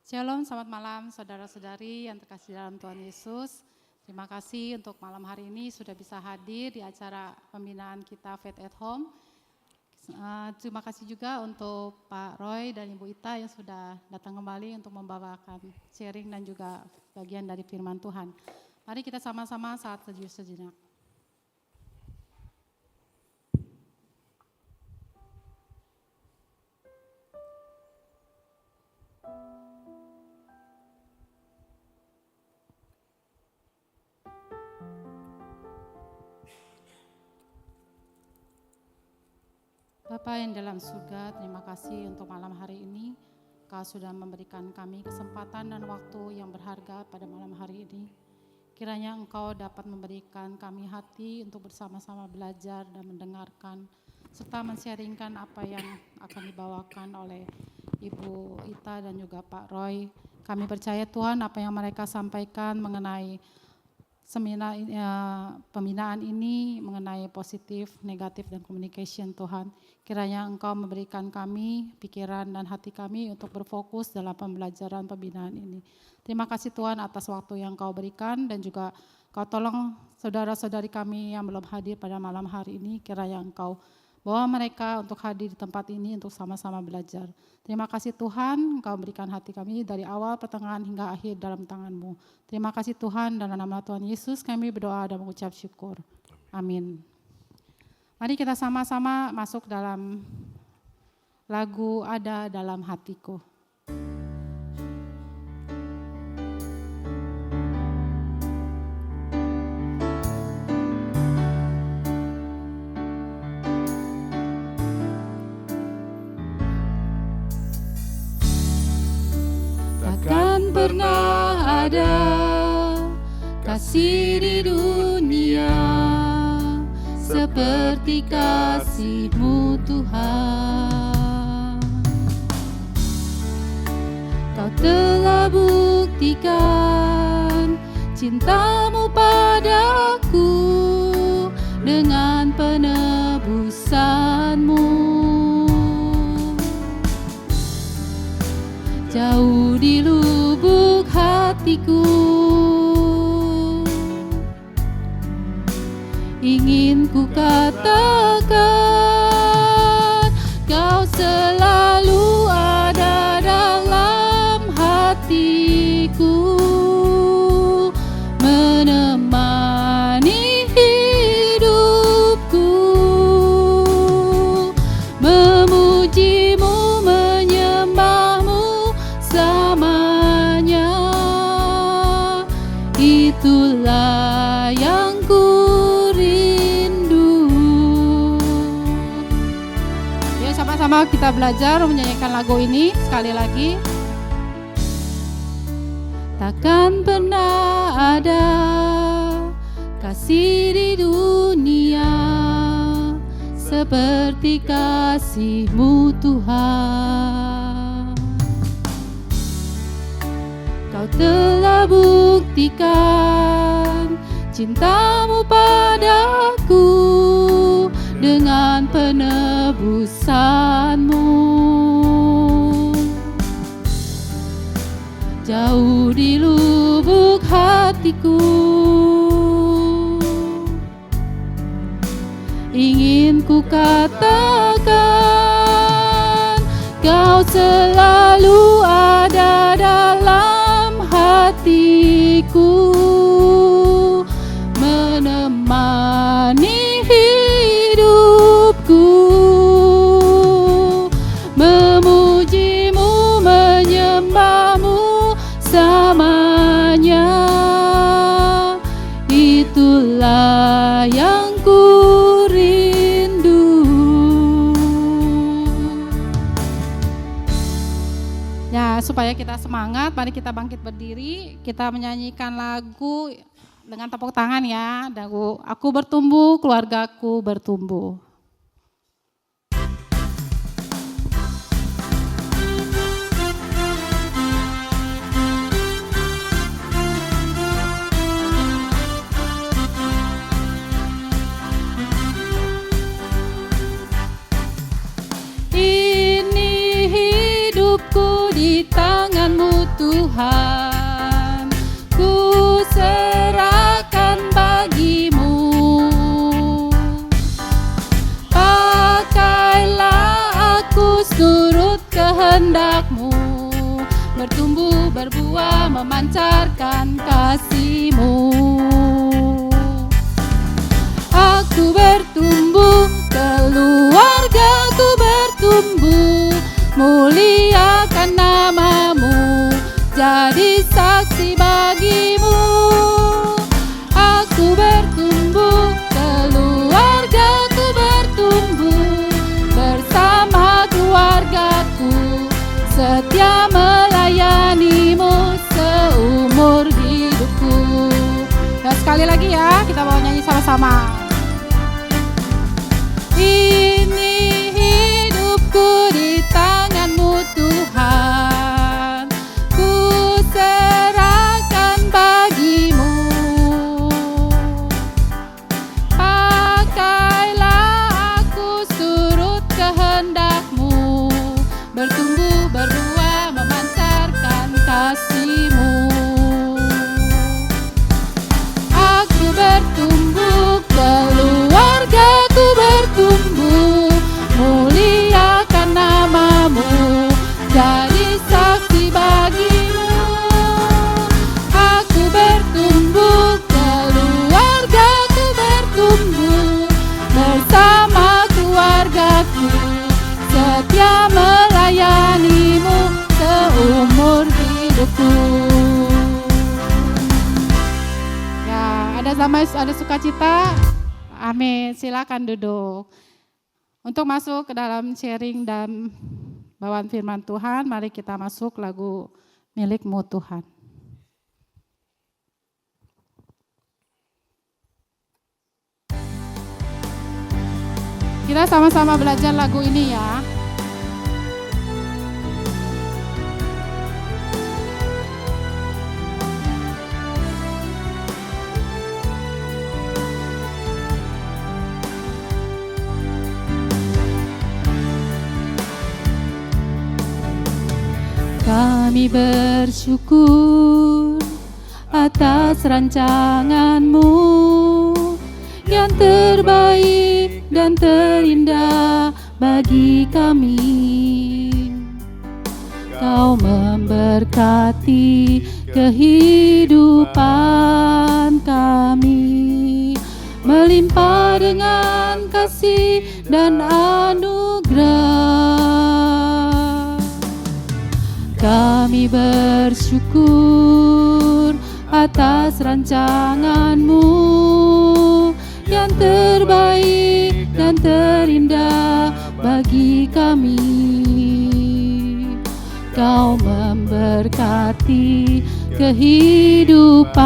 Shalom, selamat malam saudara-saudari yang terkasih dalam Tuhan Yesus. Terima kasih untuk malam hari ini sudah bisa hadir di acara pembinaan kita Faith at Home. Terima kasih juga untuk Pak Roy dan Ibu Ita yang sudah datang kembali untuk membawakan sharing dan juga bagian dari firman Tuhan. Mari kita sama-sama saat teduh sejenak. Bapa yang dalam surga, terima kasih untuk malam hari ini. Kau sudah memberikan kami kesempatan dan waktu yang berharga pada malam hari ini. Kiranya Engkau dapat memberikan kami hati untuk bersama-sama belajar dan mendengarkan, serta men-sharingkan apa yang akan dibawakan oleh Ibu Ita dan juga Pak Roy. Kami percaya Tuhan apa yang mereka sampaikan mengenai seminar pembinaan ini mengenai positif, negatif, dan communication Tuhan. Kiranya Engkau memberikan kami pikiran dan hati kami untuk berfokus dalam pembelajaran pembinaan ini. Terima kasih Tuhan atas waktu yang Kau berikan dan juga Kau tolong saudara-saudari kami yang belum hadir pada malam hari ini. Kiranya Engkau bawa mereka untuk hadir di tempat ini untuk sama-sama belajar. Terima kasih Tuhan, Engkau berikan hati kami dari awal, pertengahan hingga akhir dalam tangan-Mu. Terima kasih Tuhan, dalam nama Tuhan Yesus kami berdoa dan mengucap syukur. Amin. Mari kita sama-sama masuk dalam lagu Ada Dalam Hatiku. Takkan pernah ada kasih di dunia seperti kasih-Mu Tuhan. Kau telah buktikan cinta-Mu padaku dengan penebusan-Mu. Jauh di lubuk hatiku ingin ku katakan, Kau selalu ada dalam hatiku, menemani hidupku, memuji-Mu, menyembah-Mu selamanya. Itulah yang ku rindu. Ya, sama-sama kita belajar menyanyikan lagu ini sekali lagi. Takkan pernah ada kasih di dunia seperti kasih-Mu Tuhan. Kau telah buktikan cinta-Mu padaku dengan penebusan-Mu. Jauh di lubuk hatiku ingin ku katakan, Kau selalu ada dalam hatiku, menemani hidupku, memuji-Mu, menyembah-Mu selamanya. Itulah yang ku rindu. Ya, supaya kita semangat, mari kita bangkit berdiri, kita menyanyikan lagu dengan tepuk tangan ya. Lagu Aku Bertumbuh, Keluargaku Bertumbuh. Ini hidupku di tangan-Mu Tuhan. Tuhan, ku serahkan bagimu. Pakailah aku turut kehendak-Mu, bertumbuh, berbuah, memancarkan kasih-Mu. Aku bertumbuh, keluargaku bertumbuh, muliakan nama-Mu, jadi saksi bagi-Mu. Aku bertumbuh, keluargaku bertumbuh, bersama keluargaku, setia melayani-Mu seumur hidupku. Dan sekali lagi ya, kita mau nyanyi sama-sama. Ini hidupku di tangan-Mu Tuhan, ku serahkan bagi-Mu. Pakailah aku turut kehendak-Mu, bertumbuh, berbuah, memancarkan kasih-Mu. Aku bertumbuh, keluargaku bertumbuh, muliakan nama-Mu, jadi saksi bagi-Mu. Aku bertumbuh, keluargaku bertumbuh, bersama keluargaku, setia melayani-Mu seumur hidupku. Ya, ada sukacita. Amin. Silakan duduk. Untuk masuk ke dalam sharing dan bawaan firman Tuhan, mari kita masuk lagu Milik-Mu Tuhan. Kita sama-sama belajar lagu ini ya. Kami bersyukur atas rancangan-Mu yang terbaik dan terindah bagi kami. Kau memberkati kehidupan kami, melimpah dengan kasih dan anugerah. Kami bersyukur atas rancangan-Mu yang terbaik dan terindah bagi kami. Kau memberkati kehidupan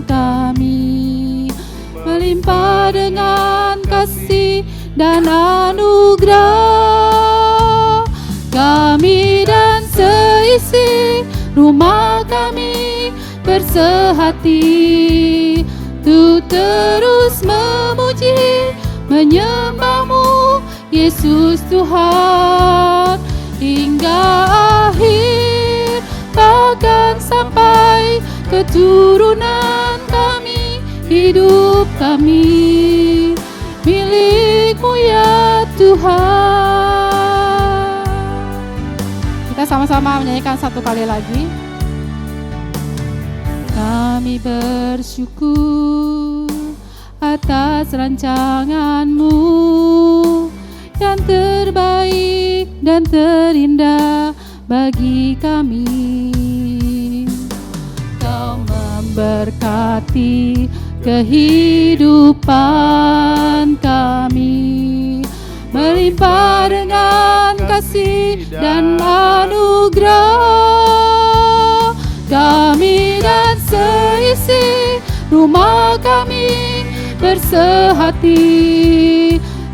kami, melimpah dengan kasih dan anugerah. Kami dan seisi rumah kami bersehati untuk terus memuji, menyembah-Mu Yesus Tuhan hingga akhir, bahkan sampai keturunan kami. Hidup kami milik-Mu ya Tuhan. Kita sama-sama menyanyikan satu kali lagi. Kami bersyukur atas rancangan-Mu yang terbaik dan terindah bagi kami. Kau memberkati kehidupan kami, melimpah dengan kasih dan anugerah. Kami dan seisi rumah kami bersehati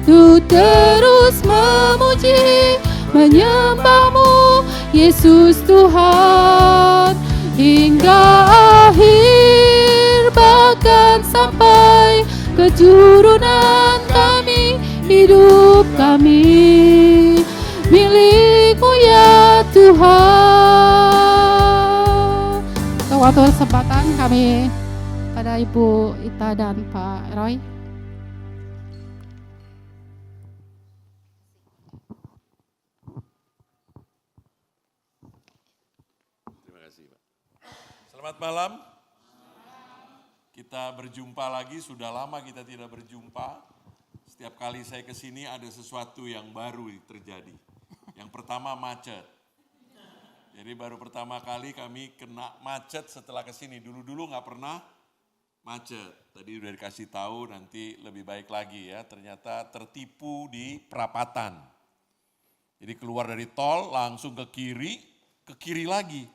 untuk terus memuji, menyembah-Mu Yesus Tuhan hingga akhir, bahkan sampai keturunan kami. Hidup kami milik-Mu ya Tuhan. kesempatan kami pada Ibu Ita dan Pak Roy. Terima kasih, Pak. Selamat malam. Kita berjumpa lagi, sudah lama kita tidak berjumpa. Setiap kali saya ke sini ada sesuatu yang baru terjadi. Yang pertama macet. Jadi baru pertama kali kami kena macet setelah ke sini. Dulu-dulu nggak pernah macet. Tadi udah dikasih tahu nanti lebih baik lagi ya. Ternyata tertipu di perapatan. Jadi keluar dari tol langsung ke kiri lagi.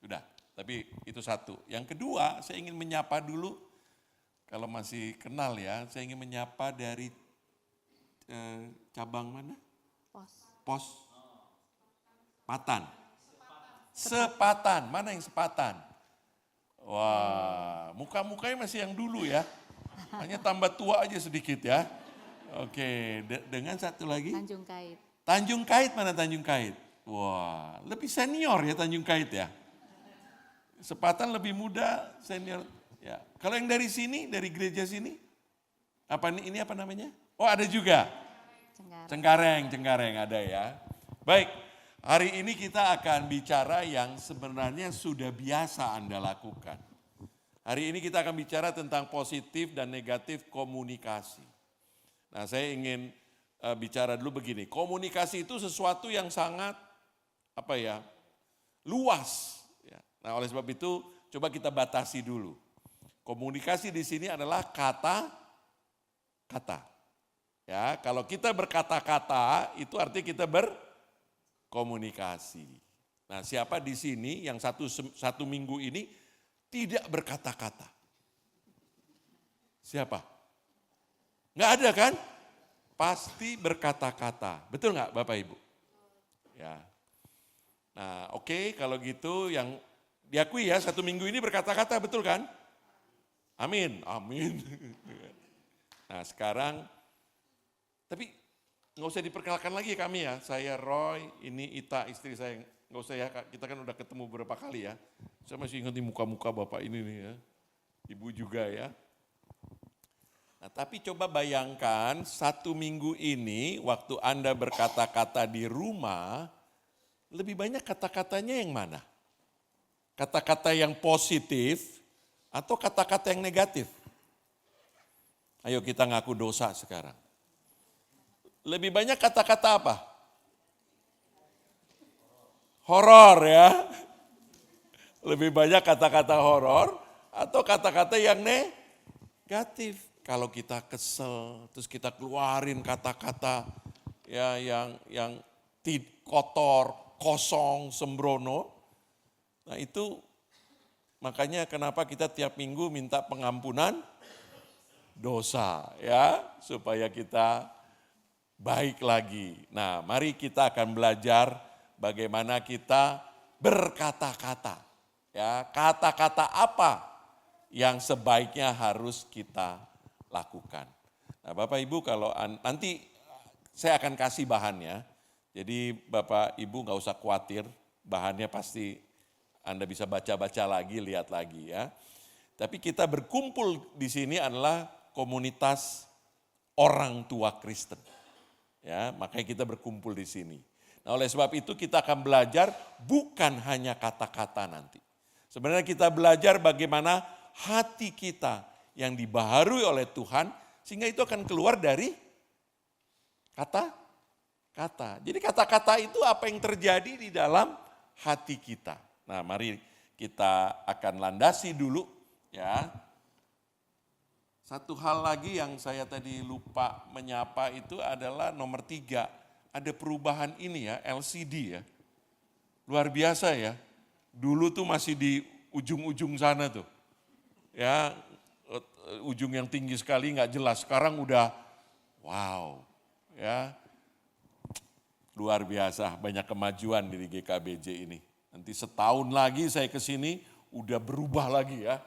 Udah, tapi itu satu. Yang kedua, saya ingin menyapa dulu, kalau masih kenal ya, saya ingin menyapa dari cabang mana? Pos. Patan. Sepatan, mana yang Sepatan? Wah, muka-mukanya masih yang dulu ya. Hanya tambah tua aja sedikit ya. Oke, dengan satu lagi? Tanjung Kait. Tanjung Kait, mana Tanjung Kait? Wah, lebih senior ya Tanjung Kait ya. Sepatan lebih muda, senior. Ya. Kalau yang dari sini, dari gereja sini, ini apa namanya? Oh ada juga. Cengkareng ada ya. Baik, hari ini kita akan bicara yang sebenarnya sudah biasa Anda lakukan. Hari ini kita akan bicara tentang positif dan negatif komunikasi. Nah saya ingin bicara dulu begini, komunikasi itu sesuatu yang sangat luas. Nah, oleh sebab itu coba kita batasi dulu. Komunikasi di sini adalah kata-kata. Ya, kalau kita berkata-kata itu artinya kita berkomunikasi. Nah, siapa di sini yang satu minggu ini tidak berkata-kata? Siapa? Nggak ada kan? Pasti berkata-kata. Betul nggak Bapak Ibu? Ya. Nah, oke, kalau gitu yang diakui ya, satu minggu ini berkata-kata, betul kan? Amin. Nah sekarang, tapi nggak usah diperkenalkan lagi kami ya. Saya Roy, ini Ita istri saya. Nggak usah ya, kita kan udah ketemu beberapa kali ya. Saya masih ingat muka-muka bapak ini nih ya. Ibu juga ya. Nah tapi coba bayangkan satu minggu ini waktu Anda berkata-kata di rumah, lebih banyak kata-katanya yang mana? Kata-kata yang positif atau kata-kata yang negatif? Ayo kita ngaku dosa sekarang. Lebih banyak kata-kata apa? Horor ya. Lebih banyak kata-kata horor atau kata-kata yang negatif. Kalau kita kesel, terus kita keluarin kata-kata ya yang kotor, kosong, sembrono. Nah itu makanya kenapa kita tiap minggu minta pengampunan dosa ya, supaya kita baik lagi. Nah mari kita akan belajar bagaimana kita berkata-kata. Ya, kata-kata apa yang sebaiknya harus kita lakukan. Nah Bapak Ibu kalau nanti saya akan kasih bahannya, jadi Bapak Ibu gak usah khawatir, bahannya pasti Anda bisa baca-baca lagi, lihat lagi ya. Tapi kita berkumpul di sini adalah komunitas orang tua Kristen. Ya, makanya kita berkumpul di sini. Nah, oleh sebab itu kita akan belajar bukan hanya kata-kata nanti. Sebenarnya kita belajar bagaimana hati kita yang dibaharui oleh Tuhan sehingga itu akan keluar dari kata-kata. Jadi kata-kata itu apa yang terjadi di dalam hati kita. Nah mari kita akan landasi dulu ya. Satu hal lagi yang saya tadi lupa menyapa itu adalah nomor 3. Ada perubahan ini ya, LCD ya. Luar biasa ya. Dulu tuh masih di ujung-ujung sana tuh. Ya, ujung yang tinggi sekali nggak jelas. Sekarang udah wow ya. Luar biasa banyak kemajuan di GKBJ ini. Nanti setahun lagi saya ke sini udah berubah lagi ya.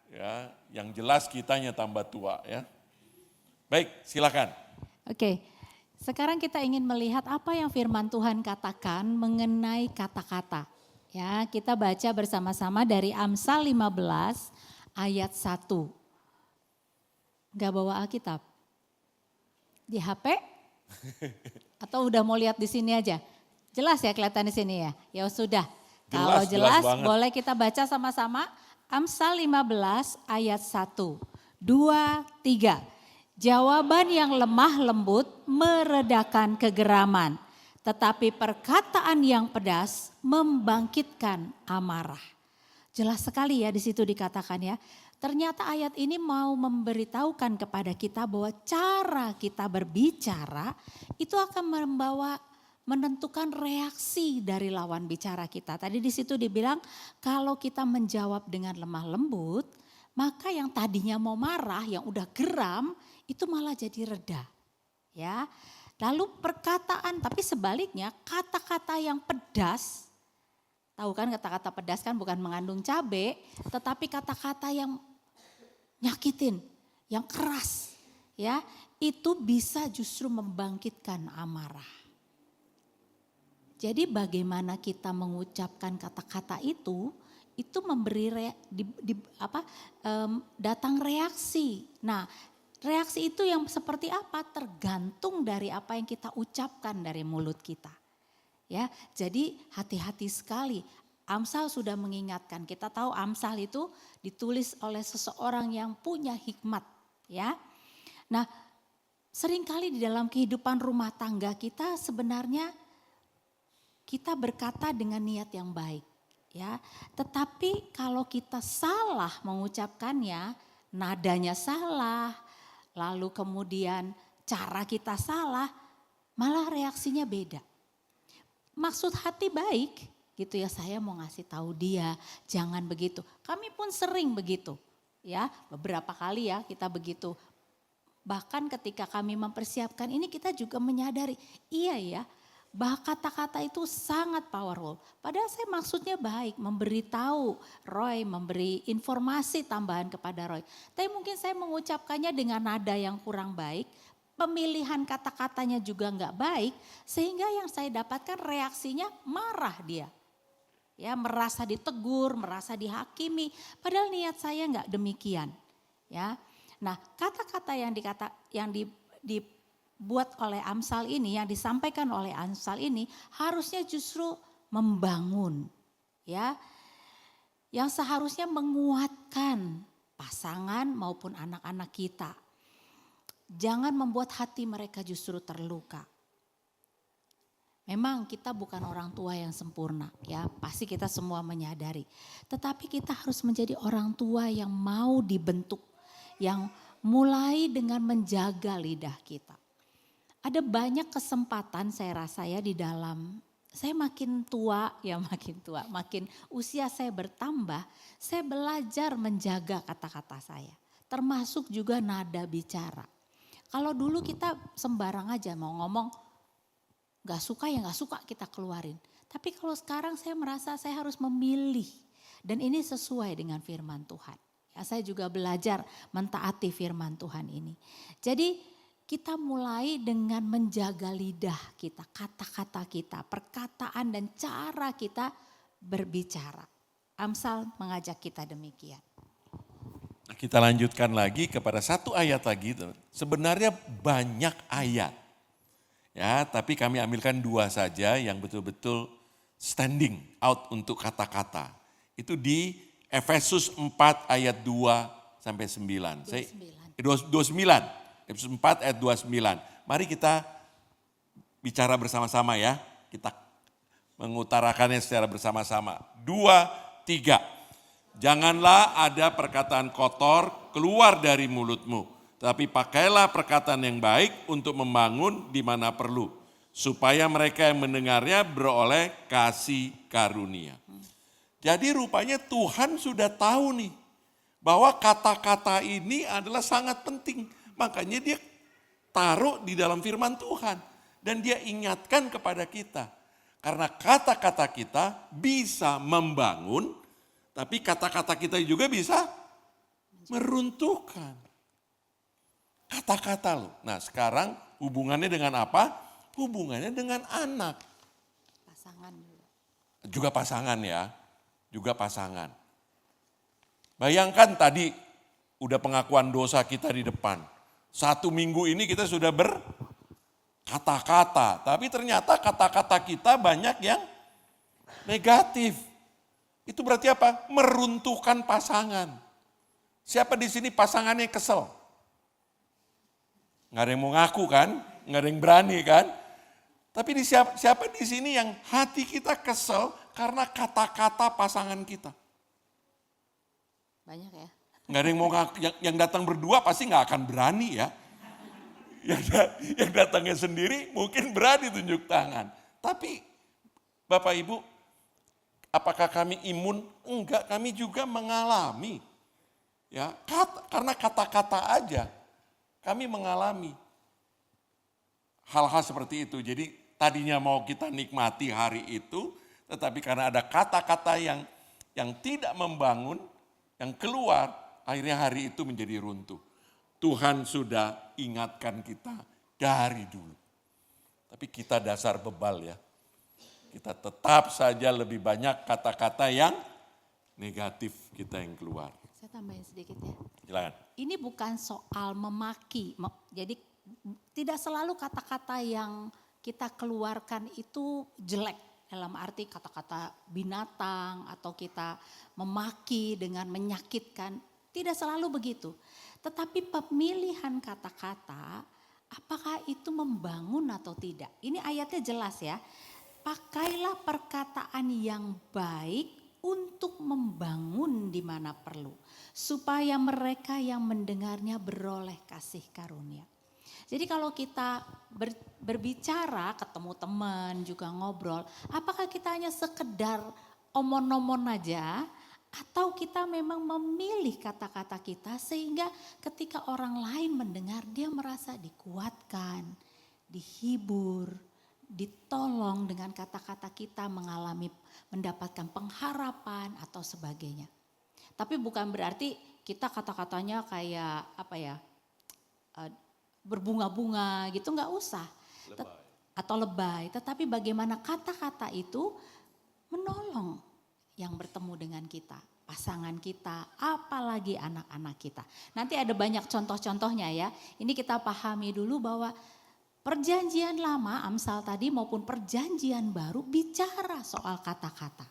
Ya, yang jelas kitanya tambah tua ya. Baik, silakan. Oke, sekarang kita ingin melihat apa yang firman Tuhan katakan mengenai kata-kata. Ya, kita baca bersama-sama dari Amsal 15 ayat 1. Gak bawa Alkitab? Di HP? Atau udah mau lihat di sini aja? Jelas ya kelihatan di sini ya? Ya sudah. Kalau Jelas jelas banget. boleh kita baca sama-sama. Amsal 15 ayat 1, 2, 3. Jawaban yang lemah lembut meredakan kegeraman, tetapi perkataan yang pedas membangkitkan amarah. Jelas sekali ya di situ dikatakan ya. Ternyata ayat ini mau memberitahukan kepada kita bahwa cara kita berbicara itu akan menentukan reaksi dari lawan bicara kita. Tadi di situ dibilang kalau kita menjawab dengan lemah lembut, maka yang tadinya mau marah, yang udah geram, itu malah jadi reda. Ya. Lalu perkataan, tapi sebaliknya kata-kata yang pedas, tahu kan kata-kata pedas kan bukan mengandung cabai, tetapi kata-kata yang nyakitin, yang keras, ya, itu bisa justru membangkitkan amarah. Jadi bagaimana kita mengucapkan kata-kata itu memberi datang reaksi. Nah, reaksi itu yang seperti apa? Tergantung dari apa yang kita ucapkan dari mulut kita. Ya, jadi hati-hati sekali. Amsal sudah mengingatkan, kita tahu Amsal itu ditulis oleh seseorang yang punya hikmat, ya. Nah, seringkali di dalam kehidupan rumah tangga kita sebenarnya kita berkata dengan niat yang baik, ya. Tetapi kalau kita salah mengucapkannya, nadanya salah, lalu kemudian cara kita salah, malah reaksinya beda. Maksud hati baik, gitu ya, saya mau ngasih tahu dia jangan begitu. Kami pun sering begitu, ya, beberapa kali ya kita begitu. Bahkan ketika kami mempersiapkan ini kita juga menyadari, iya ya, bahwa kata-kata itu sangat powerful. Padahal saya maksudnya baik, memberitahu Roy, memberi informasi tambahan kepada Roy. Tapi mungkin saya mengucapkannya dengan nada yang kurang baik, pemilihan kata-katanya juga enggak baik, sehingga yang saya dapatkan reaksinya marah dia. Ya, merasa ditegur, merasa dihakimi, padahal niat saya enggak demikian. Ya. Nah, kata-kata yang dibuat oleh Amsal ini, yang disampaikan oleh Amsal ini harusnya justru membangun, ya. Yang seharusnya menguatkan pasangan maupun anak-anak kita. Jangan membuat hati mereka justru terluka. Memang kita bukan orang tua yang sempurna, ya, pasti kita semua menyadari. Tetapi kita harus menjadi orang tua yang mau dibentuk, yang mulai dengan menjaga lidah kita. Ada banyak kesempatan saya rasa ya di dalam, saya makin tua, makin usia saya bertambah, saya belajar menjaga kata-kata saya. Termasuk juga nada bicara. Kalau dulu kita sembarang aja mau ngomong, gak suka ya gak suka kita keluarin. Tapi kalau sekarang saya merasa saya harus memilih. Dan ini sesuai dengan firman Tuhan. Ya, saya juga belajar mentaati firman Tuhan ini. Jadi kita mulai dengan menjaga lidah kita, kata-kata kita, perkataan dan cara kita berbicara. Amsal mengajak kita demikian. Kita lanjutkan lagi kepada satu ayat lagi. Sebenarnya banyak ayat. Ya, tapi kami ambilkan dua saja yang betul-betul standing out untuk kata-kata. Itu di Efesus 4 ayat 2 sampai 9. 29. Efesus 4 ayat 29. Mari kita bicara bersama-sama ya. Kita mengutarakannya secara bersama-sama. 2, 3. Janganlah ada perkataan kotor keluar dari mulutmu. Tapi pakailah perkataan yang baik untuk membangun di mana perlu. Supaya mereka yang mendengarnya beroleh kasih karunia. Jadi rupanya Tuhan sudah tahu nih. Bahwa kata-kata ini adalah sangat penting. Makanya dia taruh di dalam firman Tuhan. Dan dia ingatkan kepada kita. Karena kata-kata kita bisa membangun. Tapi kata-kata kita juga bisa meruntuhkan. Kata-kata loh. Nah sekarang hubungannya dengan apa? Hubungannya dengan anak. Pasangan juga. Juga pasangan ya, juga pasangan. Bayangkan tadi udah pengakuan dosa kita di depan. 1 minggu ini kita sudah berkata-kata, tapi ternyata kata-kata kita banyak yang negatif. Itu berarti apa? Meruntuhkan pasangan. Siapa di sini pasangannya kesel? Nggak ada yang mau ngaku kan? Nggak ada yang berani kan? Tapi siapa di sini yang hati kita kesel karena kata-kata pasangan kita? Banyak ya. Nggak ada yang mau ngaku, yang datang berdua pasti nggak akan berani ya. Yang datangnya sendiri mungkin berani tunjuk tangan. Tapi Bapak Ibu, apakah kami imun? Enggak, kami juga mengalami. Ya, karena kata-kata aja kami mengalami hal-hal seperti itu. Jadi tadinya mau kita nikmati hari itu, tetapi karena ada kata-kata yang tidak membangun, yang keluar, akhirnya hari itu menjadi runtuh. Tuhan sudah ingatkan kita dari dulu. Tapi kita dasar bebal ya. Kita tetap saja lebih banyak kata-kata yang negatif kita yang keluar. Saya tambahin sedikit ya. Silakan. Ini bukan soal memaki. Jadi tidak selalu kata-kata yang kita keluarkan itu jelek. Dalam arti kata-kata binatang atau kita memaki dengan menyakitkan. Tidak selalu begitu. Tetapi pemilihan kata-kata apakah itu membangun atau tidak. Ini ayatnya jelas ya. Pakailah perkataan yang baik untuk membangun di mana perlu. Supaya mereka yang mendengarnya beroleh kasih karunia. Jadi kalau kita berbicara, ketemu teman, juga ngobrol, apakah kita hanya sekedar omon-omon aja, atau kita memang memilih kata-kata kita sehingga ketika orang lain mendengar dia merasa dikuatkan, dihibur, ditolong dengan kata-kata kita mendapatkan pengharapan atau sebagainya. Tapi bukan berarti kita kata-katanya kayak berbunga-bunga gitu, nggak usah. Atau lebay. Tetapi bagaimana kata-kata itu menolong yang bertemu dengan kita, pasangan kita, apalagi anak-anak kita. Nanti ada banyak contoh-contohnya ya. Ini kita pahami dulu bahwa perjanjian lama, Amsal tadi maupun perjanjian baru bicara soal kata-kata.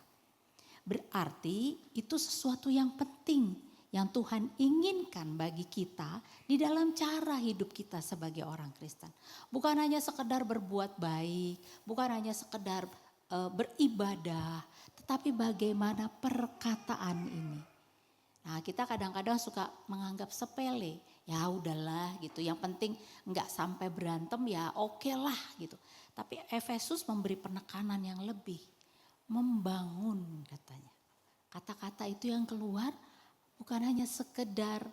Berarti itu sesuatu yang penting yang Tuhan inginkan bagi kita di dalam cara hidup kita sebagai orang Kristen. Bukan hanya sekedar berbuat baik, bukan hanya sekedar beribadah, tetapi bagaimana perkataan ini. Nah, kita kadang-kadang suka menganggap sepele, ya udahlah gitu. Yang penting enggak sampai berantem ya oke lah gitu. Tapi Efesus memberi penekanan yang lebih, membangun katanya. Kata-kata itu yang keluar bukan hanya sekedar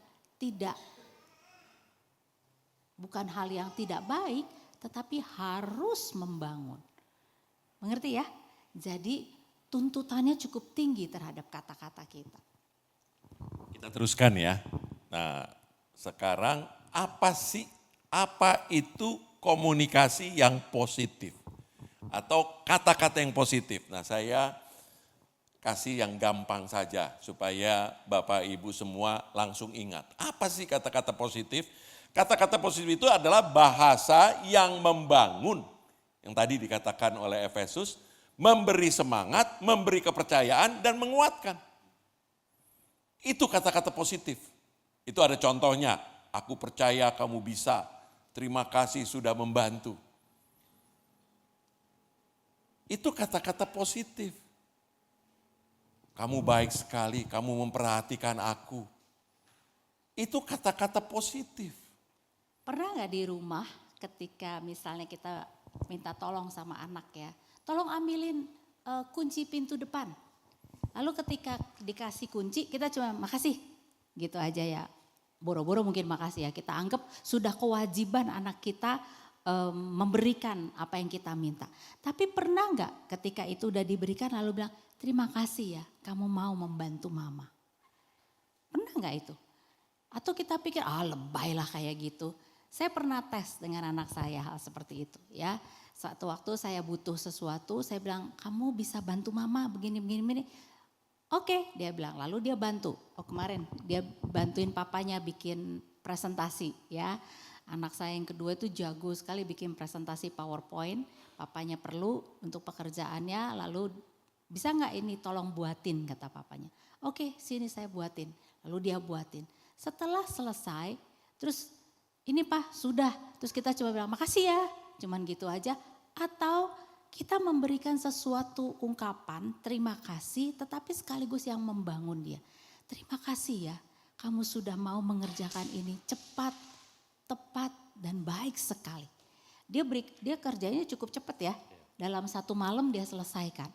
bukan hal yang tidak baik, tetapi harus membangun. Mengerti ya? Jadi tuntutannya cukup tinggi terhadap kata-kata kita. Kita teruskan ya. Nah, sekarang apa itu komunikasi yang positif? Atau kata-kata yang positif. Nah, saya kasih yang gampang saja supaya Bapak Ibu semua langsung ingat. Apa sih kata-kata positif? Kata-kata positif itu adalah bahasa yang membangun. Yang tadi dikatakan oleh Efesus, memberi semangat, memberi kepercayaan dan menguatkan. Itu kata-kata positif. Itu ada contohnya, aku percaya kamu bisa, terima kasih sudah membantu. Itu kata-kata positif. Kamu baik sekali, kamu memperhatikan aku. Itu kata-kata positif. Pernah gak di rumah ketika misalnya kita minta tolong sama anak ya, tolong ambilin kunci pintu depan. Lalu ketika dikasih kunci kita cuma makasih gitu aja ya. Boro-boro mungkin makasih ya, kita anggap sudah kewajiban anak kita memberikan apa yang kita minta. Tapi pernah gak ketika itu udah diberikan lalu bilang terima kasih ya kamu mau membantu mama. Pernah gak itu? Atau kita pikir lebay lah kayak gitu. Saya pernah tes dengan anak saya hal seperti itu ya. Suatu waktu saya butuh sesuatu, saya bilang kamu bisa bantu mama begini, begini, begini. Oke, dia bilang, lalu dia bantu. Oh kemarin dia bantuin papanya bikin presentasi ya. Anak saya yang kedua itu jago sekali bikin presentasi PowerPoint. Papanya perlu untuk pekerjaannya, lalu bisa nggak ini tolong buatin kata papanya. Oke, sini saya buatin. Lalu dia buatin. Setelah selesai, terus ini Pak sudah, terus kita coba bilang makasih ya, cuman gitu aja. Atau kita memberikan sesuatu ungkapan terima kasih tetapi sekaligus yang membangun dia. Terima kasih ya, kamu sudah mau mengerjakan ini cepat, tepat dan baik sekali. Dia kerjanya cukup cepat ya, dalam 1 malam dia selesaikan.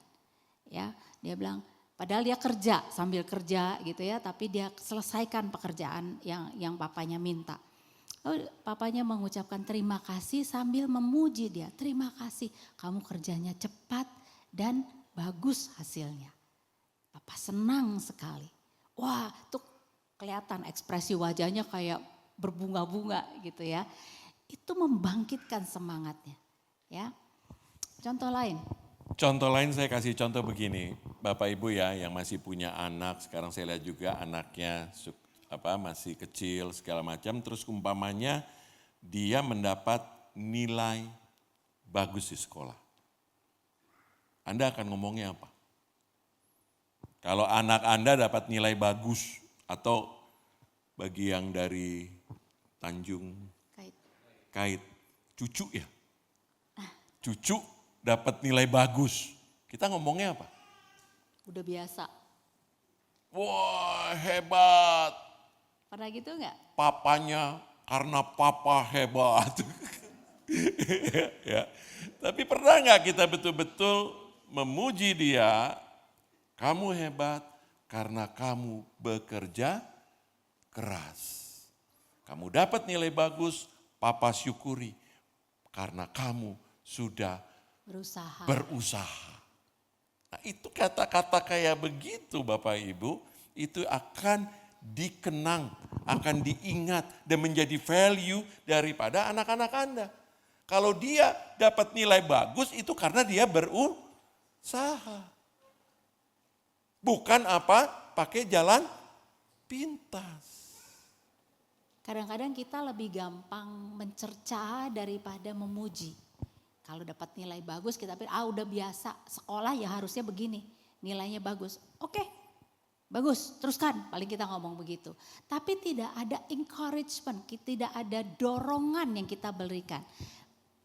Ya, dia bilang padahal dia kerja sambil kerja gitu ya, tapi dia selesaikan pekerjaan yang papanya minta. Lalu papanya mengucapkan terima kasih sambil memuji dia. Terima kasih kamu kerjanya cepat dan bagus hasilnya. Papa senang sekali. Wah tuh kelihatan ekspresi wajahnya kayak berbunga-bunga gitu ya. Itu membangkitkan semangatnya ya. Contoh lain. Contoh lain saya kasih contoh begini, Bapak Ibu ya yang masih punya anak, sekarang saya lihat juga anaknya masih kecil segala macam, terus umpamanya dia mendapat nilai bagus di sekolah. Anda akan ngomongnya apa? Kalau anak Anda dapat nilai bagus atau bagi yang dari Tanjung Kait, cucu ya? Cucu dapat nilai bagus, kita ngomongnya apa? Udah biasa. Wah hebat. Pernah gitu enggak? Papanya karena papa hebat. Ya. Tapi pernah nggak kita betul-betul memuji dia, kamu hebat karena kamu bekerja keras. Kamu dapat nilai bagus, papa syukuri karena kamu sudah berusaha. Nah itu kata-kata kayak begitu Bapak Ibu, itu akan dikenang, akan diingat dan menjadi value daripada anak-anak Anda. Kalau dia dapat nilai bagus itu karena dia berusaha. Bukan pakai jalan pintas. Kadang-kadang kita lebih gampang mencerca daripada memuji. Kalau dapat nilai bagus kita pikir udah biasa, sekolah ya harusnya begini, nilainya bagus. Oke, bagus, teruskan, paling kita ngomong begitu. Tapi tidak ada encouragement, tidak ada dorongan yang kita berikan.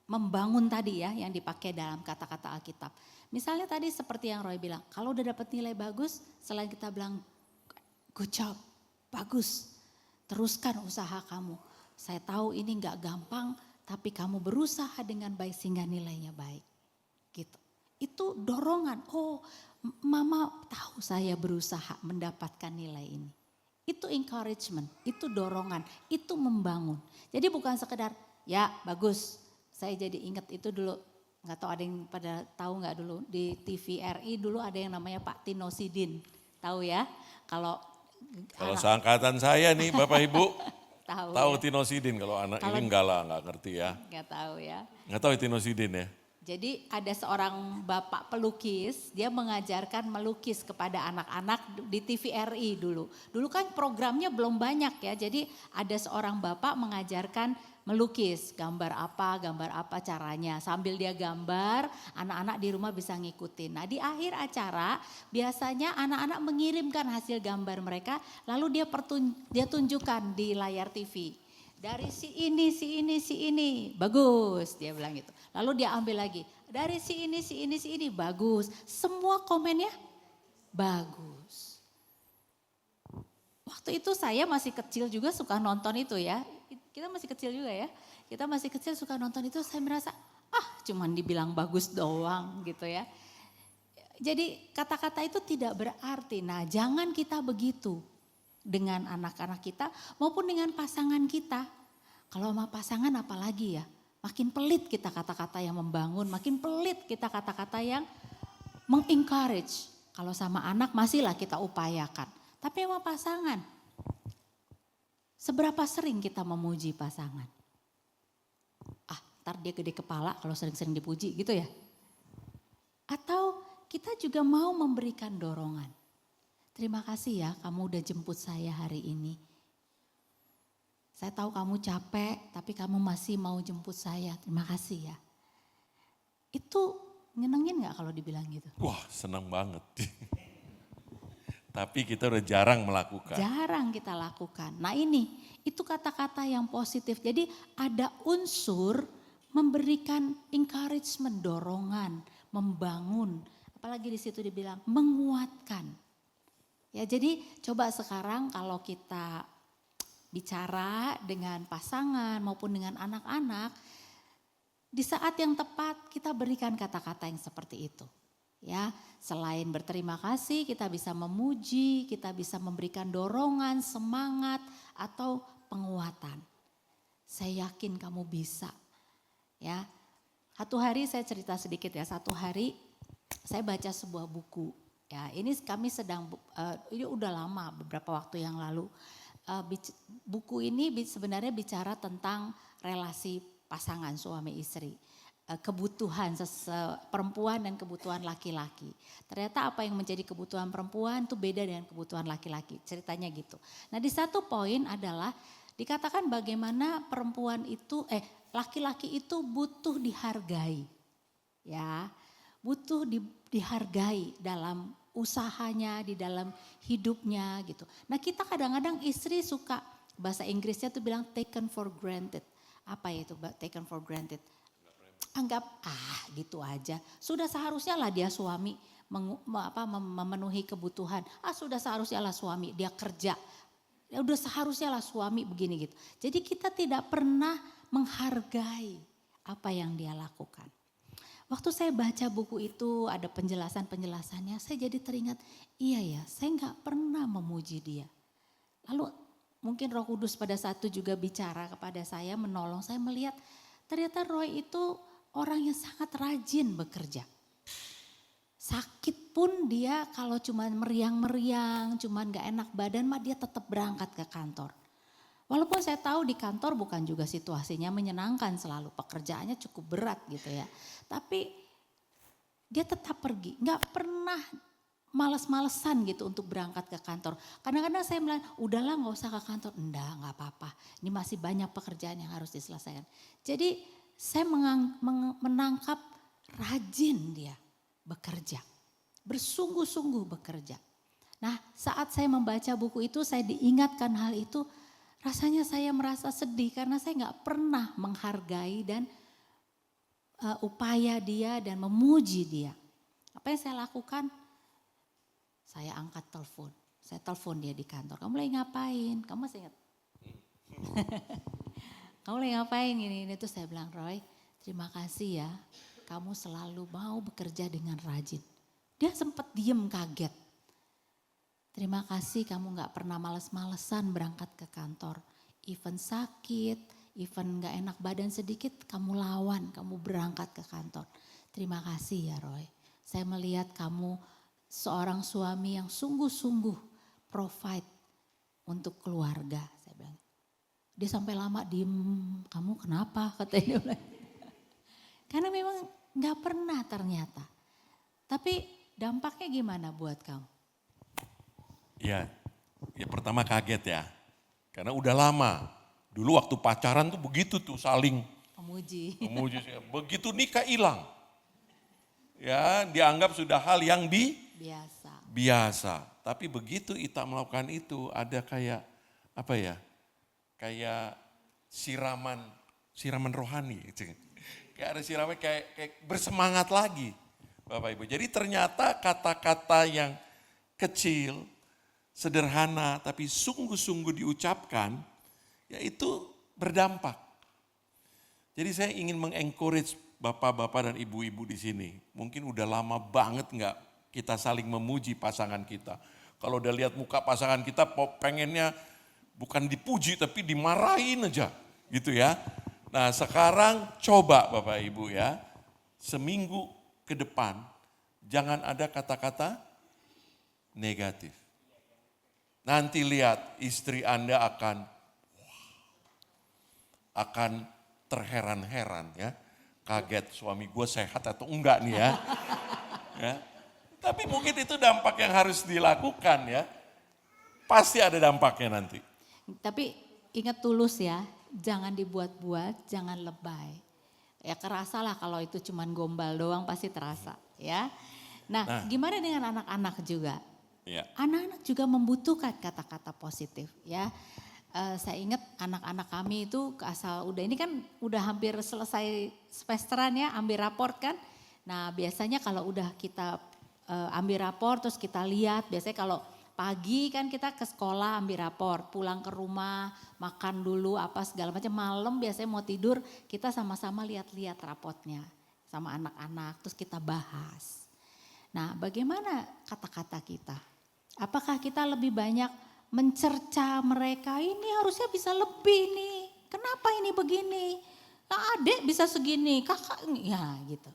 Membangun tadi ya yang dipakai dalam kata-kata Alkitab. Misalnya tadi seperti yang Roy bilang, kalau udah dapat nilai bagus, selain kita bilang good job, bagus, teruskan usaha kamu. Saya tahu ini gak gampang, tapi kamu berusaha dengan baik sehingga nilainya baik. Gitu. Itu dorongan, mama tahu saya berusaha mendapatkan nilai ini. Itu encouragement, itu dorongan, itu membangun. Jadi bukan sekedar ya bagus, saya jadi ingat itu dulu. Gak tahu ada yang pada tahu gak dulu di TVRI dulu ada yang namanya Pak Tino Sidin. Tahu ya? Kalau seangkatan saya nih Bapak Ibu tahu ya? Tino Sidin, kalau anak ini enggak ngerti ya. Enggak tahu ya. Enggak tahu Tino Sidin ya. Jadi ada seorang bapak pelukis, dia mengajarkan melukis kepada anak-anak di TVRI dulu. Dulu kan programnya belum banyak ya, jadi ada seorang bapak mengajarkan melukis, gambar apa caranya. Sambil dia gambar, anak-anak di rumah bisa ngikutin. Nah di akhir acara biasanya anak-anak mengirimkan hasil gambar mereka, lalu dia tunjukkan di layar TV. Dari si ini, bagus dia bilang gitu. Lalu dia ambil lagi, dari si ini, bagus. Semua komennya bagus. Waktu itu saya masih kecil juga suka nonton itu ya. Kita masih kecil juga ya. Kita masih kecil suka nonton itu, saya merasa cuman dibilang bagus doang gitu ya. Jadi kata-kata itu tidak berarti. Nah jangan kita begitu. Dengan anak-anak kita maupun dengan pasangan kita. Kalau sama pasangan apalagi ya, makin pelit kita kata-kata yang membangun, makin pelit kita kata-kata yang mengencourage. Kalau sama anak masihlah kita upayakan, tapi sama pasangan, seberapa sering kita memuji pasangan? ntar dia gede kepala kalau sering-sering dipuji gitu ya. Atau kita juga mau memberikan dorongan. Terima kasih ya kamu udah jemput saya hari ini. Saya tahu kamu capek tapi kamu masih mau jemput saya, terima kasih ya. Itu nyenengin gak kalau dibilang gitu? Wah, senang banget. Tapi kita udah jarang melakukan. Jarang kita lakukan. Nah ini, itu kata-kata yang positif. Jadi ada unsur memberikan encouragement, dorongan, membangun. Apalagi di situ dibilang menguatkan. Ya jadi coba sekarang kalau kita bicara dengan pasangan maupun dengan anak-anak, di saat yang tepat kita berikan kata-kata yang seperti itu. Ya, selain berterima kasih, kita bisa memuji, kita bisa memberikan dorongan, semangat, atau penguatan. Saya yakin kamu bisa. Ya, satu hari saya cerita sedikit ya. Satu hari saya baca sebuah buku. Ya, ini kami sedang, ini udah lama, beberapa waktu yang lalu. Buku ini sebenarnya bicara tentang relasi pasangan suami istri. Kebutuhan perempuan dan kebutuhan laki-laki. Ternyata apa yang menjadi kebutuhan perempuan itu beda dengan kebutuhan laki-laki. Ceritanya gitu. Nah di satu poin adalah dikatakan bagaimana perempuan itu, laki-laki itu butuh dihargai. Ya, butuh dihargai dalam usahanya, di dalam hidupnya gitu. Nah kita kadang-kadang istri suka, bahasa Inggrisnya tuh bilang taken for granted. Apa ya itu taken for granted? Anggap gitu aja. Sudah seharusnya lah dia suami memenuhi kebutuhan. Sudah seharusnya lah suami dia kerja. Ya udah seharusnya lah suami begini gitu. Jadi kita tidak pernah menghargai apa yang dia lakukan. Waktu saya baca buku itu ada penjelasannya, saya jadi teringat, iya ya saya nggak pernah memuji dia. Lalu mungkin Roh Kudus pada saat itu juga bicara kepada saya, menolong saya melihat ternyata Roy itu orang yang sangat rajin bekerja. Sakit pun dia kalau cuma meriang-meriang, cuma gak enak badan mah dia tetap berangkat ke kantor. Walaupun saya tahu di kantor bukan juga situasinya menyenangkan selalu, pekerjaannya cukup berat gitu ya. Tapi dia tetap pergi, gak pernah males-malesan gitu untuk berangkat ke kantor. Kadang-kadang saya bilang udahlah gak usah ke kantor, enggak gak apa-apa. Ini masih banyak pekerjaan yang harus diselesaikan. Jadi saya menangkap rajin dia bekerja, bersungguh-sungguh bekerja. Nah saat saya membaca buku itu saya diingatkan hal itu, rasanya saya merasa sedih karena saya gak pernah menghargai dan upaya dia dan memuji dia. Apa yang saya lakukan? Saya angkat telepon, saya telepon dia di kantor, kamu lagi ngapain? Kamu masih ingat? Kamu lagi ngapain ini? Terus saya bilang, Roy terima kasih ya kamu selalu mau bekerja dengan rajin. Dia sempat diem kaget. Terima kasih kamu gak pernah males-malesan berangkat ke kantor. Even sakit, even gak enak badan sedikit kamu lawan, kamu berangkat ke kantor. Terima kasih ya Roy. Saya melihat kamu seorang suami yang sungguh-sungguh provide untuk keluarga. Saya bilang. Dia sampai lama diem, kamu kenapa? Katanya dia. Karena memang gak pernah ternyata. Tapi dampaknya gimana buat kamu? Ya pertama kaget ya. Karena udah lama. Dulu waktu pacaran tuh begitu tuh saling. Memuji. Begitu nikah hilang. Ya dianggap sudah hal yang biasa. Tapi begitu Ita melakukan itu ada kayak apa ya? Kayak siraman rohani. Kayak ada siraman kayak bersemangat lagi Bapak Ibu. Jadi ternyata kata-kata yang kecil, sederhana tapi sungguh-sungguh diucapkan, ya itu berdampak. Jadi saya ingin mengencourage bapak-bapak dan ibu-ibu di sini. Mungkin udah lama banget enggak kita saling memuji pasangan kita. Kalau udah lihat muka pasangan kita pengennya bukan dipuji tapi dimarahin aja gitu ya. Nah sekarang coba Bapak Ibu ya, seminggu ke depan jangan ada kata-kata negatif. Nanti lihat istri Anda akan terheran-heran ya. Kaget suami gue sehat atau enggak nih ya. Ya. Tapi mungkin itu dampak yang harus dilakukan ya. Pasti ada dampaknya nanti. Tapi ingat tulus ya, jangan dibuat-buat, jangan lebay. Ya kerasa lah kalau itu cuman gombal doang pasti terasa ya. Nah, gimana dengan anak-anak juga? Ya. Anak-anak juga membutuhkan kata-kata positif ya. Saya ingat anak-anak kami itu ini kan udah hampir selesai semesteran ya, ambil raport kan. Nah biasanya kalau udah kita ambil raport terus kita lihat, biasanya kalau pagi kan kita ke sekolah ambil raport, pulang ke rumah makan dulu apa segala macam, malam biasanya mau tidur kita sama-sama lihat-lihat raportnya sama anak-anak terus kita bahas. Nah bagaimana kata-kata kita? Apakah kita lebih banyak mencerca mereka, ini harusnya bisa lebih nih, kenapa ini begini? Nah, adik bisa segini, kakak ya gitu.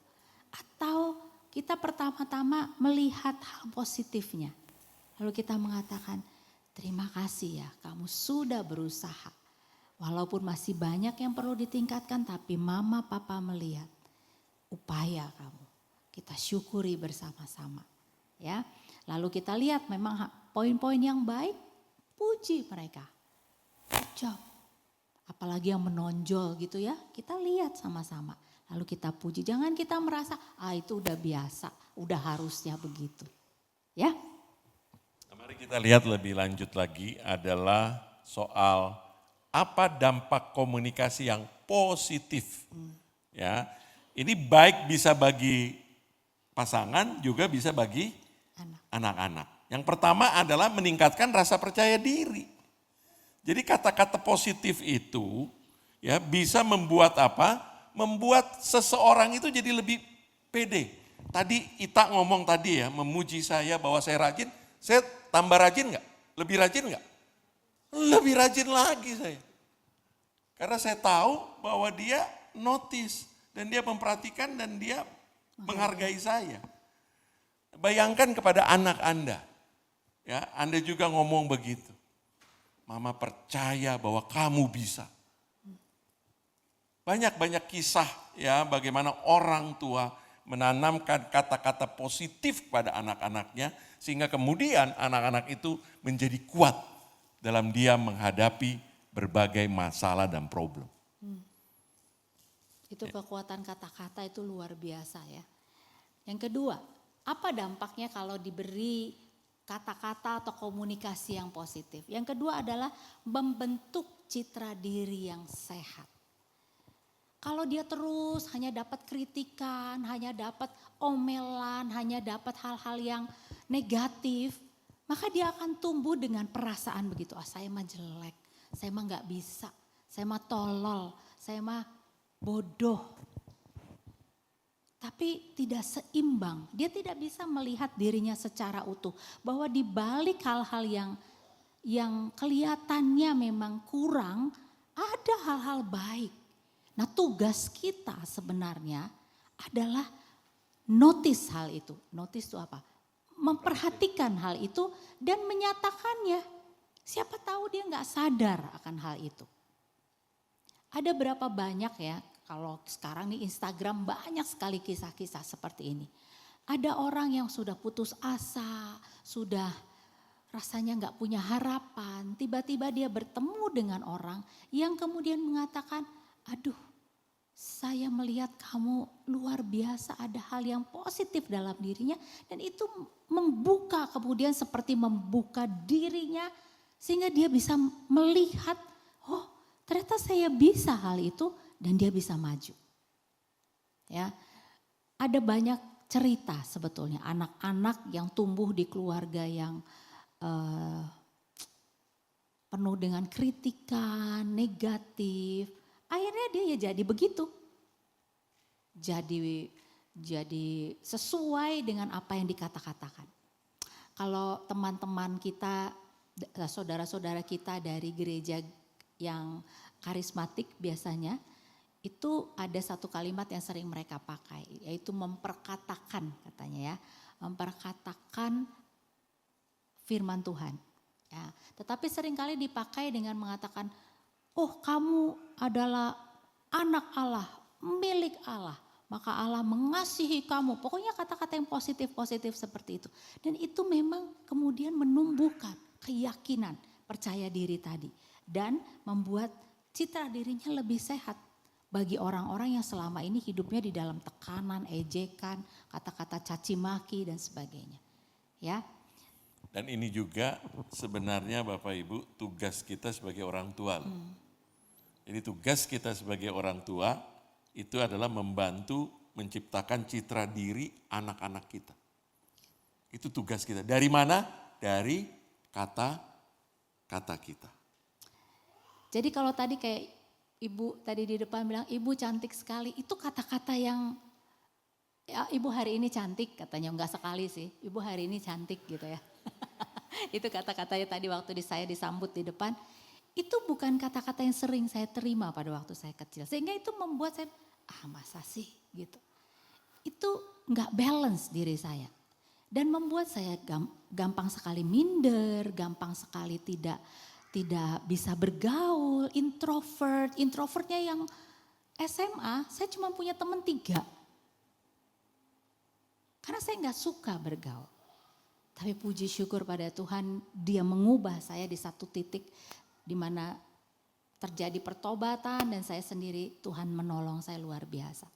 Atau kita pertama-tama melihat hal positifnya. Lalu kita mengatakan, terima kasih ya kamu sudah berusaha. Walaupun masih banyak yang perlu ditingkatkan tapi mama papa melihat upaya kamu. Kita syukuri bersama-sama ya. Lalu kita lihat memang poin-poin yang baik, puji mereka. Good job. Apalagi yang menonjol gitu ya, kita lihat sama-sama. Lalu kita puji, jangan kita merasa itu udah biasa, udah harusnya begitu. Ya. Mari kita lihat lebih lanjut lagi adalah soal apa dampak komunikasi yang positif. Ya, ini baik bisa bagi pasangan juga bisa bagi anak-anak. Yang pertama adalah meningkatkan rasa percaya diri. Jadi kata-kata positif itu ya bisa membuat apa? Membuat seseorang itu jadi lebih pede. Tadi Ita ngomong tadi ya, memuji saya bahwa saya rajin. Saya tambah rajin enggak? Lebih rajin enggak? Lebih rajin lagi saya. Karena saya tahu bahwa dia notice dan dia memperhatikan dan dia menghargai saya. Bayangkan kepada anak Anda. Ya, Anda juga ngomong begitu. Mama percaya bahwa kamu bisa. Banyak-banyak kisah ya bagaimana orang tua menanamkan kata-kata positif pada anak-anaknya sehingga kemudian anak-anak itu menjadi kuat dalam dia menghadapi berbagai masalah dan problem. Itu kekuatan kata-kata itu luar biasa ya. Yang kedua, apa dampaknya kalau diberi kata-kata atau komunikasi yang positif? Yang kedua adalah membentuk citra diri yang sehat. Kalau dia terus hanya dapat kritikan, hanya dapat omelan, hanya dapat hal-hal yang negatif, maka dia akan tumbuh dengan perasaan begitu, saya mah jelek, saya mah gak bisa, saya mah tolol, saya mah bodoh. Tapi tidak seimbang, dia tidak bisa melihat dirinya secara utuh. Bahwa di balik hal-hal yang kelihatannya memang kurang, ada hal-hal baik. Nah tugas kita sebenarnya adalah notice hal itu. Notice itu apa? Memperhatikan hal itu dan menyatakannya. Siapa tahu dia gak sadar akan hal itu. Ada berapa banyak ya, kalau sekarang di Instagram banyak sekali kisah-kisah seperti ini. Ada orang yang sudah putus asa, sudah rasanya gak punya harapan. Tiba-tiba dia bertemu dengan orang yang kemudian mengatakan, aduh saya melihat kamu luar biasa, ada hal yang positif dalam dirinya. Dan itu membuka kemudian seperti membuka dirinya sehingga dia bisa melihat, oh ternyata saya bisa hal itu dan dia bisa maju. Ya, ada banyak cerita sebetulnya anak-anak yang tumbuh di keluarga yang penuh dengan kritikan, negatif. Akhirnya dia ya jadi begitu. Jadi sesuai dengan apa yang dikata-katakan. Kalau teman-teman kita, saudara-saudara kita dari gereja yang karismatik biasanya, itu ada satu kalimat yang sering mereka pakai, yaitu memperkatakan katanya ya. Memperkatakan firman Tuhan. Ya, tetapi seringkali dipakai dengan mengatakan, oh kamu adalah anak Allah, milik Allah. Maka Allah mengasihi kamu. Pokoknya kata-kata yang positif-positif seperti itu. Dan itu memang kemudian menumbuhkan keyakinan, percaya diri tadi. Dan membuat citra dirinya lebih sehat. Bagi orang-orang yang selama ini hidupnya di dalam tekanan, ejekan, kata-kata caci maki dan sebagainya. Ya. Dan ini juga sebenarnya Bapak Ibu tugas kita sebagai orang tua. Jadi tugas kita sebagai orang tua itu adalah membantu menciptakan citra diri anak-anak kita. Itu tugas kita. Dari mana? Dari kata-kata kita. Jadi kalau tadi kayak Ibu tadi di depan bilang, Ibu cantik sekali. Itu kata-kata yang, ya, Ibu hari ini cantik katanya. Enggak sekali sih, Ibu hari ini cantik gitu ya. Itu kata-katanya tadi waktu saya disambut di depan. Itu bukan kata-kata yang sering saya terima pada waktu saya kecil. Sehingga itu membuat saya, masa sih gitu. Itu enggak balance diri saya. Dan membuat saya gampang sekali minder, gampang sekali tidak bisa bergaul, introvert. Introvertnya yang SMA, saya cuma punya teman 3. Karena saya nggak suka bergaul. Tapi puji syukur pada Tuhan, Dia mengubah saya di satu titik di mana terjadi pertobatan dan saya sendiri, Tuhan menolong saya luar biasa.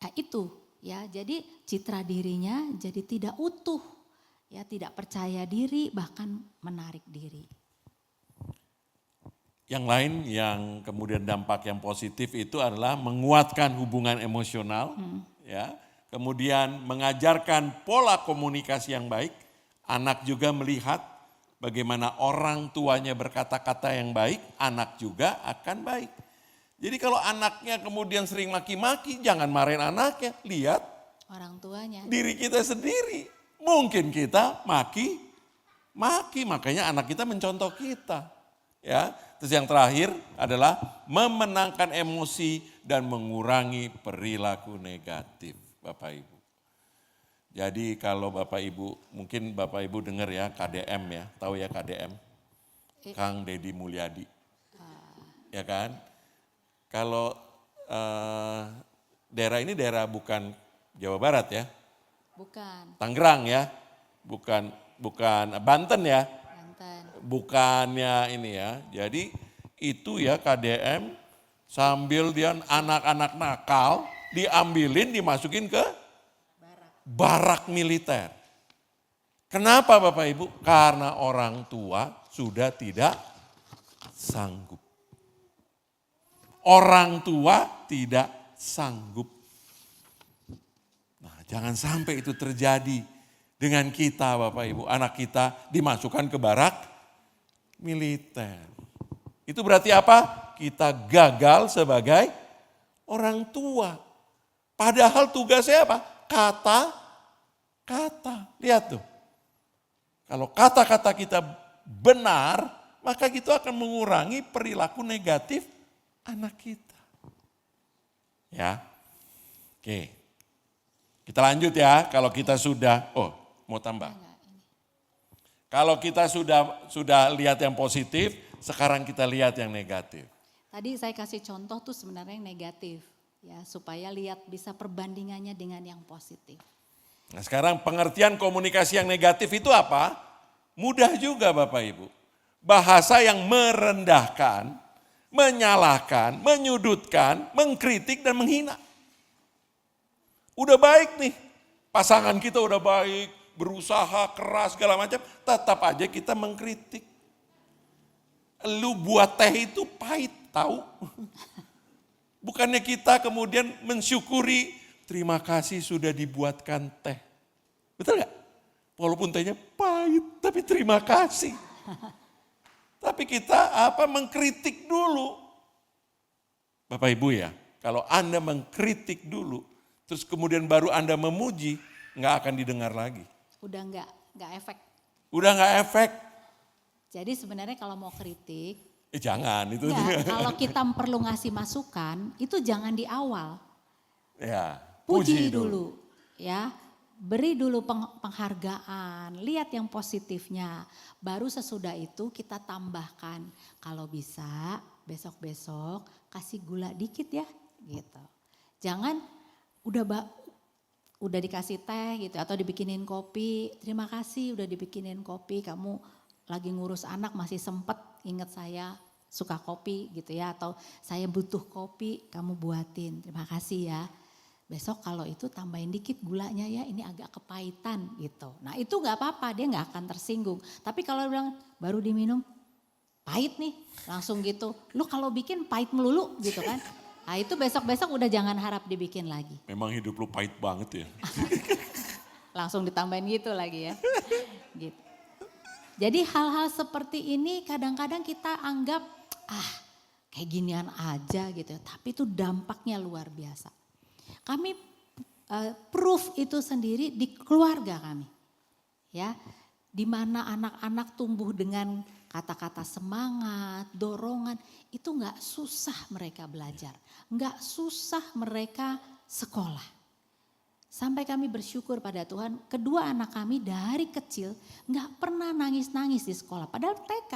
Nah itu ya, jadi citra dirinya jadi tidak utuh. Ya, tidak percaya diri, bahkan menarik diri. Yang lain yang kemudian dampak yang positif itu adalah menguatkan hubungan emosional, ya. Kemudian mengajarkan pola komunikasi yang baik. Anak juga melihat bagaimana orang tuanya berkata-kata yang baik, anak juga akan baik. Jadi kalau anaknya kemudian sering maki-maki, jangan marahin anaknya, lihat Orang tuanya. diri kita sendiri. Mungkin kita maki, makanya anak kita mencontoh kita. Ya, terus yang terakhir adalah memenangkan emosi dan mengurangi perilaku negatif, Bapak Ibu. Jadi kalau Bapak Ibu, mungkin Bapak Ibu dengar ya KDM ya, tahu ya KDM? Kang Deddy Mulyadi. Ya kan? Kalau daerah ini daerah bukan Jawa Barat ya? Bukan, Tangerang ya, bukan Banten ya, Banten. bukannya ini ya. Jadi itu ya KDM sambil dia anak-anak nakal diambilin dimasukin ke barak militer. Kenapa Bapak Ibu? Karena orang tua sudah tidak sanggup. Orang tua tidak sanggup. Jangan sampai itu terjadi dengan kita Bapak Ibu. Anak kita dimasukkan ke barak militer. Itu berarti apa? Kita gagal sebagai orang tua. Padahal tugasnya apa? Kata-kata. Lihat tuh. Kalau kata-kata kita benar, maka itu akan mengurangi perilaku negatif anak kita. Ya. Oke. Kita lanjut ya, kalau kita sudah, mau tambah. Kalau kita sudah lihat yang positif, sekarang kita lihat yang negatif. Tadi saya kasih contoh tuh sebenarnya yang negatif. Ya, supaya lihat bisa perbandingannya dengan yang positif. Nah sekarang pengertian komunikasi yang negatif itu apa? Mudah juga Bapak Ibu. Bahasa yang merendahkan, menyalahkan, menyudutkan, mengkritik dan menghina. Udah baik nih, pasangan kita udah baik, berusaha keras segala macam, tetap aja kita mengkritik. Lu buat teh itu pahit, tahu? Bukannya kita kemudian mensyukuri, terima kasih sudah dibuatkan teh. Betul gak? Walaupun tehnya pahit, tapi terima kasih. Tapi kita mengkritik dulu. Bapak Ibu ya, kalau Anda mengkritik dulu, terus kemudian baru Anda memuji, nggak akan didengar lagi. Udah nggak efek. Udah nggak efek. Jadi sebenarnya kalau mau kritik, Jangan itu. kalau kita perlu ngasih masukan, itu jangan di awal. Ya, Puji dulu, ya. Beri dulu penghargaan, lihat yang positifnya. Baru sesudah itu kita tambahkan, kalau bisa besok-besok kasih gula dikit ya gitu. Jangan udah dikasih teh gitu atau dibikinin kopi, terima kasih udah dibikinin kopi, kamu lagi ngurus anak masih sempet inget saya suka kopi gitu ya, atau saya butuh kopi kamu buatin, terima kasih ya. Besok kalau itu tambahin dikit gulanya ya, ini agak kepahitan gitu. Nah itu gak apa-apa, dia gak akan tersinggung. Tapi kalau bilang baru diminum, pahit nih langsung gitu. Lu kalau bikin pahit melulu gitu kan. Nah itu besok-besok udah jangan harap dibikin lagi. Memang hidup lu pahit banget ya. Langsung ditambahin gitu lagi ya. Gitu. Jadi hal-hal seperti ini kadang-kadang kita anggap kayak ginian aja gitu ya. Tapi itu dampaknya luar biasa. Kami proof itu sendiri di keluarga kami. Ya, di mana anak-anak tumbuh dengan kata-kata semangat, dorongan, itu gak susah mereka belajar. Gak susah mereka sekolah. Sampai kami bersyukur pada Tuhan, kedua anak kami dari kecil gak pernah nangis-nangis di sekolah. Padahal TK,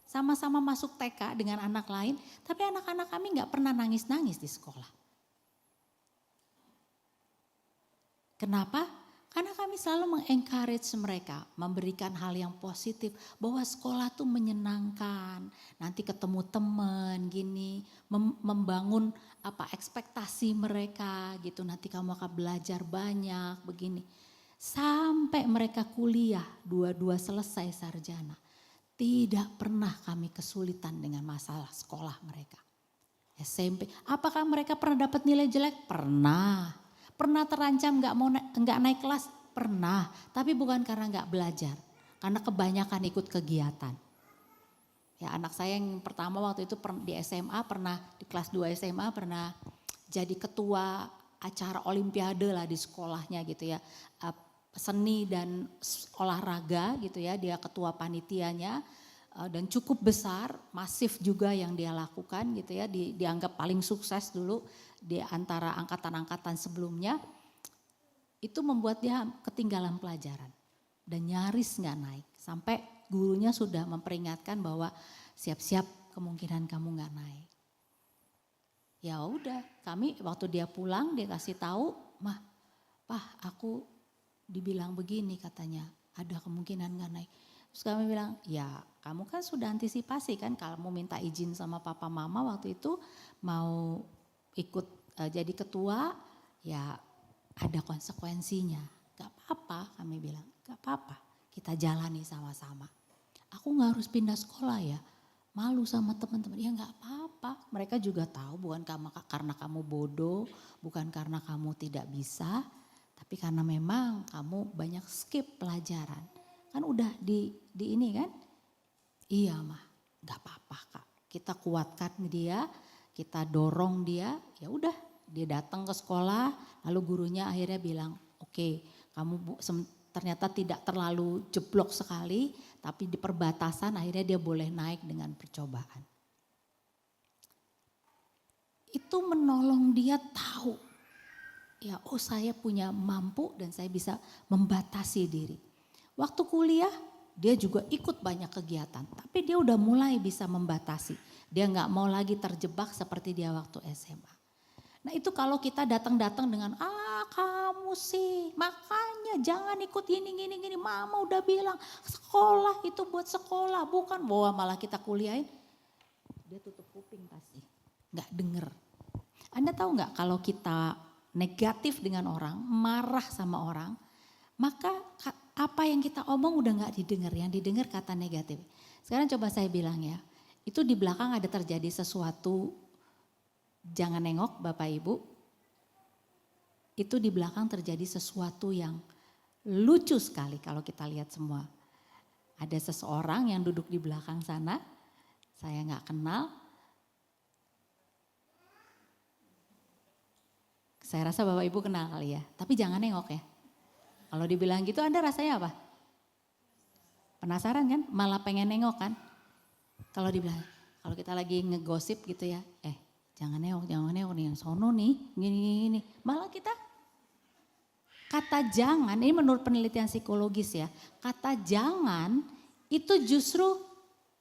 sama-sama masuk TK dengan anak lain, tapi anak-anak kami gak pernah nangis-nangis di sekolah. Kenapa? Karena kami selalu meng-encourage mereka, memberikan hal yang positif, bahwa sekolah tuh menyenangkan, nanti ketemu teman gini, membangun ekspektasi mereka gitu, nanti kamu akan belajar banyak begini. Sampai mereka kuliah, dua-dua selesai sarjana, tidak pernah kami kesulitan dengan masalah sekolah mereka. SMP, apakah mereka pernah dapat nilai jelek? Pernah. Pernah terancam nggak naik kelas? Pernah, tapi bukan karena nggak belajar, karena kebanyakan ikut kegiatan. Ya anak saya yang pertama waktu itu di SMA pernah, di kelas 2 SMA pernah jadi ketua acara olimpiade lah di sekolahnya gitu ya. Seni dan olahraga gitu ya, dia ketua panitianya dan cukup besar, masif juga yang dia lakukan gitu ya, dianggap paling sukses dulu di antara angkatan-angkatan sebelumnya. Itu membuat dia ketinggalan pelajaran dan nyaris gak naik. Sampai gurunya sudah memperingatkan bahwa siap-siap kemungkinan kamu gak naik. Ya udah, kami waktu dia pulang dia kasih tahu, "Mah, Pak, aku dibilang begini katanya, ada kemungkinan gak naik." Terus kami bilang, "Ya kamu kan sudah antisipasi kan, kalau mau minta izin sama papa mama waktu itu mau ikut jadi ketua, ya ada konsekuensinya." "Gak apa-apa," kami bilang, "gak apa-apa, kita jalani sama-sama. Aku gak harus pindah sekolah ya, malu sama teman-teman." "Ya gak apa-apa, mereka juga tahu bukan karena kamu bodoh, bukan karena kamu tidak bisa, tapi karena memang kamu banyak skip pelajaran. Kan udah di ini kan." "Iya mah, gak apa-apa Kak, kita kuatkan dia, kita dorong dia." Ya udah, dia datang ke sekolah, lalu gurunya akhirnya bilang, "Oke, kamu ternyata tidak terlalu jeblok sekali, tapi di perbatasan akhirnya dia boleh naik dengan percobaan." Itu menolong dia tahu, ya saya punya mampu dan saya bisa membatasi diri. Waktu kuliah dia juga ikut banyak kegiatan, tapi dia udah mulai bisa membatasi. Dia gak mau lagi terjebak seperti dia waktu SMA. Nah itu kalau kita datang-datang dengan, "Kamu sih makanya jangan ikut gini, mama udah bilang sekolah itu buat sekolah bukan." Bahwa malah kita kuliahin, dia tutup kuping pasti, gak denger. Anda tahu gak kalau kita negatif dengan orang, marah sama orang, maka apa yang kita omong udah gak didengar, yang didengar kata negatif. Sekarang coba saya bilang ya, itu di belakang ada terjadi sesuatu. Jangan nengok Bapak Ibu, itu di belakang terjadi sesuatu yang lucu sekali kalau kita lihat semua. Ada seseorang yang duduk di belakang sana, saya gak kenal. Saya rasa Bapak Ibu kenal kali ya, tapi jangan nengok ya. Kalau dibilang gitu Anda rasanya apa? Penasaran kan? Malah pengen nengok kan? Kalau dibilang, kalau kita lagi ngegosip gitu ya, jangan nengok nih yang sono nih, gini. Malah kita, kata jangan, ini menurut penelitian psikologis ya, kata jangan itu justru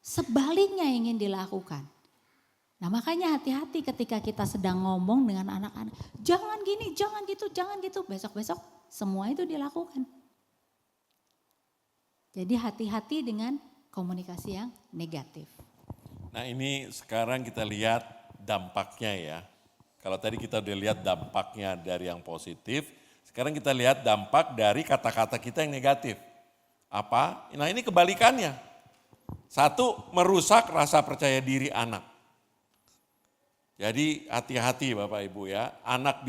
sebaliknya ingin dilakukan. Nah makanya hati-hati ketika kita sedang ngomong dengan anak-anak. Jangan gini, jangan gitu, jangan gitu. Besok-besok semua itu dilakukan. Jadi hati-hati dengan komunikasi yang negatif. Nah ini sekarang kita lihat dampaknya ya. Kalau tadi kita udah lihat dampaknya dari yang positif, sekarang kita lihat dampak dari kata-kata kita yang negatif. Apa? Nah ini kebalikannya. Satu, merusak rasa percaya diri anak. Jadi hati-hati Bapak Ibu ya, anak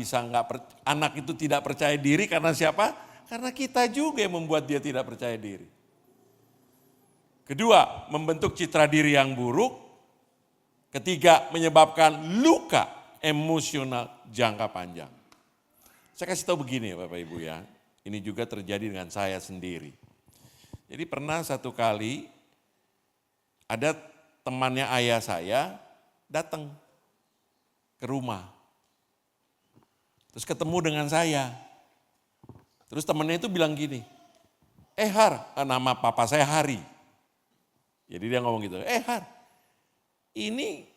itu tidak percaya diri karena siapa? Karena kita juga yang membuat dia tidak percaya diri. Kedua, membentuk citra diri yang buruk. Ketiga, menyebabkan luka emosional jangka panjang. Saya kasih tahu begini ya Bapak Ibu ya, ini juga terjadi dengan saya sendiri. Jadi pernah satu kali ada temannya ayah saya datang ke rumah. Terus ketemu dengan saya. Terus temannya itu bilang gini, Har, nama papa saya Hari. Jadi dia ngomong gitu, Har, ini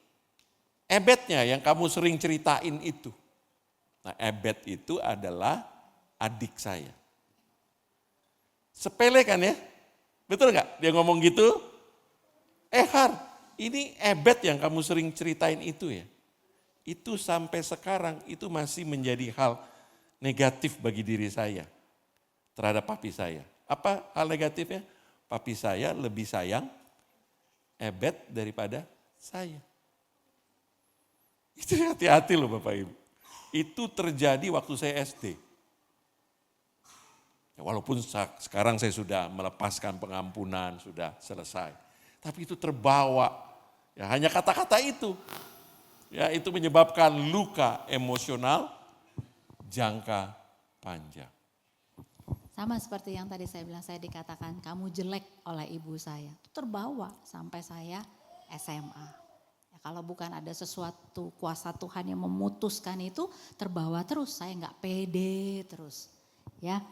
Ebetnya yang kamu sering ceritain itu. Nah Ebet itu adalah adik saya. Sepele kan ya? Betul nggak dia ngomong gitu? Har, ini Ebet yang kamu sering ceritain itu ya? Itu sampai sekarang itu masih menjadi hal negatif bagi diri saya terhadap papi saya. Apa hal negatifnya? Papi saya lebih sayang Ebet daripada saya. Itu hati-hati loh Bapak Ibu. Itu terjadi waktu saya SD. Ya, walaupun sekarang saya sudah melepaskan pengampunan, sudah selesai. Tapi itu terbawa, ya hanya kata-kata itu. Ya itu menyebabkan luka emosional jangka panjang. Sama seperti yang tadi saya bilang, saya dikatakan kamu jelek oleh ibu saya. Itu terbawa sampai saya SMA. Ya, kalau bukan ada sesuatu kuasa Tuhan yang memutuskan itu, terbawa terus. Saya nggak pede terus. Ya,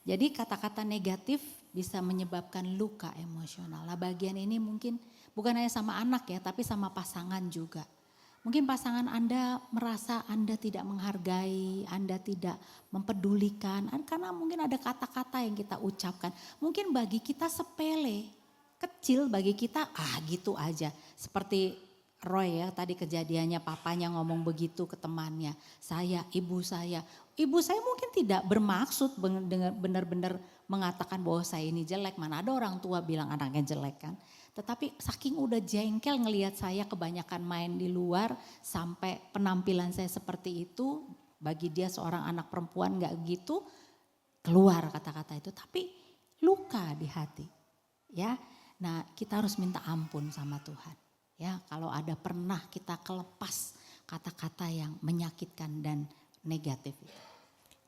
jadi kata-kata negatif bisa menyebabkan luka emosional. Nah bagian ini mungkin bukan hanya sama anak ya, tapi sama pasangan juga. Mungkin pasangan Anda merasa Anda tidak menghargai, Anda tidak mempedulikan, karena mungkin ada kata-kata yang kita ucapkan. Mungkin bagi kita sepele, kecil bagi kita gitu aja. Seperti Roy ya tadi kejadiannya papanya ngomong begitu ke temannya. Ibu saya mungkin tidak bermaksud benar-benar mengatakan bahwa saya ini jelek. Mana ada orang tua bilang anaknya jelek kan. Tetapi saking udah jengkel ngelihat saya kebanyakan main di luar sampai penampilan saya seperti itu, bagi dia seorang anak perempuan gak gitu, keluar kata-kata itu. Tapi luka di hati. Ya, nah kita harus minta ampun sama Tuhan. Ya, kalau ada pernah kita kelepas kata-kata yang menyakitkan dan negatif.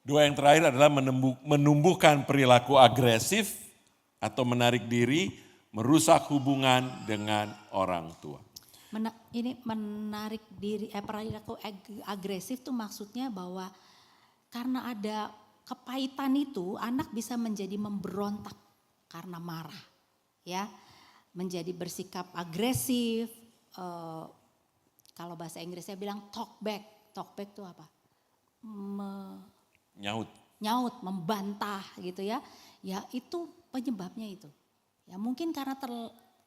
Dua yang terakhir adalah menumbuhkan perilaku agresif atau menarik diri, merusak hubungan dengan orang tua. Ini menarik diri, perilaku agresif tuh maksudnya bahwa karena ada kepahitan itu anak bisa menjadi memberontak karena marah. Ya, menjadi bersikap agresif, kalau bahasa Inggrisnya bilang talk back itu apa? Nyaut, membantah gitu ya. Ya itu penyebabnya itu. Ya mungkin karena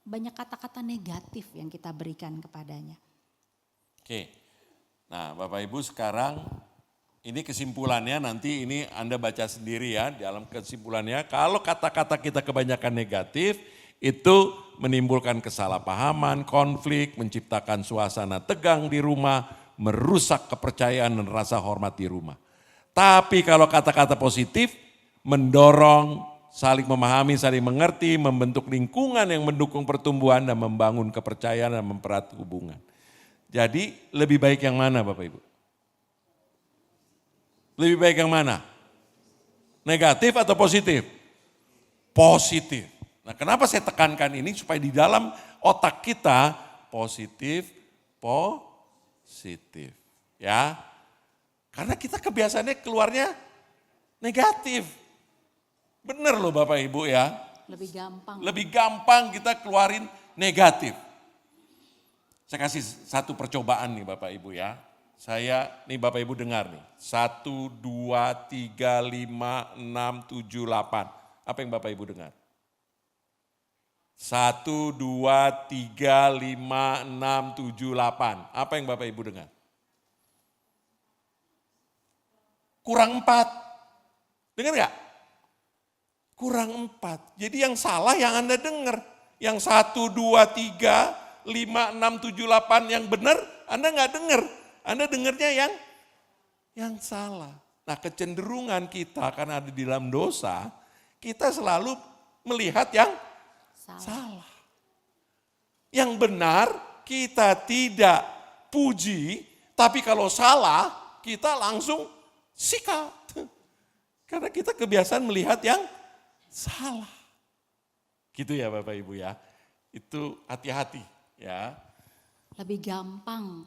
banyak kata-kata negatif yang kita berikan kepadanya. Oke, nah Bapak Ibu sekarang ini kesimpulannya nanti ini Anda baca sendiri ya. Dalam kesimpulannya kalau kata-kata kita kebanyakan negatif itu menimbulkan kesalahpahaman, konflik, menciptakan suasana tegang di rumah, merusak kepercayaan dan rasa hormat di rumah. Tapi kalau kata-kata positif mendorong saling memahami, saling mengerti, membentuk lingkungan yang mendukung pertumbuhan dan membangun kepercayaan dan mempererat hubungan. Jadi lebih baik yang mana Bapak Ibu? Lebih baik yang mana? Negatif atau positif? Positif. Nah kenapa saya tekankan ini? Supaya di dalam otak kita positif. Ya, karena kita kebiasaannya keluarnya negatif. Bener loh Bapak Ibu ya. Lebih gampang. Lebih gampang kita keluarin negatif. Saya kasih satu percobaan nih Bapak Ibu ya. Nih Bapak Ibu dengar nih. 1, 2, 3, 5, 6, 7, 8. Apa yang Bapak Ibu dengar? 1, 2, 3, 5, 6, 7, 8. Apa yang Bapak Ibu dengar? Kurang 4. Dengar nggak? Kurang 4. Jadi yang salah yang Anda dengar. Yang 1, 2, 3, 5, 6, 7, 8 yang benar Anda nggak dengar. Anda dengarnya yang salah. Nah kecenderungan kita karena ada di dalam dosa, kita selalu melihat yang salah. Yang benar kita tidak puji, tapi kalau salah kita langsung sikat. Karena kita kebiasaan melihat yang salah. Gitu ya Bapak Ibu ya. Itu hati-hati ya. Lebih gampang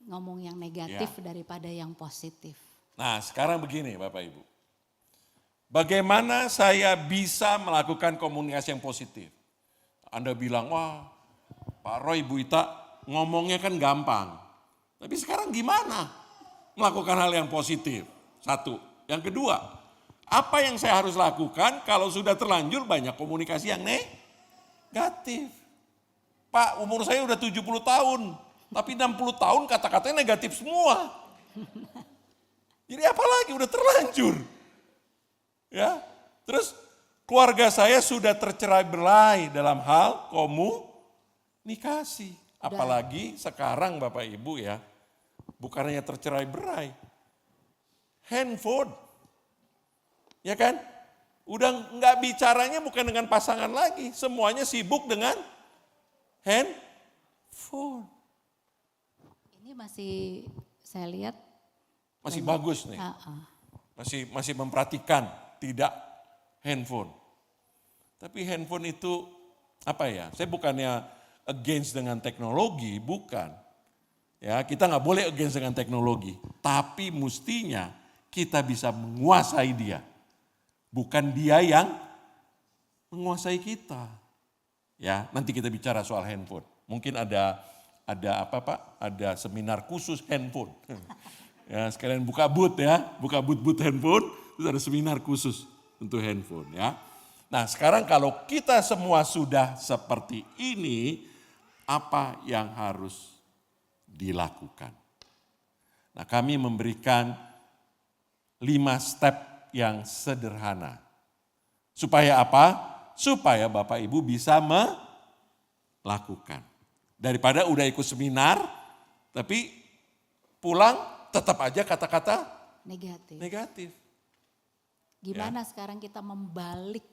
ngomong yang negatif daripada yang positif. Nah sekarang begini Bapak Ibu. Bagaimana saya bisa melakukan komunikasi yang positif? Anda bilang, wah Pak Roy, Bu Ita ngomongnya kan gampang. Tapi sekarang gimana melakukan hal yang positif? Satu. Yang kedua, apa yang saya harus lakukan kalau sudah terlanjur banyak komunikasi yang negatif? Pak, umur saya udah 70 tahun, tapi 60 tahun kata-katanya negatif semua. Jadi apa lagi, udah terlanjur. Ya, terus keluarga saya sudah tercerai-berai dalam hal komunikasi. Apalagi sekarang Bapak Ibu ya, bukan hanya tercerai-berai, handphone. Ya kan? Udah nggak bicaranya bukan dengan pasangan lagi, semuanya sibuk dengan handphone. Ini masih saya lihat Masih bagus nih. Masih memperhatikan, tidak handphone. Tapi handphone itu apa ya? Saya bukannya against dengan teknologi, bukan. Ya, kita nggak boleh against dengan teknologi, tapi mestinya kita bisa menguasai dia. Bukan dia yang menguasai kita. Ya, nanti kita bicara soal handphone. Mungkin ada apa Pak? Ada seminar khusus handphone. Ya, sekalian buka booth ya, buka booth handphone, terus ada seminar khusus untuk handphone ya. Nah, sekarang kalau kita semua sudah seperti ini, apa yang harus dilakukan? Nah, kami memberikan 5 step yang sederhana. Supaya apa? Supaya Bapak Ibu bisa melakukan. Daripada udah ikut seminar, tapi pulang tetap aja kata-kata negatif. Gimana sekarang kita membalik?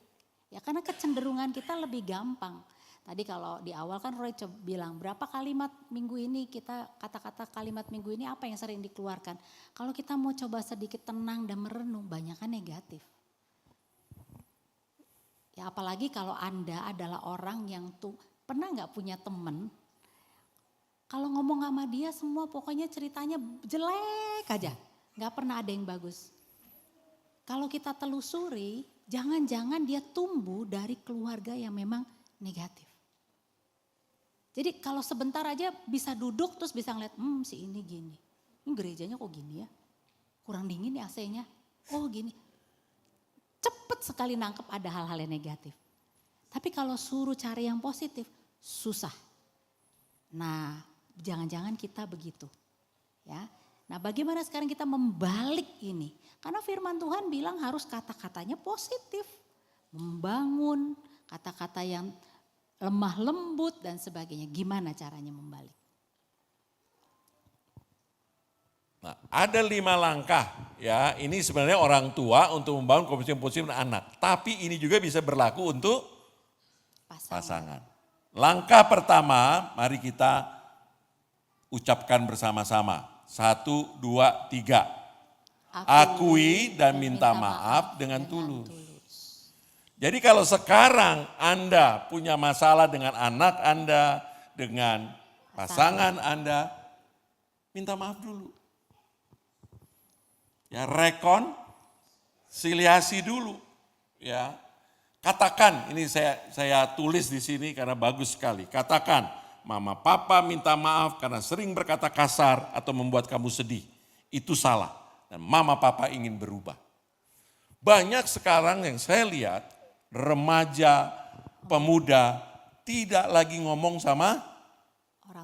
Ya karena kecenderungan kita lebih gampang. Tadi kalau di awal kan Roy bilang berapa kalimat minggu ini kita kata-kata kalimat minggu ini apa yang sering dikeluarkan. Kalau kita mau coba sedikit tenang dan merenung banyak kan negatif. Ya apalagi kalau Anda adalah orang yang tuh pernah gak punya temen. Kalau ngomong sama dia semua pokoknya ceritanya jelek aja. Gak pernah ada yang bagus. Kalau kita telusuri jangan-jangan dia tumbuh dari keluarga yang memang negatif. Jadi kalau sebentar aja bisa duduk terus bisa ngeliat, si ini gini. Ini gerejanya kok gini ya? Kurang dingin ya AC-nya. Oh gini. Cepet sekali nangkep ada hal-hal yang negatif. Tapi kalau suruh cari yang positif, susah. Nah jangan-jangan kita begitu. Ya. Nah bagaimana sekarang kita membalik ini? Karena firman Tuhan bilang harus kata-katanya positif. Membangun, kata-kata yang lemah lembut dan sebagainya. Gimana caranya membalik? Nah, ada 5 langkah ya. Ini sebenarnya orang tua untuk membangun komunikasi positif dengan anak. Tapi ini juga bisa berlaku untuk pasangan. Langkah pertama, mari kita ucapkan bersama-sama. 1, 2, 3. Akui dan minta maaf dengan tulus. Jadi kalau sekarang Anda punya masalah dengan anak Anda, dengan pasangan Anda, minta maaf dulu. Ya, rekonsiliasi dulu. Ya, katakan, ini saya tulis di sini karena bagus sekali. Katakan, mama papa minta maaf karena sering berkata kasar atau membuat kamu sedih. Itu salah dan mama papa ingin berubah. Banyak sekarang yang saya lihat remaja, pemuda tidak lagi ngomong sama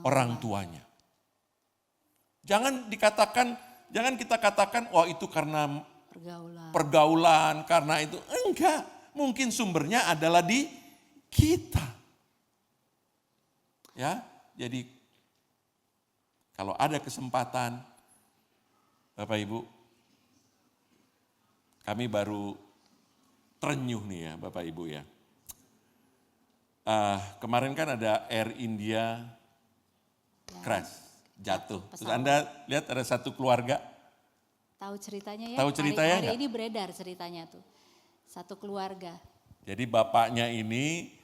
orang tuanya. Jangan kita katakan, oh itu karena pergaulan, karena itu. Enggak, mungkin sumbernya adalah di kita. Ya, jadi kalau ada kesempatan, Bapak Ibu, kami baru terenyuh nih ya Bapak Ibu ya. Kemarin kan ada Air India crash, jatuh. Terus Anda lihat ada satu keluarga. Tahu ceritanya ya? Tahu ceritanya hari ini beredar ceritanya tuh. Satu keluarga. Jadi bapaknya ini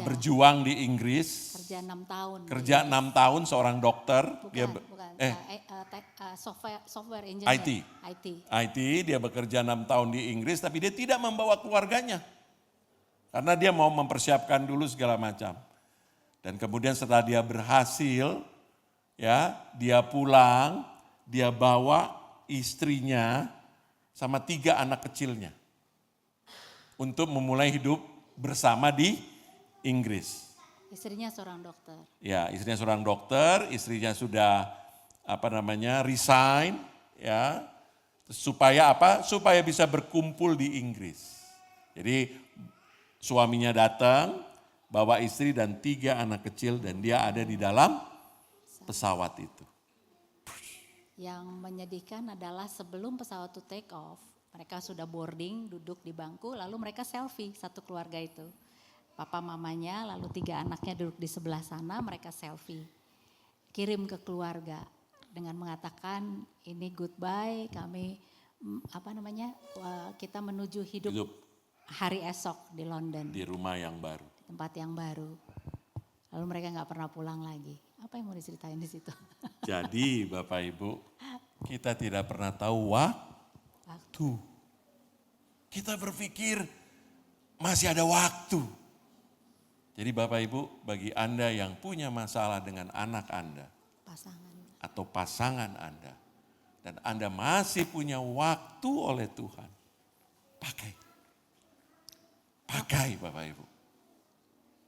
berjuang di Inggris. Kerja 6 tahun. Kerja 6 tahun seorang dokter. Bukan. Software engineer. IT, dia bekerja 6 tahun di Inggris tapi dia tidak membawa keluarganya. Karena dia mau mempersiapkan dulu segala macam. Dan kemudian setelah dia berhasil, ya, dia pulang, dia bawa istrinya sama 3 anak kecilnya. Untuk memulai hidup bersama di Inggris. Istrinya seorang dokter. Ya, istrinya seorang dokter, istrinya sudah resign, ya. Supaya apa? Supaya bisa berkumpul di Inggris. Jadi suaminya datang, bawa istri dan 3 anak kecil dan dia ada di dalam pesawat itu. Yang menyedihkan adalah sebelum pesawat itu take off, mereka sudah boarding, duduk di bangku, lalu mereka selfie satu keluarga itu. Papa mamanya, lalu 3 anaknya duduk di sebelah sana, mereka selfie. Kirim ke keluarga dengan mengatakan ini goodbye, kami kita menuju hidup hari esok di London. Di rumah yang baru. Tempat yang baru. Lalu mereka nggak pernah pulang lagi. Apa yang mau diceritain di situ? Jadi Bapak Ibu, kita tidak pernah tahu waktu. Kita berpikir masih ada waktu. Jadi Bapak Ibu, bagi Anda yang punya masalah dengan anak Anda. Atau pasangan Anda. Dan Anda masih punya waktu oleh Tuhan. Pakai Bapak Ibu.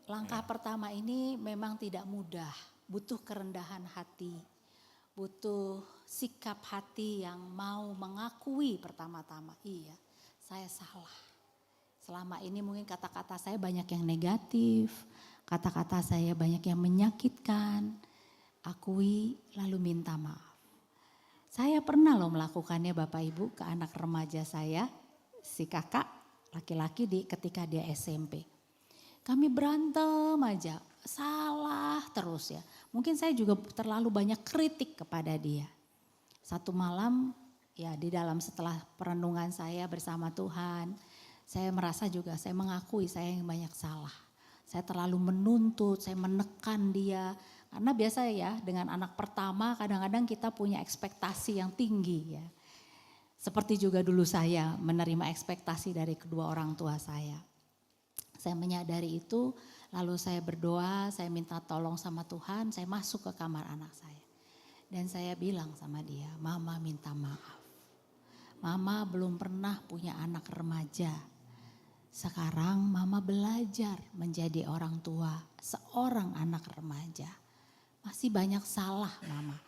Langkah pertama ini memang tidak mudah, butuh kerendahan hati, butuh sikap hati yang mau mengakui pertama-tama, iya saya salah. Selama ini mungkin kata-kata saya banyak yang negatif, kata-kata saya banyak yang menyakitkan, akui lalu minta maaf. Saya pernah loh melakukannya Bapak Ibu ke anak remaja saya, si kakak laki-laki ketika dia SMP. Kami berantem aja, salah terus ya. Mungkin saya juga terlalu banyak kritik kepada dia. Satu malam ya di dalam setelah perenungan saya bersama Tuhan, saya merasa juga saya mengakui saya yang banyak salah. Saya terlalu menuntut, saya menekan dia. Karena biasa ya dengan anak pertama kadang-kadang kita punya ekspektasi yang tinggi ya. Seperti juga dulu saya menerima ekspektasi dari kedua orang tua saya. Saya menyadari itu, lalu saya berdoa, saya minta tolong sama Tuhan, saya masuk ke kamar anak saya. Dan saya bilang sama dia, Mama minta maaf. Mama belum pernah punya anak remaja. Sekarang Mama belajar menjadi orang tua seorang anak remaja. Masih banyak salah Mama.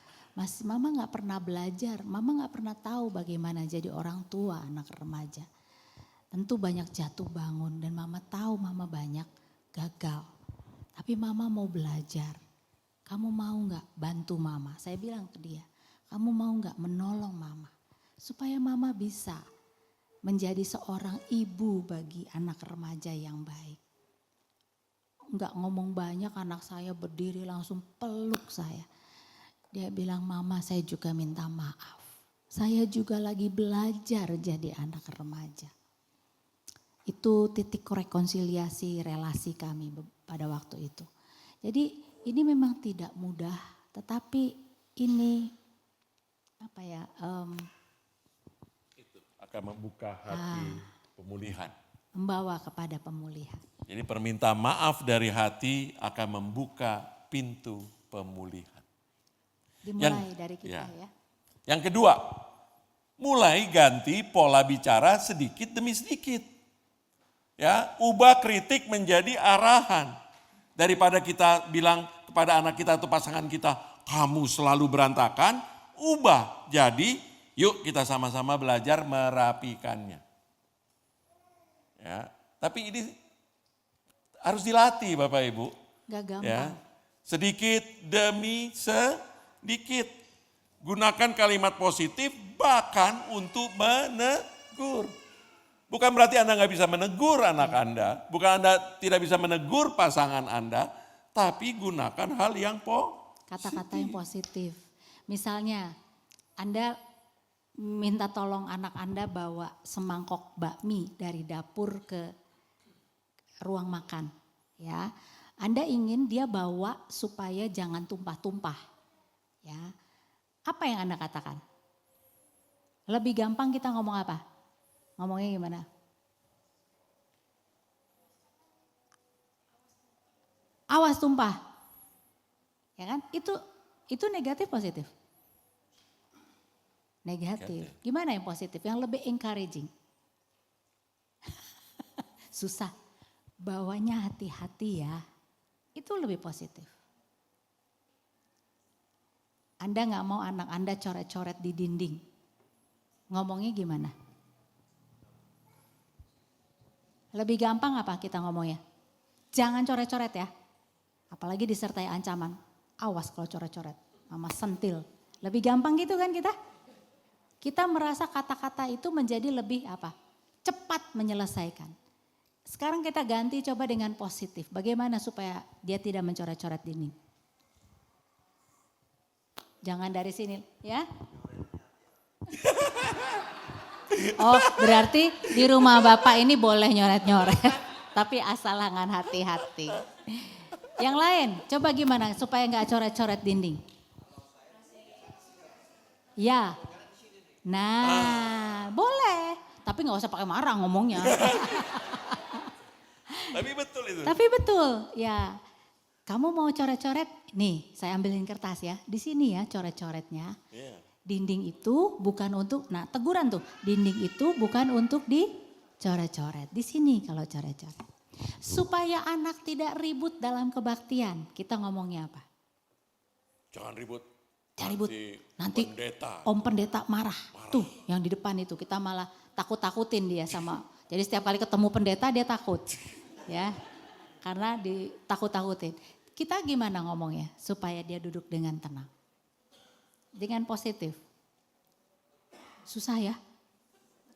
Mama gak pernah belajar, Mama gak pernah tahu bagaimana jadi orang tua anak remaja. Tentu banyak jatuh bangun dan Mama tahu Mama banyak gagal. Tapi Mama mau belajar. Kamu mau gak bantu Mama? Saya bilang ke dia, kamu mau gak menolong Mama? Supaya Mama bisa menjadi seorang ibu bagi anak remaja yang baik. Gak ngomong banyak, anak saya berdiri langsung peluk saya. Dia bilang, Mama saya juga minta maaf. Saya juga lagi belajar jadi anak remaja. Itu titik rekonsiliasi relasi kami pada waktu itu. Jadi ini memang tidak mudah, tetapi ini itu akan membuka hati pemulihan. Membawa kepada pemulihan. Jadi permintaan maaf dari hati akan membuka pintu pemulihan. Dimulai dari kita ya. Yang kedua, mulai ganti pola bicara sedikit demi sedikit. Ya, ubah kritik menjadi arahan. Daripada kita bilang kepada anak kita atau pasangan kita, kamu selalu berantakan, ubah jadi yuk kita sama-sama belajar merapikannya. Ya, tapi ini harus dilatih Bapak Ibu. Gak gampang. Ya, sedikit demi sedikit. Gunakan kalimat positif bahkan untuk menegur. Bukan berarti Anda nggak bisa menegur anak Anda, bukan Anda tidak bisa menegur pasangan Anda, tapi gunakan hal yang positif. Kata-kata yang positif. Misalnya, Anda minta tolong anak Anda bawa semangkok bakmi dari dapur ke ruang makan. Ya, Anda ingin dia bawa supaya jangan tumpah-tumpah. Ya, apa yang Anda katakan? Lebih gampang kita ngomong apa? Ngomongnya gimana? Awas tumpah. Ya kan? Itu negatif positif? Negatif. Gimana yang positif? Yang lebih encouraging. Susah. Bawanya hati-hati ya. Itu lebih positif. Anda gak mau anak Anda coret-coret di dinding. Ngomongnya gimana? Lebih gampang apa kita ngomongnya? Jangan coret-coret ya. Apalagi disertai ancaman. Awas kalau coret-coret. Mama sentil. Lebih gampang gitu kan kita? Kita merasa kata-kata itu menjadi lebih apa? Cepat menyelesaikan. Sekarang kita ganti coba dengan positif. Bagaimana supaya dia tidak mencoret-coret dinding? Jangan dari sini ya. Oh berarti di rumah Bapak ini boleh nyoret-nyoret. Tapi asal dengan hati-hati. Yang lain coba gimana supaya gak coret-coret dinding. Ya. Nah boleh. Tapi gak usah pakai marah ngomongnya. Tapi betul itu. Tapi betul ya. Kamu mau coret-coret? Nih saya ambilin kertas ya. Di sini ya coret-coretnya. Yeah. Dinding itu bukan untuk, nah teguran tuh, dinding itu bukan untuk dicoret-coret. Di sini kalau coret-coret. Supaya anak tidak ribut dalam kebaktian, kita ngomongnya apa? Jangan ribut. Jangan ribut. Nanti pendeta. Om pendeta marah. Tuh yang di depan itu kita malah takut-takutin dia sama. Jadi setiap kali ketemu pendeta dia takut. Ya, karena ditakut-takutin. Kita gimana ngomongnya supaya dia duduk dengan tenang? Dengan positif. Susah ya.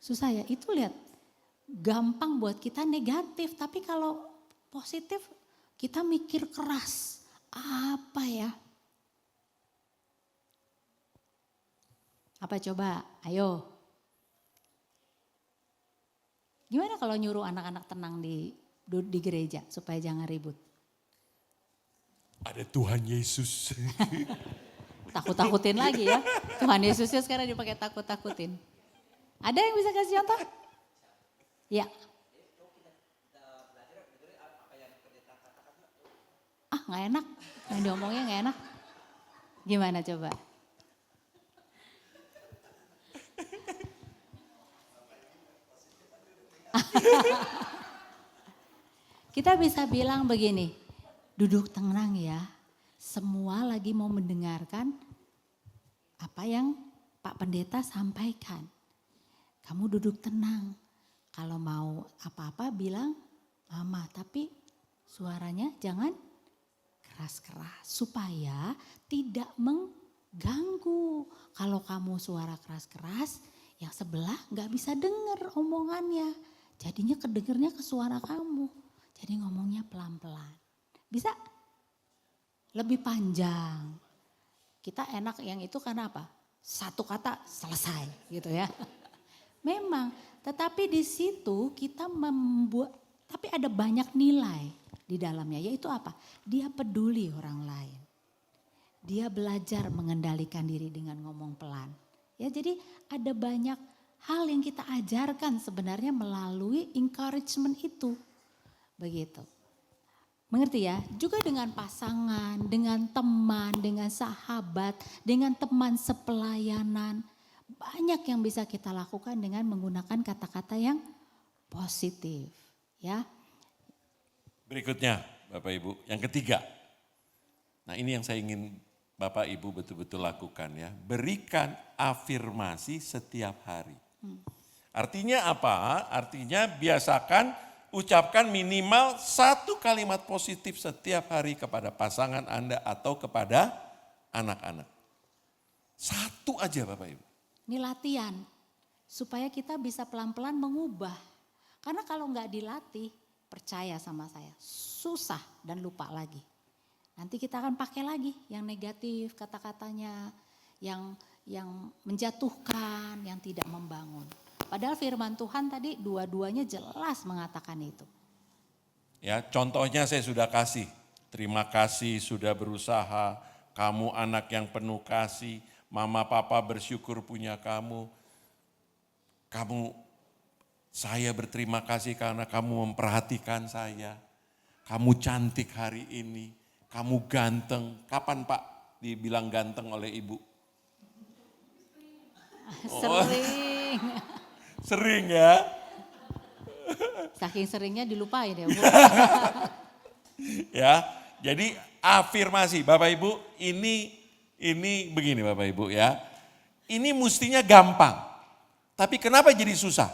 Susah ya. Itu lihat. Gampang buat kita negatif. Tapi kalau positif kita mikir keras. Apa ya? Apa coba? Ayo. Gimana kalau nyuruh anak-anak tenang di gereja supaya jangan ribut? Ada Tuhan Yesus. Takut-takutin lagi ya. Tuhan Yesusnya sekarang dipakai takut-takutin. Ada yang bisa kasih contoh? Ya. Ah gak enak. Yang diomongnya gak enak. Gimana coba? Kita bisa bilang begini. Duduk tenang ya. Semua lagi mau mendengarkan apa yang Pak Pendeta sampaikan. Kamu duduk tenang. Kalau mau apa-apa bilang mama, tapi suaranya jangan keras-keras supaya tidak mengganggu. Kalau kamu suara keras-keras, yang sebelah gak bisa dengar omongannya. Jadinya kedengernya ke suara kamu. Jadi ngomongnya pelan-pelan. Bisa? Lebih panjang. Kita enak yang itu karena apa? Satu kata selesai gitu ya. Memang, tetapi di situ kita membuat, tapi ada banyak nilai di dalamnya. Yaitu apa? Dia peduli orang lain. Dia belajar mengendalikan diri dengan ngomong pelan. Ya, jadi ada banyak hal yang kita ajarkan sebenarnya melalui encouragement itu. Begitu. Mengerti ya? Juga dengan pasangan, dengan teman, dengan sahabat, dengan teman sepelayanan. Banyak yang bisa kita lakukan dengan menggunakan kata-kata yang positif. Ya. Berikutnya Bapak Ibu, yang ketiga. Nah ini yang saya ingin Bapak Ibu betul-betul lakukan ya. Berikan afirmasi setiap hari. Artinya apa? Artinya biasakan ucapkan minimal 1 kalimat positif setiap hari kepada pasangan Anda atau kepada anak-anak. 1 aja Bapak Ibu. Ini latihan supaya kita bisa pelan-pelan mengubah. Karena kalau nggak dilatih, percaya sama saya, susah dan lupa lagi. Nanti kita akan pakai lagi yang negatif kata-katanya, yang menjatuhkan, yang tidak membangun. Padahal firman Tuhan tadi dua-duanya jelas mengatakan itu. Ya, contohnya saya sudah kasih. Terima kasih sudah berusaha, kamu anak yang penuh kasih, mama papa bersyukur punya kamu. Saya berterima kasih karena kamu memperhatikan saya. Kamu cantik hari ini, kamu ganteng. Kapan Pak dibilang ganteng oleh ibu? Sering. Sering ya. Saking seringnya dilupain ya Bu. Ya, jadi afirmasi Bapak Ibu ini begini Bapak Ibu ya. Ini mestinya gampang. Tapi kenapa jadi susah?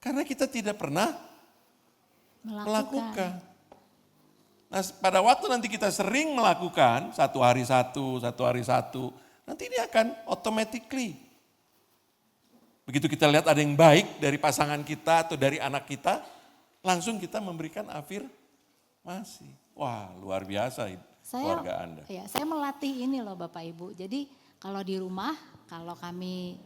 Karena kita tidak pernah melakukan. Nah pada waktu nanti kita sering melakukan, 1 hari 1, nanti ini akan automatically. Begitu kita lihat ada yang baik dari pasangan kita atau dari anak kita, langsung kita memberikan afirmasi. Wah luar biasa keluarga Anda. Ya, saya melatih ini loh Bapak Ibu. Jadi kalau di rumah, kalau kami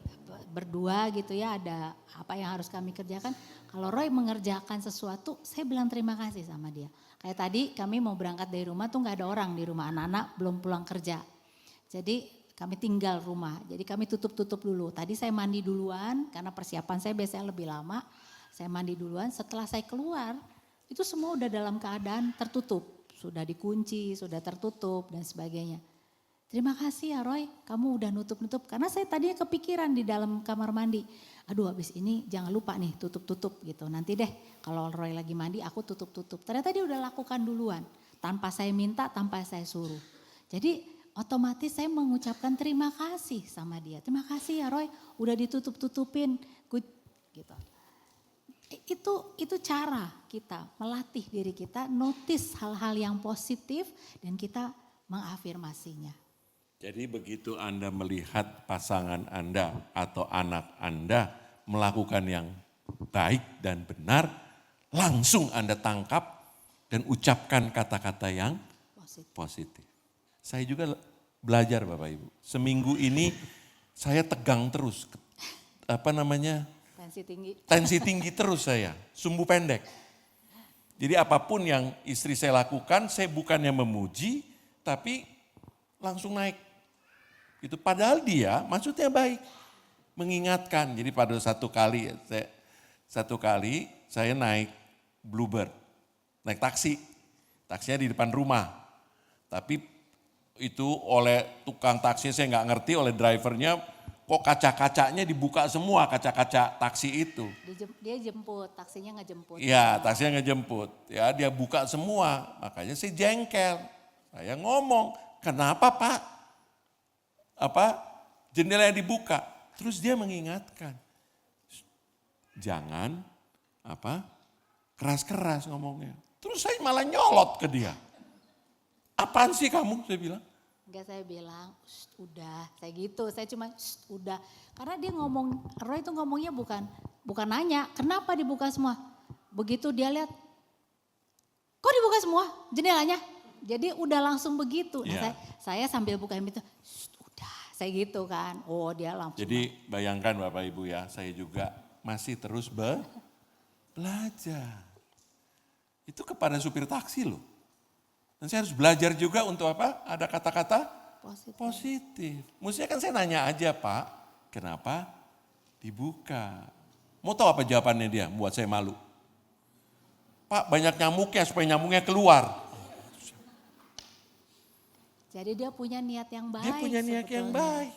berdua gitu ya ada apa yang harus kami kerjakan. Kalau Roy mengerjakan sesuatu, saya bilang terima kasih sama dia. Kayak tadi kami mau berangkat dari rumah tuh gak ada orang di rumah, anak-anak belum pulang kerja. Jadi kami tinggal rumah, jadi kami tutup dulu. Tadi saya mandi duluan karena persiapan saya biasanya lebih lama. Saya mandi duluan, setelah saya keluar itu semua udah dalam keadaan tertutup. Sudah dikunci, sudah tertutup dan sebagainya. Terima kasih ya Roy, kamu udah nutup-nutup. Karena saya tadinya kepikiran di dalam kamar mandi. Aduh habis ini jangan lupa nih tutup-tutup gitu. Nanti deh kalau Roy lagi mandi aku tutup-tutup. Ternyata dia udah lakukan duluan. Tanpa saya minta, tanpa saya suruh. Jadi otomatis saya mengucapkan terima kasih sama dia. Terima kasih ya Roy, udah ditutup-tutupin. Good, gitu. Itu cara kita melatih diri kita, notice hal-hal yang positif dan kita mengafirmasinya. Jadi begitu Anda melihat pasangan Anda atau anak Anda melakukan yang baik dan benar, langsung Anda tangkap dan ucapkan kata-kata yang positif. Saya juga belajar Bapak Ibu. Seminggu ini saya tegang terus. Tensi tinggi terus saya, sumbu pendek. Jadi apapun yang istri saya lakukan, saya bukannya memuji, tapi langsung naik. Itu padahal dia maksudnya baik, mengingatkan. Jadi pada satu kali saya naik Bluebird, naik taksi, taksinya di depan rumah. Tapi itu oleh tukang taksi saya nggak ngerti, oleh drivernya kok kaca-kacanya dibuka semua, kaca-kaca taksi itu. Dia jemput, taksinya ngejemput. Iya, taksinya ngejemput. Ya, dia buka semua, makanya saya jengkel. Saya ngomong, kenapa Pak? Jendelanya dibuka. Terus dia mengingatkan. Jangan keras-keras ngomongnya. Terus saya malah nyolot ke dia. Apaan sih kamu? Saya bilang. Enggak, saya bilang, udah, saya gitu. Saya cuma udah. Karena dia Roy itu ngomongnya bukan nanya, kenapa dibuka semua? Begitu dia lihat, kok dibuka semua jendelanya? Jadi udah langsung begitu. Nah, saya sambil buka pintu, udah, saya gitu kan. Oh dia langsung. Jadi bayangkan Bapak Ibu ya, saya juga masih terus belajar. Itu kepada supir taksi loh. Dan saya harus belajar juga untuk ada kata-kata positif. Mestinya kan saya nanya aja Pak, kenapa dibuka? Mau tahu apa jawabannya dia? Buat saya malu. Pak banyak nyamuknya supaya nyamuknya keluar. Jadi dia punya niat yang baik. Dia punya niat yang sebetulnya. baik.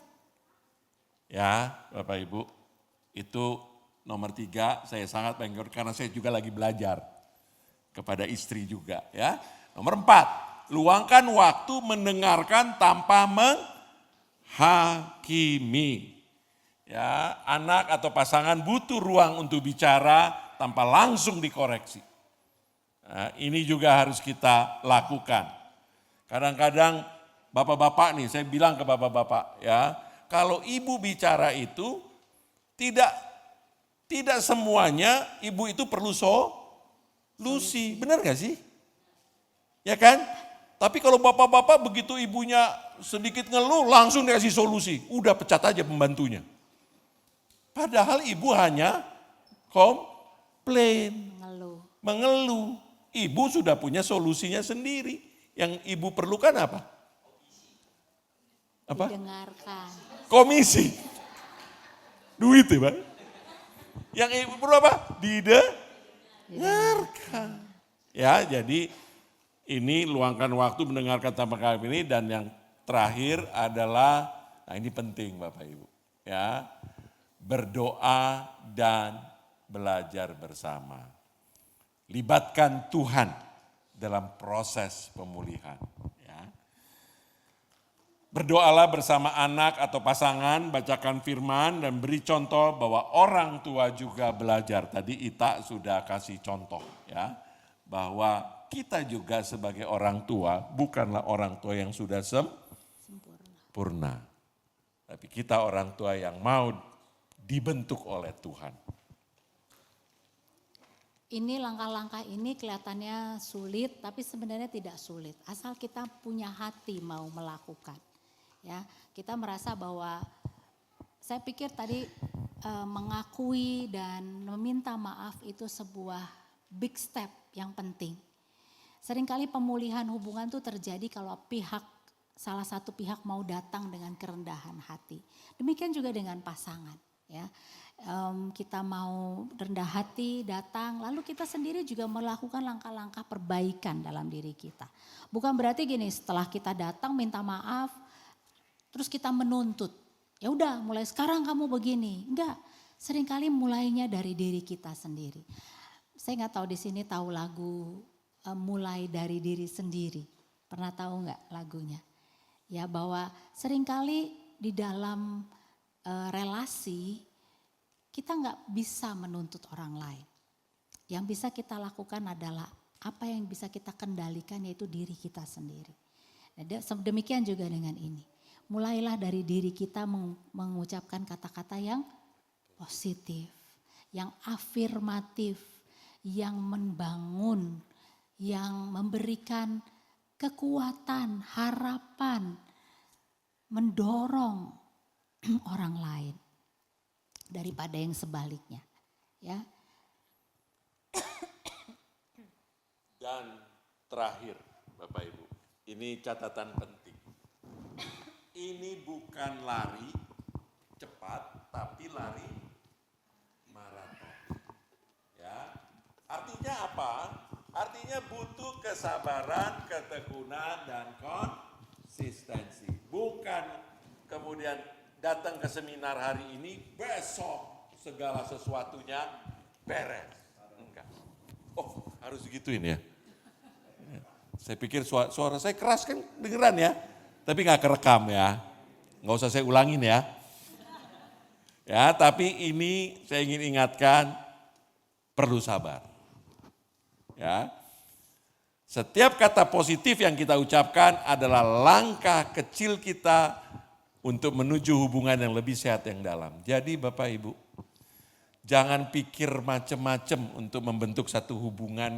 Ya Bapak Ibu, itu nomor 3 saya sangat pengen karena saya juga lagi belajar kepada istri juga ya. Nomor 4, luangkan waktu mendengarkan tanpa menghakimi. Ya, anak atau pasangan butuh ruang untuk bicara tanpa langsung dikoreksi. Nah, ini juga harus kita lakukan. Kadang-kadang bapak-bapak nih, saya bilang ke bapak-bapak ya, kalau ibu bicara itu tidak semuanya ibu itu perlu solusi, benar gak sih? Ya kan? Tapi kalau bapak-bapak begitu ibunya sedikit ngeluh langsung dikasih solusi, udah pecat aja pembantunya. Padahal ibu hanya komplain, mengeluh. Ibu sudah punya solusinya sendiri. Yang ibu perlukan apa? Apa? Didengarkan. Komisi. Duit ya Pak. Yang ibu perlu apa? Didengarkan. Ya jadi ini luangkan waktu mendengarkan tanpa kami ini. Dan yang terakhir adalah, nah ini penting Bapak Ibu. Ya, berdoa dan belajar bersama. Libatkan Tuhan dalam proses pemulihan. Ya. Berdoalah bersama anak atau pasangan, bacakan firman dan beri contoh bahwa orang tua juga belajar. Tadi Ita sudah kasih contoh ya, bahwa kita juga sebagai orang tua bukanlah orang tua yang sudah sempurna. Tapi kita orang tua yang mau dibentuk oleh Tuhan. Ini langkah-langkah ini kelihatannya sulit, tapi sebenarnya tidak sulit. Asal kita punya hati mau melakukan. Ya, kita merasa bahwa saya pikir tadi mengakui dan meminta maaf itu sebuah big step yang penting. Seringkali pemulihan hubungan itu terjadi kalau salah satu pihak mau datang dengan kerendahan hati. Demikian juga dengan pasangan. Ya, kita mau rendah hati datang, lalu kita sendiri juga melakukan langkah-langkah perbaikan dalam diri kita. Bukan berarti gini, setelah kita datang minta maaf, terus kita menuntut. Ya udah, mulai sekarang kamu begini. Enggak, seringkali mulainya dari diri kita sendiri. Saya nggak tahu di sini tahu lagu Mulai Dari Diri Sendiri. Pernah tahu nggak lagunya? Ya, bahwa seringkali di dalam relasi kita nggak bisa menuntut orang lain. Yang bisa kita lakukan adalah apa yang bisa kita kendalikan, yaitu diri kita sendiri. Nah, demikian juga dengan ini. Mulailah dari diri kita mengucapkan kata-kata yang positif, yang afirmatif, yang membangun, yang memberikan kekuatan, harapan, mendorong orang lain daripada yang sebaliknya, ya. Dan terakhir Bapak Ibu, ini catatan penting. Ini bukan lari cepat tapi lari maraton. Ya. Artinya apa? Artinya butuh kesabaran, ketekunan dan konsistensi. Bukan kemudian datang ke seminar hari ini, besok segala sesuatunya beres. Enggak. Oh, harus gituin ya. Saya pikir suara saya keras kan dengeran ya. Tapi nggak kerekam ya. Nggak usah saya ulangin ya. Ya, tapi ini saya ingin ingatkan, perlu sabar. Ya. Setiap kata positif yang kita ucapkan adalah langkah kecil kita untuk menuju hubungan yang lebih sehat yang dalam. Jadi Bapak Ibu, jangan pikir macam-macam untuk membentuk satu hubungan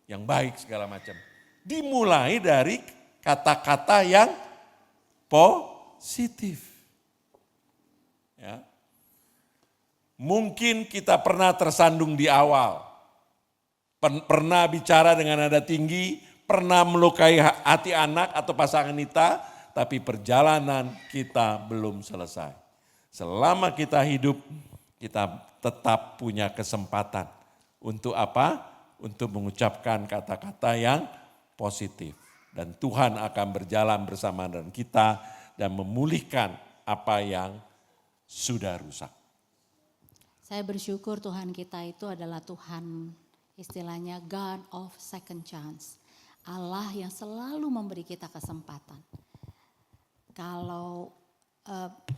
yang baik segala macam. Dimulai dari kata-kata yang positif. Ya. Mungkin kita pernah tersandung di awal, pernah bicara dengan nada tinggi, pernah melukai hati anak atau pasangan kita, tapi perjalanan kita belum selesai. Selama kita hidup, kita tetap punya kesempatan untuk apa? untuk mengucapkan kata-kata yang positif. Dan Tuhan akan berjalan bersama dengan kita dan memulihkan apa yang sudah rusak. Saya bersyukur Tuhan kita itu adalah Tuhan istilahnya God of second chance. Allah yang selalu memberi kita kesempatan. Kalau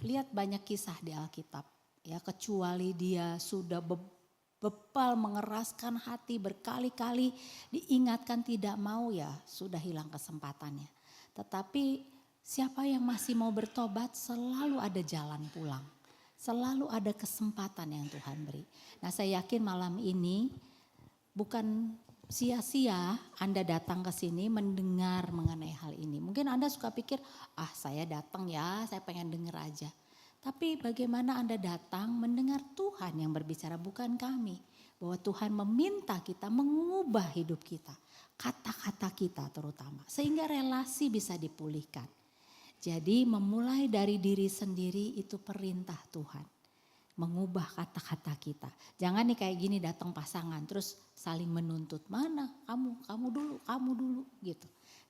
lihat banyak kisah di Alkitab, ya kecuali dia sudah bebal mengeraskan hati berkali-kali diingatkan tidak mau, ya sudah hilang kesempatannya. Tetapi siapa yang masih mau bertobat selalu ada jalan pulang. Selalu ada kesempatan yang Tuhan beri. Nah saya yakin malam ini bukan sia-sia Anda datang ke sini mendengar mengenai hal ini. Mungkin Anda suka pikir, saya datang ya, saya pengen dengar aja. Tapi bagaimana Anda datang mendengar Tuhan yang berbicara, bukan kami. Bahwa Tuhan meminta kita mengubah hidup kita. Kata-kata kita terutama. Sehingga relasi bisa dipulihkan. Jadi memulai dari diri sendiri itu perintah Tuhan. Mengubah kata-kata kita. Jangan nih kayak gini datang pasangan terus saling menuntut. Mana kamu dulu gitu.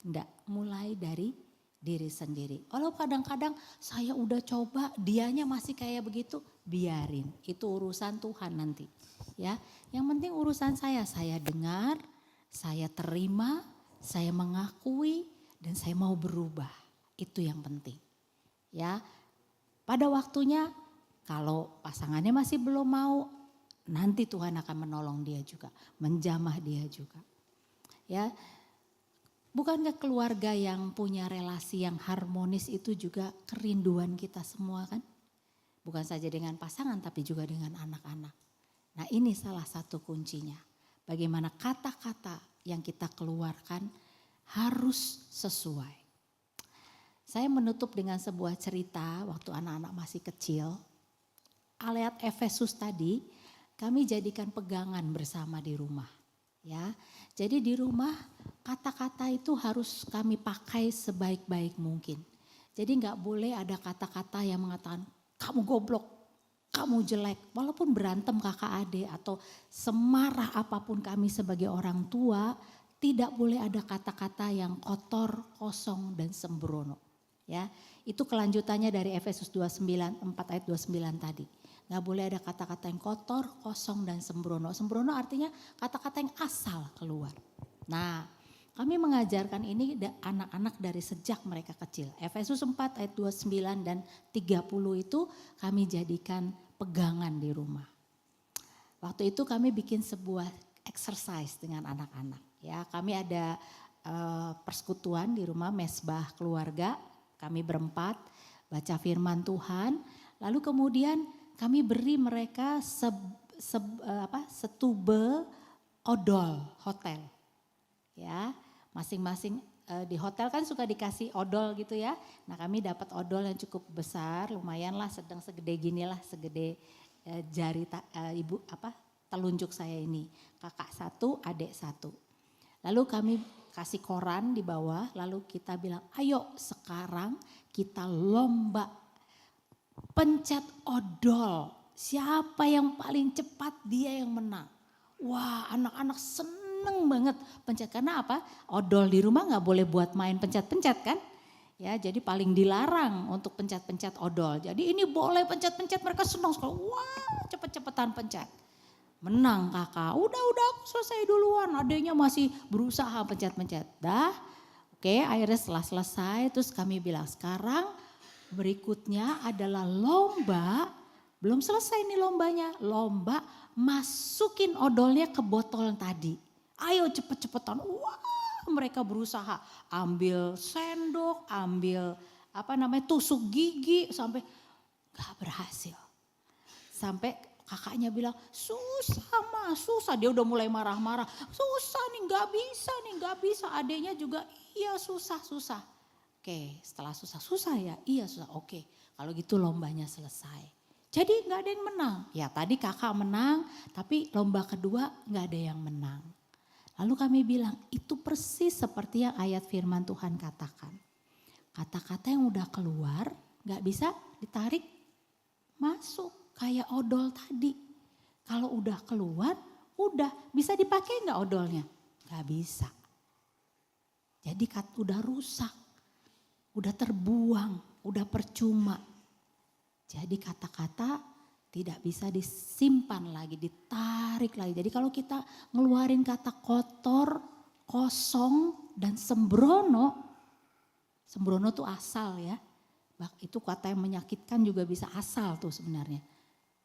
Enggak, mulai dari diri sendiri. Kalau kadang-kadang saya udah coba dianya masih kayak begitu, biarin. Itu urusan Tuhan nanti. Ya, yang penting urusan saya dengar, saya terima, saya mengakui dan saya mau berubah. Itu yang penting. Ya. Pada waktunya kalau pasangannya masih belum mau, nanti Tuhan akan menolong dia juga, menjamah dia juga. Ya, bukankah keluarga yang punya relasi yang harmonis itu juga kerinduan kita semua kan? Bukan saja dengan pasangan tapi juga dengan anak-anak. Nah ini salah satu kuncinya. Bagaimana kata-kata yang kita keluarkan harus sesuai. Saya menutup dengan sebuah cerita waktu anak-anak masih kecil. Ayat Efesus tadi kami jadikan pegangan bersama di rumah. Ya, jadi di rumah kata-kata itu harus kami pakai sebaik-baik mungkin. Jadi nggak boleh ada kata-kata yang mengatakan kamu goblok, kamu jelek. Walaupun berantem kakak adik atau semarah apapun kami sebagai orang tua, tidak boleh ada kata-kata yang kotor, kosong dan sembrono. Ya, itu kelanjutannya dari Efesus 4 ayat 29 tadi. Gak boleh ada kata-kata yang kotor, kosong dan sembrono. Sembrono artinya kata-kata yang asal keluar. Nah kami mengajarkan ini anak-anak dari sejak mereka kecil. Efesus 4 ayat 29 dan 30 itu kami jadikan pegangan di rumah. Waktu itu kami bikin sebuah exercise dengan anak-anak. Ya, kami ada persekutuan di rumah, mesbah keluarga. Kami berempat baca firman Tuhan. Lalu kemudian kami beri mereka setube odol hotel. Ya, masing-masing di hotel kan suka dikasih odol gitu ya. Nah kami dapat odol yang cukup besar, lumayan lah, sedang segede gini lah, segede jari telunjuk saya ini. Kakak satu, adik satu. Lalu kami kasih koran di bawah, lalu kita bilang ayo sekarang kita lomba pencet odol. Siapa yang paling cepat dia yang menang. Wah anak-anak seneng banget pencet. Karena apa? Odol di rumah gak boleh buat main pencet-pencet kan. Ya jadi paling dilarang untuk pencet-pencet odol. Jadi ini boleh pencet-pencet, mereka senang sekali. Wah cepet-cepetan pencet. Menang kakak, udah aku selesai duluan. Adanya masih berusaha pencet-pencet. Oke, akhirnya setelah selesai terus kami bilang sekarang berikutnya adalah lomba, belum selesai nih lombanya, lomba masukin odolnya ke botol tadi. Ayo cepet-cepetan, wah mereka berusaha ambil sendok, ambil tusuk gigi sampai gak berhasil. Sampai kakaknya bilang susah, dia udah mulai marah-marah, susah nih gak bisa, adeknya juga iya susah. Oke, setelah susah ya, iya susah. Oke, kalau gitu lombanya selesai. Jadi gak ada yang menang. Ya tadi kakak menang, tapi lomba kedua gak ada yang menang. Lalu kami bilang, itu persis seperti yang ayat firman Tuhan katakan. Kata-kata yang udah keluar gak bisa ditarik masuk. Kayak odol tadi. Kalau udah keluar, udah bisa dipakai nggak odolnya? Nggak bisa. Jadi udah rusak, udah terbuang, udah percuma. Jadi kata-kata tidak bisa disimpan lagi, ditarik lagi. Jadi kalau kita ngeluarin kata kotor, kosong, dan sembrono. Sembrono tuh asal ya. Itu kata yang menyakitkan juga bisa asal tuh sebenarnya.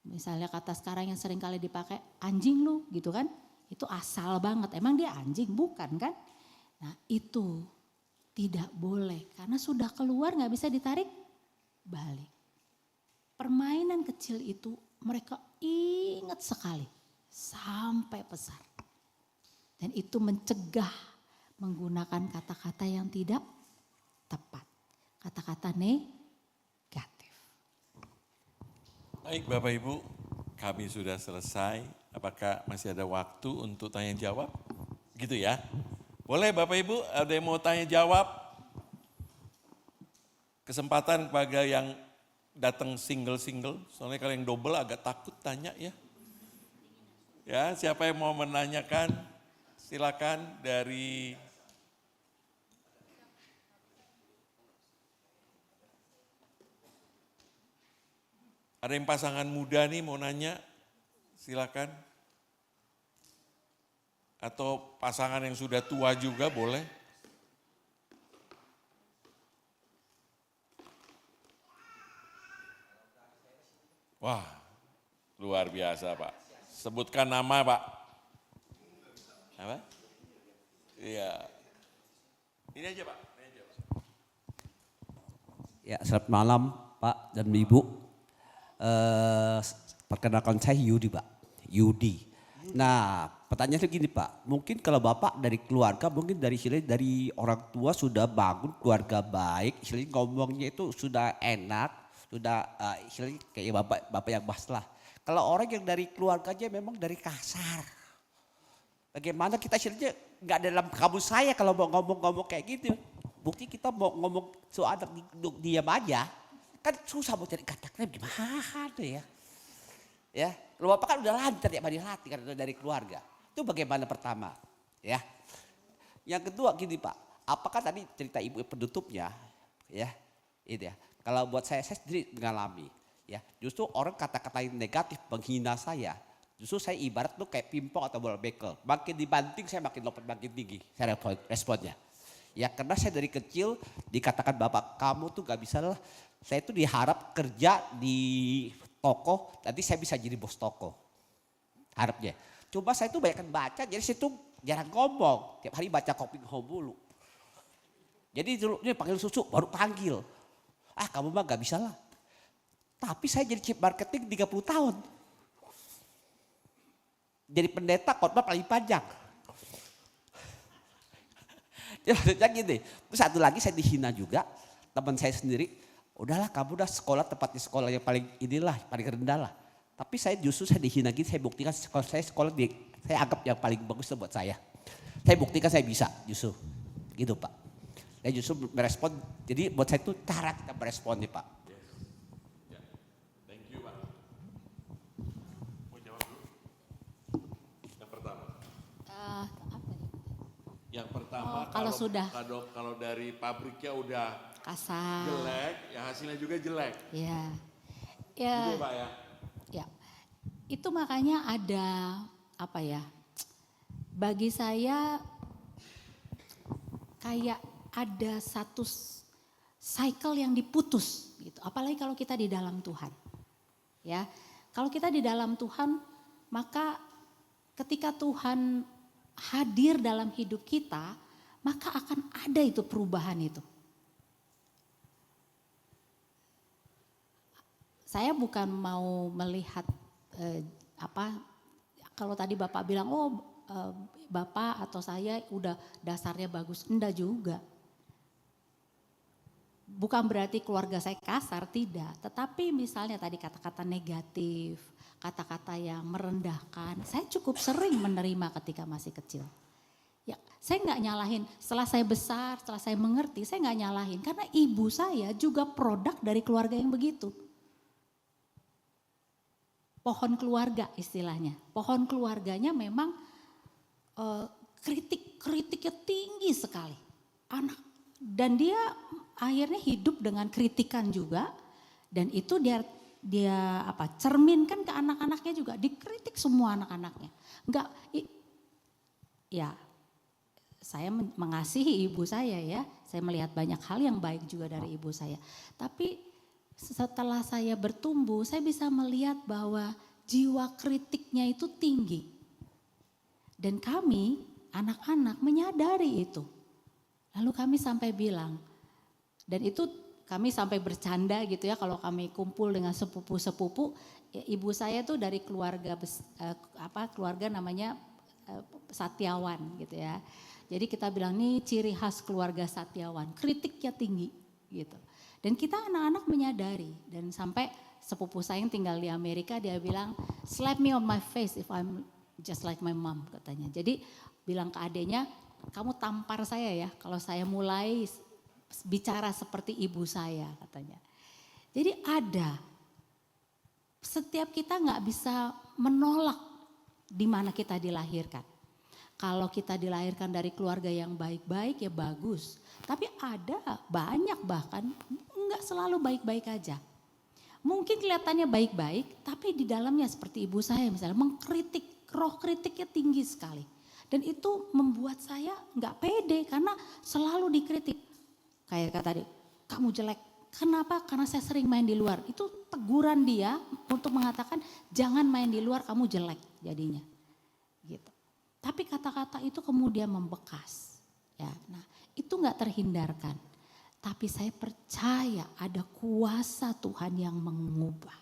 Misalnya kata sekarang yang sering kali dipakai, anjing lu gitu kan. Itu asal banget, emang dia anjing? Bukan kan? Nah itu tidak boleh karena sudah keluar gak bisa ditarik balik. Permainan kecil itu mereka ingat sekali sampai besar. Dan itu mencegah menggunakan kata-kata yang tidak tepat. Kata-kata negatif. Baik Bapak Ibu, kami sudah selesai. Apakah masih ada waktu untuk tanya jawab? Gitu ya. Boleh Bapak Ibu, ada yang mau tanya jawab? Kesempatan kepada yang datang single-single, soalnya kalau yang double agak takut tanya ya. Ya, siapa yang mau menanyakan? Silakan dari ada yang pasangan muda nih mau nanya, silakan. Atau pasangan yang sudah tua juga boleh. Wah, luar biasa Pak. Sebutkan nama Pak. Apa? Iya. Ini aja Pak. Ini aja, Pak. Ya, selamat malam Pak dan Ibu. Perkenalkan saya Yudi Pak. Yudi. Nah, pertanyaannya gini Pak. Mungkin kalau Bapak dari keluarga, mungkin dari orang tua sudah bangun keluarga baik. Istilahnya ngomongnya itu sudah enak. Sudah istilahnya kayak Bapak yang bahas lah. Kalau orang yang dari keluarganya memang dari kasar. Bagaimana kita istilahnya nggak dalam kamus saya kalau mau ngomong-ngomong kayak gitu. Bukti kita mau ngomong soal anak diam aja. Kan susah mau cari kata-kata gimana ya. Ya, kalau Bapak kan udah lancar ya dilatih kan dari keluarga. Itu bagaimana pertama, ya. Yang kedua gini Pak, apakah tadi cerita Ibu penutupnya, ya, itu ya. Kalau buat saya sendiri mengalami, ya. Justru orang kata-kata yang negatif menghina saya, justru saya ibarat tuh kayak pimpong atau bola bekel. Makin dibanting saya makin lompat makin tinggi, saya responnya. Ya karena saya dari kecil dikatakan Bapak kamu tuh gak bisa lah. Saya tuh diharap kerja di toko, nanti saya bisa jadi bos toko. Harapnya. Coba saya tuh banyak baca, jadi saya tuh jarang ngomong. Tiap hari baca Koping Home dulu. Jadi dulu ini panggil susu, baru panggil. Ah kamu mah gak bisa lah. Tapi saya jadi chief marketing 30 tahun. Jadi pendeta khotbah paling panjang. Ya maksudnya gini, terus satu lagi saya dihina juga, teman saya sendiri. Udahlah kamu udah sekolah tempatnya sekolah yang paling inilah, paling rendah lah. Tapi saya justru saya dihina gitu, saya buktikan saya sekolah saya anggap yang paling bagus buat saya. Saya buktikan saya bisa justru, gitu Pak. Saya justru merespon, jadi buat saya itu cara kita merespon nih Pak. Thank you Pak. Mau jawab dulu? Yang pertama. Yang pertama kalau dari pabriknya udah Kasar. jelek, ya hasilnya juga jelek. Ya. Gitu Pak ya. Ya. Itu makanya ada apa ya? Bagi saya kayak ada satu cycle yang diputus gitu. Apalagi kalau kita di dalam Tuhan. Ya. Kalau kita di dalam Tuhan, maka ketika Tuhan hadir dalam hidup kita, maka akan ada itu perubahan itu. Saya bukan mau melihat kalau tadi Bapak bilang Bapak atau saya udah dasarnya bagus, enggak juga. Bukan berarti keluarga saya kasar, tidak. Tetapi misalnya tadi kata-kata negatif, kata-kata yang merendahkan, saya cukup sering menerima ketika masih kecil. Ya, saya nggak nyalahin, setelah saya besar, setelah saya mengerti, saya nggak nyalahin. Karena ibu saya juga produk dari keluarga yang begitu. pohon keluarga istilahnya. Pohon keluarganya memang kritiknya tinggi sekali. Dan dia akhirnya hidup dengan kritikan juga, dan itu dia cerminkan ke anak-anaknya juga, dikritik semua anak-anaknya. Ya saya mengasihi ibu saya ya, saya melihat banyak hal yang baik juga dari ibu saya. Tapi setelah saya bertumbuh, saya bisa melihat bahwa jiwa kritiknya itu tinggi. Dan kami, anak-anak menyadari itu. Lalu kami sampai bilang, dan itu kami sampai bercanda gitu ya, kalau kami kumpul dengan sepupu-sepupu, ya ibu saya tuh dari keluarga keluarga namanya Satyawan gitu ya. Jadi kita bilang nih ciri khas keluarga Satyawan, kritiknya tinggi gitu. Dan kita anak-anak menyadari, dan sampai sepupu saya yang tinggal di Amerika dia bilang, slap me on my face if I'm just like my mom katanya. Jadi bilang ke adiknya, kamu tampar saya ya kalau saya mulai bicara seperti ibu saya katanya. Jadi setiap kita nggak bisa menolak di mana kita dilahirkan. Kalau kita dilahirkan dari keluarga yang baik-baik ya bagus. Tapi ada banyak bahkan enggak selalu baik-baik aja. Mungkin kelihatannya baik-baik tapi di dalamnya seperti ibu saya misalnya mengkritik, roh kritiknya tinggi sekali. Dan itu membuat saya enggak pede karena selalu dikritik. Kayak kata tadi, kamu jelek. Kenapa? Karena saya sering main di luar. Itu teguran dia untuk mengatakan jangan main di luar, kamu jelek jadinya. Gitu. Tapi kata-kata itu kemudian membekas. Ya, nah itu nggak terhindarkan. Tapi saya percaya ada kuasa Tuhan yang mengubah.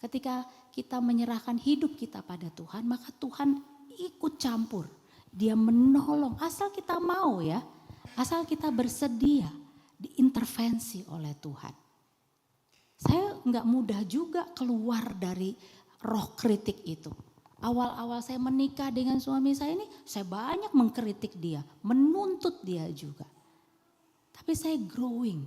Ketika kita menyerahkan hidup kita pada Tuhan, maka Tuhan ikut campur. Dia menolong, asal kita mau ya. Asal kita bersedia diintervensi oleh Tuhan. Saya nggak mudah juga keluar dari roh kritik itu. Awal-awal saya menikah dengan suami saya ini, saya banyak mengkritik dia, menuntut dia juga. Tapi saya growing.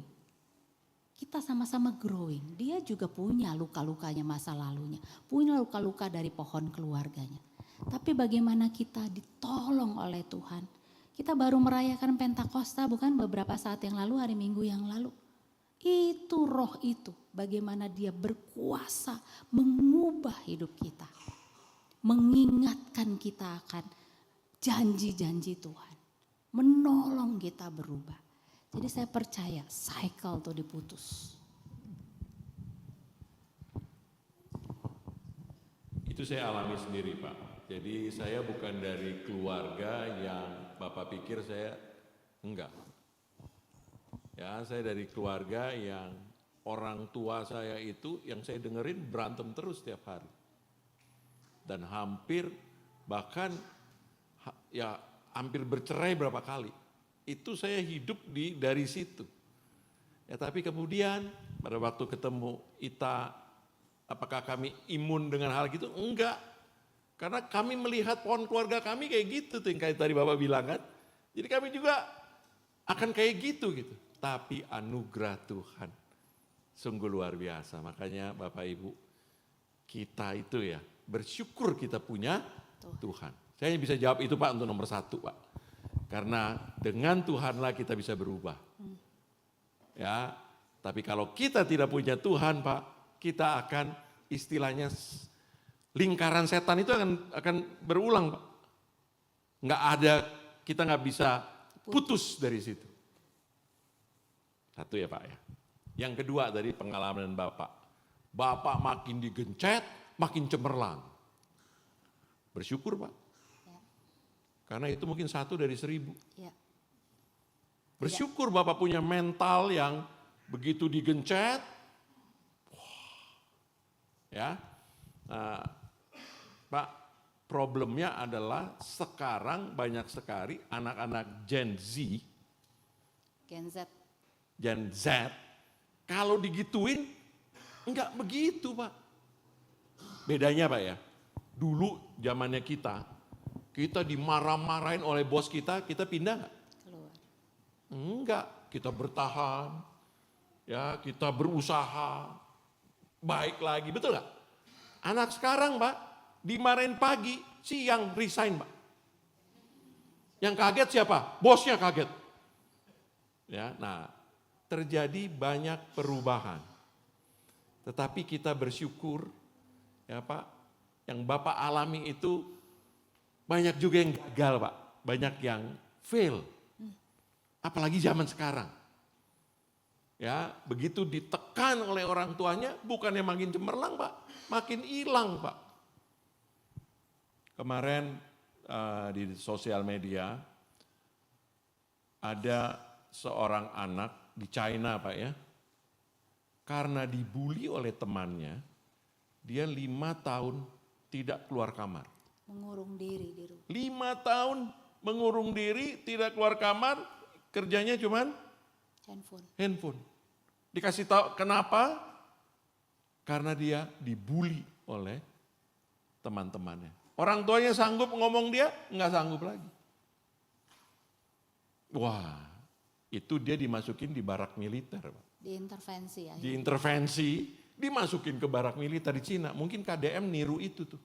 Kita sama-sama growing. Dia juga punya luka-lukanya masa lalunya. Punya luka-luka dari pohon keluarganya. Tapi bagaimana kita ditolong oleh Tuhan. Kita baru merayakan Pentakosta bukan beberapa saat yang lalu, hari Minggu yang lalu. Itu roh itu, bagaimana dia berkuasa mengubah hidup kita. Mengingatkan kita akan janji-janji Tuhan. Menolong kita berubah. Jadi saya percaya cycle itu diputus. Itu saya alami sendiri Pak. Jadi saya bukan dari keluarga yang Bapak pikir saya enggak. Ya, saya dari keluarga yang orang tua saya itu yang saya dengerin berantem terus setiap hari. Dan hampir bahkan ya hampir bercerai berapa kali. Itu saya hidup dari situ. Ya tapi kemudian pada waktu ketemu Ita, apakah kami imun dengan hal gitu? Enggak. Karena kami melihat pohon keluarga kami kayak gitu tuh yang kayak tadi Bapak bilang kan. Jadi kami juga akan kayak gitu. Tapi anugerah Tuhan sungguh luar biasa. Makanya Bapak Ibu kita itu ya bersyukur kita punya Tuhan. Saya bisa jawab itu Pak untuk nomor 1 Pak. Karena dengan Tuhanlah kita bisa berubah. Ya, tapi kalau kita tidak punya Tuhan Pak, kita akan istilahnya lingkaran setan itu akan berulang Pak. Kita nggak bisa putus dari situ. Satu ya Pak ya. Yang kedua dari pengalaman Bapak. Bapak makin digencet, makin cemerlang. Bersyukur Pak. Ya. Karena itu mungkin 1 dari 1000. Ya. Bersyukur Bapak punya mental yang begitu digencet. Ya. Nah, Pak, problemnya adalah sekarang banyak sekali anak-anak Gen Z. Gen Z. Kalau digituin enggak begitu Pak. Bedanya Pak ya, dulu zamannya kita dimarah-marahin oleh bos kita pindah enggak? Keluar. Enggak, kita bertahan, ya kita berusaha, baik lagi, betul enggak? Anak sekarang Pak, dimarahin pagi, siang resign Pak. Yang kaget siapa? Bosnya kaget. Ya, nah, terjadi banyak perubahan. Tetapi kita bersyukur, ya Pak, yang Bapak alami itu banyak juga yang gagal Pak, banyak yang fail. Apalagi zaman sekarang. Ya, begitu ditekan oleh orang tuanya, bukannya makin cemerlang Pak, makin hilang Pak. Kemarin di sosial media ada seorang anak di China Pak ya, karena dibully oleh temannya, dia 5 tahun tidak keluar kamar. Mengurung diri di rumah. 5 tahun mengurung diri, tidak keluar kamar, kerjanya cuman handphone. Dikasih tahu kenapa? Karena dia dibully oleh teman-temannya. Orang tuanya sanggup ngomong dia, nggak sanggup lagi. Wah, itu dia dimasukin di barak militer. Pak. Diintervensi ya. Diintervensi, dimasukin ke barak militer di Cina. Mungkin KDM niru itu tuh.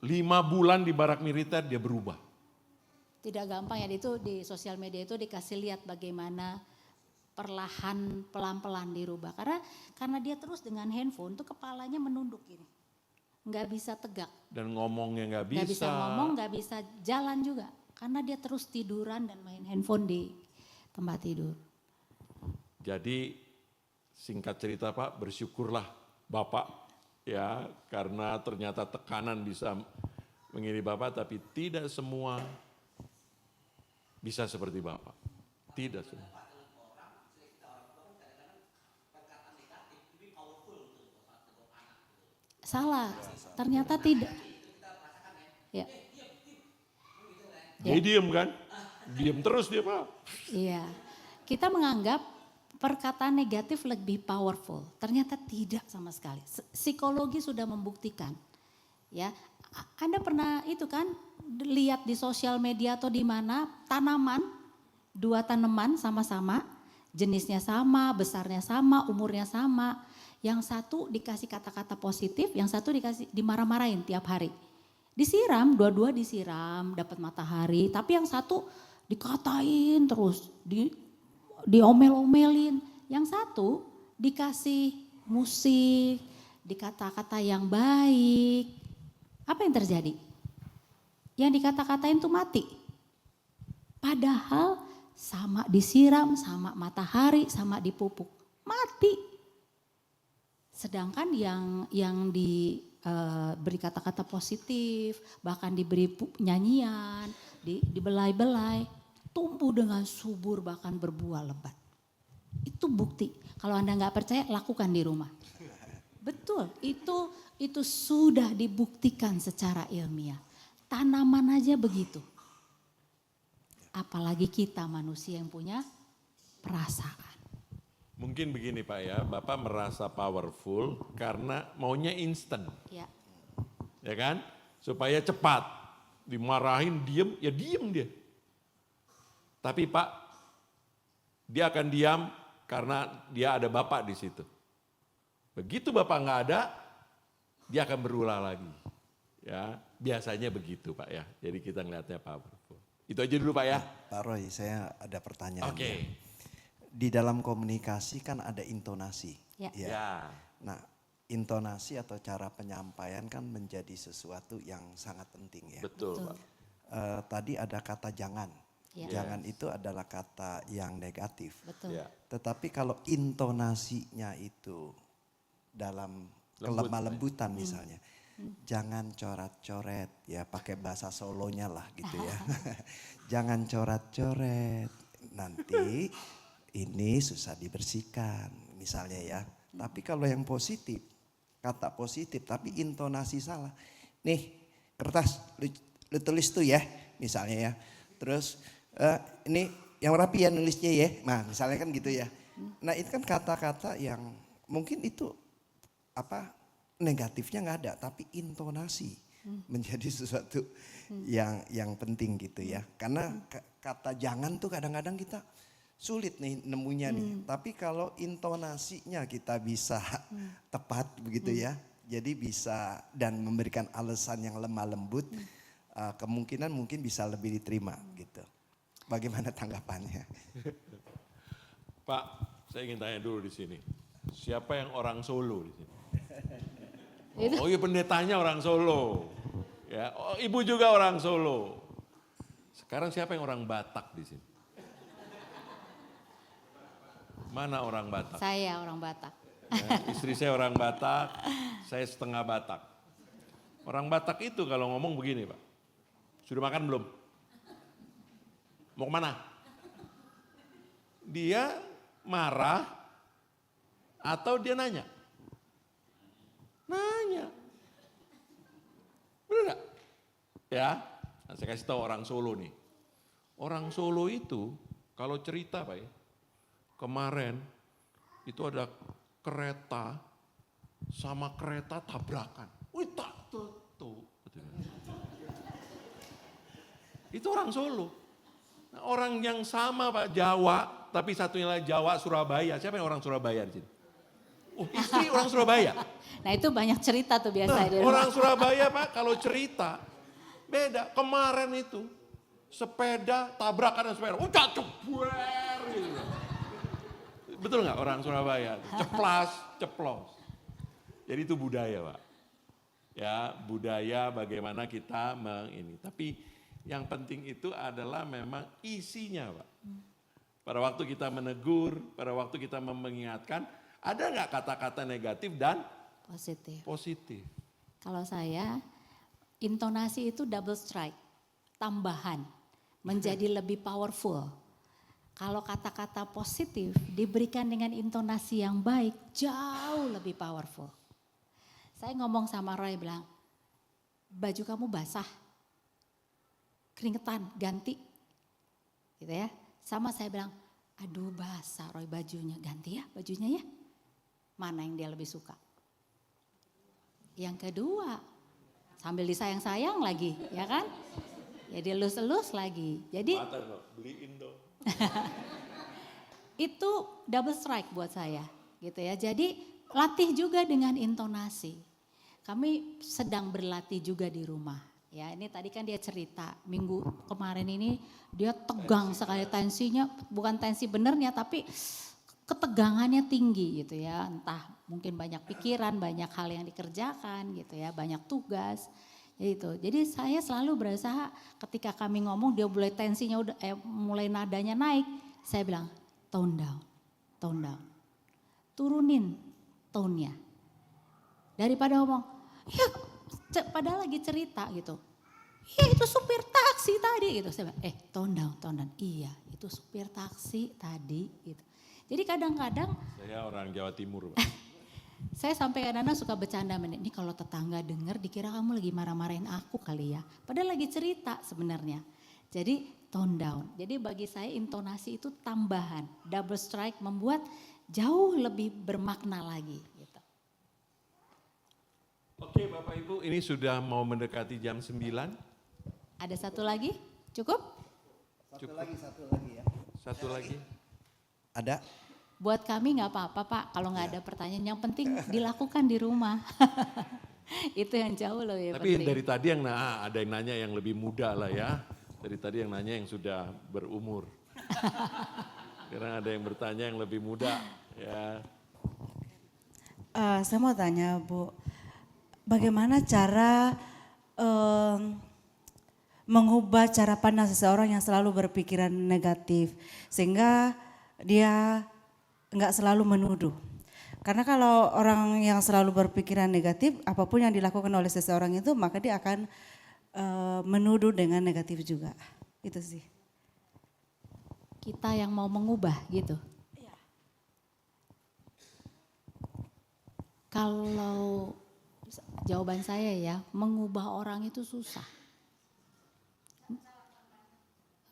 5 bulan di barak militer dia berubah. Tidak gampang ya, itu di sosial media itu dikasih lihat bagaimana perlahan pelan-pelan dirubah. Karena dia terus dengan handphone tuh kepalanya menunduk gini. Nggak bisa tegak. Dan ngomongnya nggak bisa. Nggak bisa ngomong, nggak bisa jalan juga. Karena dia terus tiduran dan main handphone di tempat tidur. Jadi singkat cerita Pak, bersyukurlah Bapak ya, karena ternyata tekanan bisa mengirim Bapak, tapi tidak semua bisa seperti Bapak. Tidak semua. Salah, ternyata tidak. Ya. Dia diem kan? Diem terus dia Pak. Iya, kita menganggap perkataan negatif lebih powerful. Ternyata tidak sama sekali. Psikologi sudah membuktikan. Ya, Anda pernah itu kan lihat di sosial media atau di mana tanaman, 2 tanaman sama-sama, jenisnya sama, besarnya sama, umurnya sama. Yang satu dikasih kata-kata positif, yang satu dikasih dimarah-marahin tiap hari. Disiram, dua-dua disiram, dapat matahari. Tapi yang satu dikatain terus, diomel-omelin. Yang satu dikasih musik, dikata-kata yang baik. Apa yang terjadi? Yang dikata-katain tuh mati. Padahal sama disiram, sama matahari, sama dipupuk. Mati. Sedangkan yang diberi kata-kata positif, bahkan diberi nyanyian, dibelai-belai, tumbuh dengan subur bahkan berbuah lebat. Itu bukti. Kalau Anda nggak percaya, lakukan di rumah. Betul, itu sudah dibuktikan secara ilmiah. Tanaman aja begitu. Apalagi kita manusia yang punya perasaan. Mungkin begini Pak ya, Bapak merasa powerful karena maunya instan. Ya. Ya kan? Supaya cepat. Dimarahin diem, ya diem dia. Tapi Pak, dia akan diam karena dia ada Bapak di situ. Begitu Bapak nggak ada, dia akan berulah lagi. Ya, biasanya begitu Pak ya. Jadi kita ngelihatnya powerful. Itu aja dulu Pak ya. Pak Roy, saya ada pertanyaan. Oke. Di dalam komunikasi kan ada intonasi. Ya. Ya. Nah, intonasi atau cara penyampaian kan menjadi sesuatu yang sangat penting ya. Betul Pak. Tadi ada kata jangan. Ya. Jangan itu adalah kata yang negatif. Betul. Ya. Tetapi kalau intonasinya itu dalam kelemah lembutan misalnya. Jangan coret-coret, ya pakai bahasa Solonya lah gitu ya. Jangan coret-coret, nanti ini susah dibersihkan misalnya ya. Tapi kalau yang positif, kata positif tapi intonasi salah. Nih kertas lu tulis tuh ya misalnya ya. Terus ini yang rapi ya nulisnya ya. Nah misalnya kan gitu ya. Nah itu kan kata-kata yang mungkin itu apa negatifnya nggak ada, tapi intonasi menjadi sesuatu yang penting gitu ya. Karena kata jangan tuh kadang-kadang kita sulit nih nemunya nih. Tapi kalau intonasinya kita bisa tepat begitu ya, Jadi bisa dan memberikan alasan yang lemah lembut, kemungkinan mungkin bisa lebih diterima gitu. Bagaimana tanggapannya? Pak, saya ingin tanya dulu di sini. Siapa yang orang Solo di sini? Oh iya, pendetanya orang Solo. Ya, oh, ibu juga orang Solo. Sekarang siapa yang orang Batak di sini? Mana orang Batak? Saya orang Batak. Ya, istri saya orang Batak, saya setengah Batak. Orang Batak itu kalau ngomong begini, Pak. Sudah makan belum? Mau kemana? Dia marah atau dia nanya? Nanya. Benar gak? Ya, nah, saya kasih tahu orang Solo nih. Orang Solo itu kalau cerita Pak ya, kemarin itu ada kereta sama kereta tabrakan. Wih tak tutup. Itu orang Solo. Nah, orang yang sama Pak Jawa, tapi satunya lagi Jawa Surabaya. Siapa yang orang Surabaya di sini? Oh, istri orang Surabaya. Nah itu banyak cerita tuh biasa di rumah. Orang Surabaya Pak kalau cerita beda. Kemarin itu sepeda tabrakan dan sepeda. Udah cebuer gitu. Betul nggak orang Surabaya? Ceplas, ceplos. Jadi itu budaya Pak. Ya budaya bagaimana kita ini. Tapi yang penting itu adalah memang isinya Pak. Pada waktu kita menegur, pada waktu kita mengingatkan, ada nggak kata-kata negatif dan positif? Kalau saya, intonasi itu double strike, tambahan, menjadi lebih powerful. Kalau kata-kata positif diberikan dengan intonasi yang baik, jauh lebih powerful. Saya ngomong sama Roy bilang, baju kamu basah, keringetan, ganti. Gitu ya. Sama saya bilang, aduh basah Roy bajunya, ganti ya bajunya ya. Mana yang dia lebih suka? Yang kedua, sambil disayang-sayang lagi, ya kan? Ya dilus-elus lagi. Jadi beliin dong. itu double strike buat saya, gitu ya. Jadi latih juga dengan intonasi. Kami sedang berlatih juga di rumah. Ya, ini tadi kan dia cerita minggu kemarin ini dia tegang sekali tensinya, bukan tensi benernya tapi ketegangannya tinggi gitu ya. Entah mungkin banyak pikiran, banyak hal yang dikerjakan gitu ya, banyak tugas. Gitu. Jadi saya selalu berusaha ketika kami ngomong dia mulai tensinya udah mulai nadanya naik, saya bilang tone down, tone down. Turunin tone-nya. Daripada ngomong, ya padahal lagi cerita gitu. Ya itu supir taksi tadi gitu. Saya bilang, tone down, tone down. Iya, itu supir taksi tadi gitu. Jadi kadang-kadang saya orang Jawa Timur, Pak. Saya sampai kadang-kadang suka bercanda, ini kalau tetangga denger dikira kamu lagi marah-marahin aku kali ya. Padahal lagi cerita sebenarnya. Jadi tone down. Jadi bagi saya intonasi itu tambahan. Double strike membuat jauh lebih bermakna lagi. Gitu. Oke Bapak Ibu, ini sudah mau mendekati jam 9. Ada satu lagi? Cukup? Satu lagi ya. Satu lagi. Ada? Buat kami nggak apa-apa Pak, kalau nggak ada pertanyaan. Yang penting dilakukan di rumah. Itu yang jauh lebih Tapi penting. dari tadi yang ada yang nanya yang lebih muda lah ya. Dari tadi yang nanya yang sudah berumur. Sekarang ada yang bertanya yang lebih muda ya. Saya mau tanya Bu, bagaimana cara mengubah cara pandang seseorang yang selalu berpikiran negatif sehingga dia nggak selalu menuduh. Karena kalau orang yang selalu berpikiran negatif, apapun yang dilakukan oleh seseorang itu maka dia akan menuduh dengan negatif juga. Itu sih. Kita yang mau mengubah gitu. Iya. Kalau jawaban saya ya, mengubah orang itu susah.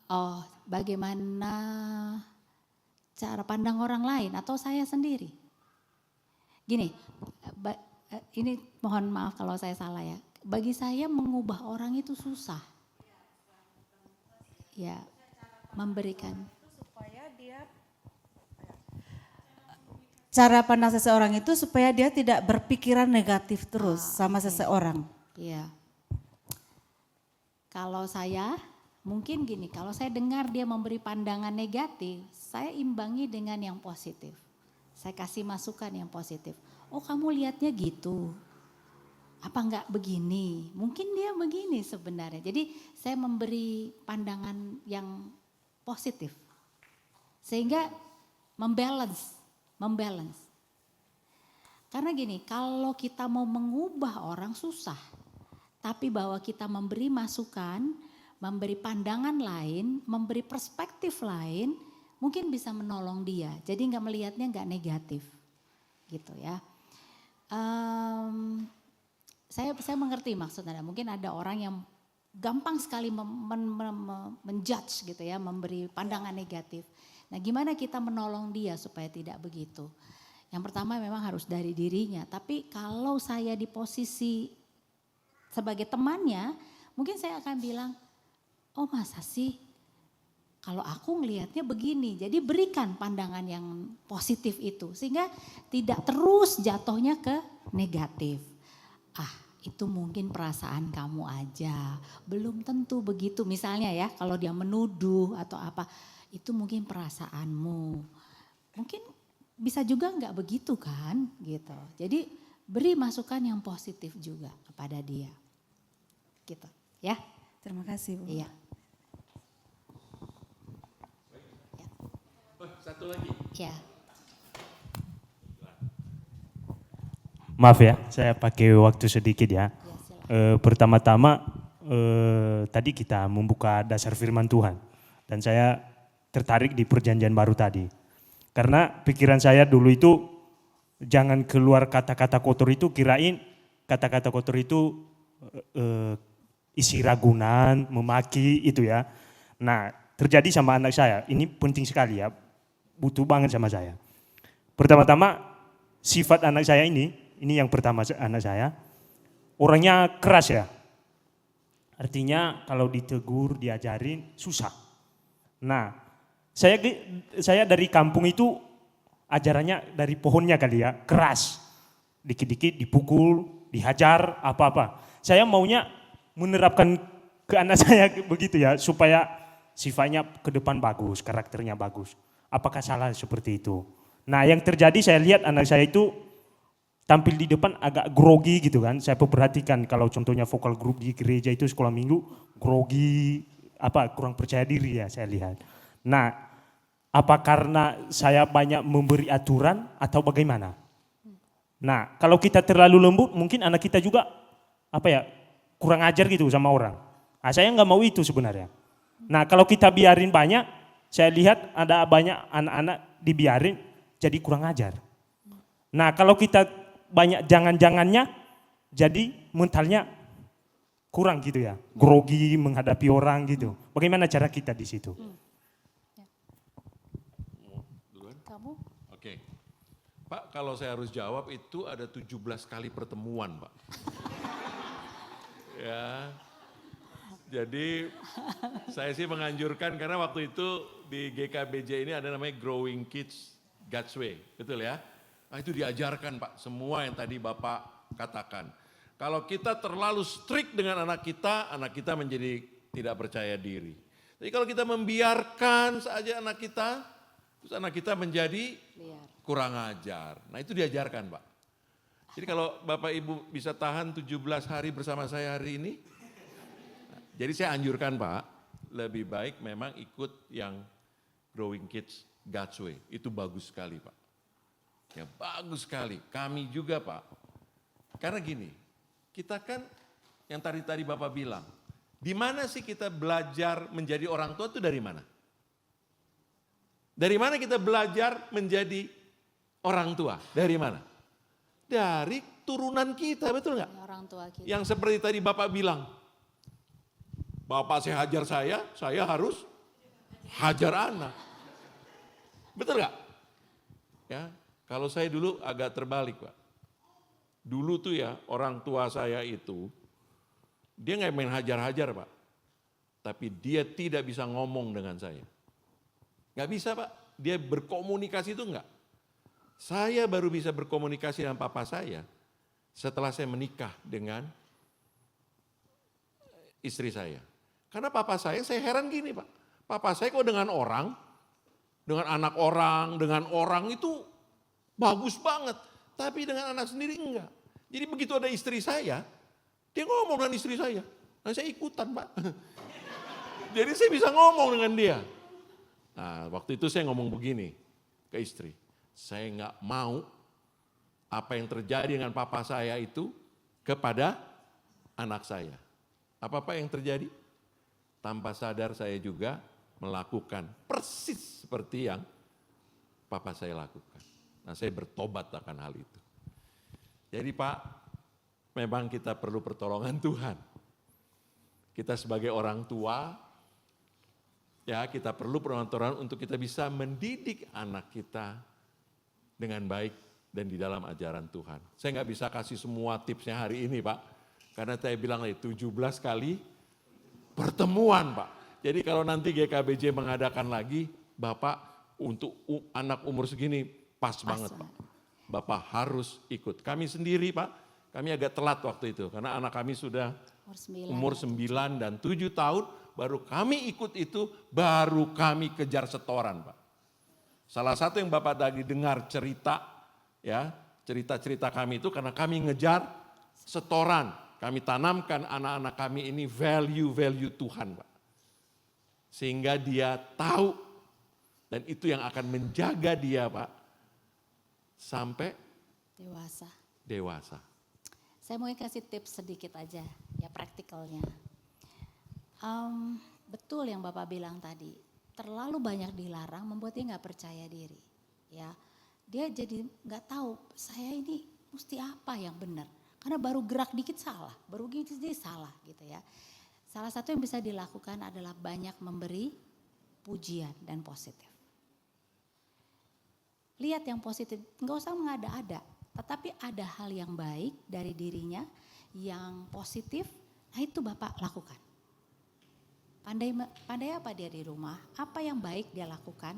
Oh, bagaimana cara pandang orang lain atau saya sendiri? Gini, ini mohon maaf kalau saya salah ya. Bagi saya mengubah orang itu susah. Ya, memberikan. cara pandang seseorang itu supaya dia tidak berpikiran negatif terus sama seseorang. Iya. Kalau saya mungkin gini, kalau saya dengar dia memberi pandangan negatif, saya imbangi dengan yang positif. Saya kasih masukan yang positif. Oh, kamu lihatnya gitu. Apa enggak begini? Mungkin dia begini sebenarnya. Jadi saya memberi pandangan yang positif. Sehingga membalance. Karena gini, kalau kita mau mengubah orang susah. Tapi bahwa kita memberi masukan, memberi pandangan lain, memberi perspektif lain, mungkin bisa menolong dia. Jadi nggak melihatnya nggak negatif, gitu ya. Saya mengerti maksudnya. Mungkin ada orang yang gampang sekali menjudge gitu ya, memberi pandangan negatif. Nah, gimana kita menolong dia supaya tidak begitu? Yang pertama memang harus dari dirinya. Tapi kalau saya di posisi sebagai temannya, mungkin saya akan bilang, oh masa sih? Kalau aku ngelihatnya begini, jadi berikan pandangan yang positif itu. Sehingga tidak terus jatuhnya ke negatif. Itu mungkin perasaan kamu aja, belum tentu begitu. Misalnya ya, kalau dia menuduh atau apa, itu mungkin perasaanmu. Mungkin bisa juga enggak begitu kan, gitu. Jadi beri masukan yang positif juga kepada dia. Gitu, ya. Terima kasih, Bu. Iya. Satu lagi. Ya. Maaf ya, saya pakai waktu sedikit ya. Pertama-tama tadi kita membuka dasar firman Tuhan. Dan saya tertarik di perjanjian baru tadi. Karena pikiran saya dulu itu jangan keluar kata-kata kotor itu, kirain kata-kata kotor itu isi ragunan, memaki itu ya. Nah terjadi sama anak saya, ini penting sekali ya, butuh banget sama saya. Pertama-tama sifat anak saya ini yang pertama anak saya, orangnya keras ya. Artinya kalau ditegur, diajarin susah. Nah, saya dari kampung itu ajarannya dari pohonnya kali ya, keras. Dikit-dikit dipukul, dihajar, apa-apa. Saya maunya menerapkan ke anak saya begitu ya, supaya sifatnya ke depan bagus, karakternya bagus. Apakah salah seperti itu? Nah, yang terjadi saya lihat anak saya itu tampil di depan agak grogi gitu kan. Saya perhatikan kalau contohnya vokal grup di gereja itu sekolah minggu, grogi, kurang percaya diri ya saya lihat. Nah, apa karena saya banyak memberi aturan atau bagaimana? Nah, kalau kita terlalu lembut mungkin anak kita juga kurang ajar gitu sama orang. Nah, saya nggak mau itu sebenarnya. Nah, kalau kita biarin banyak, saya lihat ada banyak anak-anak dibiarin jadi kurang ajar. Nah, kalau kita banyak jangan-jangannya, jadi mentalnya kurang gitu ya, grogi menghadapi orang gitu. Bagaimana cara kita di situ? Kamu? Oke. Pak, kalau saya harus jawab itu ada 17 kali pertemuan, Pak. Ya. Jadi saya sih menganjurkan karena waktu itu di GKBJ ini ada namanya Growing Kids God's Way, betul ya? Nah, itu diajarkan Pak, semua yang tadi Bapak katakan. Kalau kita terlalu strict dengan anak kita menjadi tidak percaya diri. Jadi kalau kita membiarkan saja anak kita, terus anak kita menjadi kurang ajar. Nah itu diajarkan Pak. Jadi kalau Bapak Ibu bisa tahan 17 hari bersama saya hari ini, jadi saya anjurkan Pak, lebih baik memang ikut yang Growing Kids God's Way. Itu bagus sekali Pak. Ya bagus sekali, kami juga Pak. Karena gini, kita kan yang tadi Bapak bilang, di mana sih kita belajar menjadi orang tua itu dari mana? Dari mana kita belajar menjadi orang tua? Dari mana? Dari turunan kita, betul nggak? Orang tua kita. Yang seperti tadi Bapak bilang, Bapak saya hajar saya harus hajar anak. Betul nggak? Ya. Kalau saya dulu agak terbalik Pak. Dulu tuh ya orang tua saya itu, dia nggak main hajar-hajar Pak. Tapi dia tidak bisa ngomong dengan saya. Nggak bisa Pak, dia berkomunikasi itu nggak. Saya baru bisa berkomunikasi dengan papa saya setelah saya menikah dengan istri saya. Karena papa saya heran gini Pak. Papa saya kok dengan orang, dengan anak orang, dengan orang itu bagus banget. Tapi dengan anak sendiri enggak. Jadi begitu ada istri saya, dia ngomong dengan istri saya. Nah saya ikutan Pak. Jadi saya bisa ngomong dengan dia. Nah waktu itu saya ngomong begini ke istri. Saya enggak mau apa yang terjadi dengan papa saya itu kepada anak saya. Apa-apa yang terjadi? Tanpa sadar saya juga melakukan persis seperti yang papa saya lakukan. Nah saya bertobat akan hal itu. Jadi Pak, memang kita perlu pertolongan Tuhan. Kita sebagai orang tua, ya kita perlu pertolongan Tuhan untuk kita bisa mendidik anak kita dengan baik dan di dalam ajaran Tuhan. Saya nggak bisa kasih semua tipsnya hari ini Pak, karena saya bilang 17 kali pertemuan Pak. Jadi kalau nanti GKBJ mengadakan lagi, Bapak untuk anak umur segini pas banget Pak. Bapak harus ikut. Kami sendiri Pak, kami agak telat waktu itu, karena anak kami sudah umur 9 dan 7 tahun, baru kami ikut itu, baru kami kejar setoran Pak. Salah satu yang Bapak tadi dengar cerita, ya cerita-cerita kami itu karena kami ngejar setoran. Kami tanamkan anak-anak kami ini value Tuhan Pak. Sehingga dia tahu dan itu yang akan menjaga dia Pak sampai dewasa. Saya mau kasih tips sedikit aja ya praktikalnya. Betul yang Bapak bilang tadi, terlalu banyak dilarang membuat dia nggak percaya diri. Ya, dia jadi nggak tahu saya ini mesti apa yang benar. Karena baru gerak dikit salah, baru dikit salah gitu ya. Salah satu yang bisa dilakukan adalah banyak memberi pujian dan positif. Lihat yang positif, nggak usah mengada-ada, tetapi ada hal yang baik dari dirinya yang positif, nah itu Bapak lakukan. Pandai apa dia di rumah, apa yang baik dia lakukan.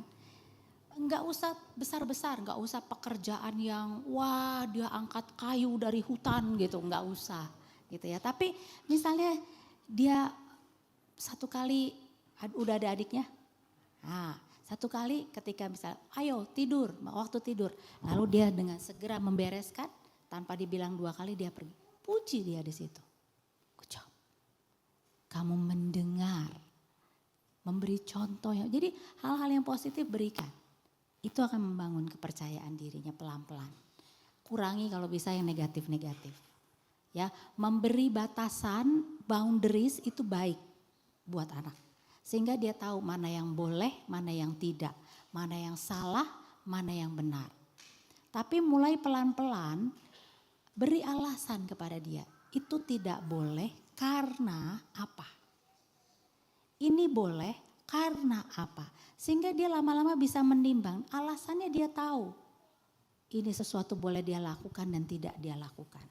Enggak usah besar-besar, enggak usah pekerjaan yang wah dia angkat kayu dari hutan gitu, enggak usah gitu ya. Tapi misalnya dia satu kali udah ada adiknya, nah satu kali ketika misal ayo tidur, waktu tidur. Lalu dia dengan segera membereskan tanpa dibilang 2 kali dia pergi. Puji dia di situ. Good job. Kamu mendengar, memberi contoh. Jadi hal-hal yang positif berikan. Itu akan membangun kepercayaan dirinya pelan-pelan. Kurangi kalau bisa yang negatif-negatif. Ya, memberi batasan, boundaries itu baik buat anak. Sehingga dia tahu mana yang boleh, mana yang tidak, mana yang salah, mana yang benar. Tapi mulai pelan-pelan beri alasan kepada dia. Itu tidak boleh karena apa? Ini boleh karena apa? Sehingga dia lama-lama bisa menimbang, alasannya dia tahu. Ini sesuatu boleh dia lakukan dan tidak dia lakukan.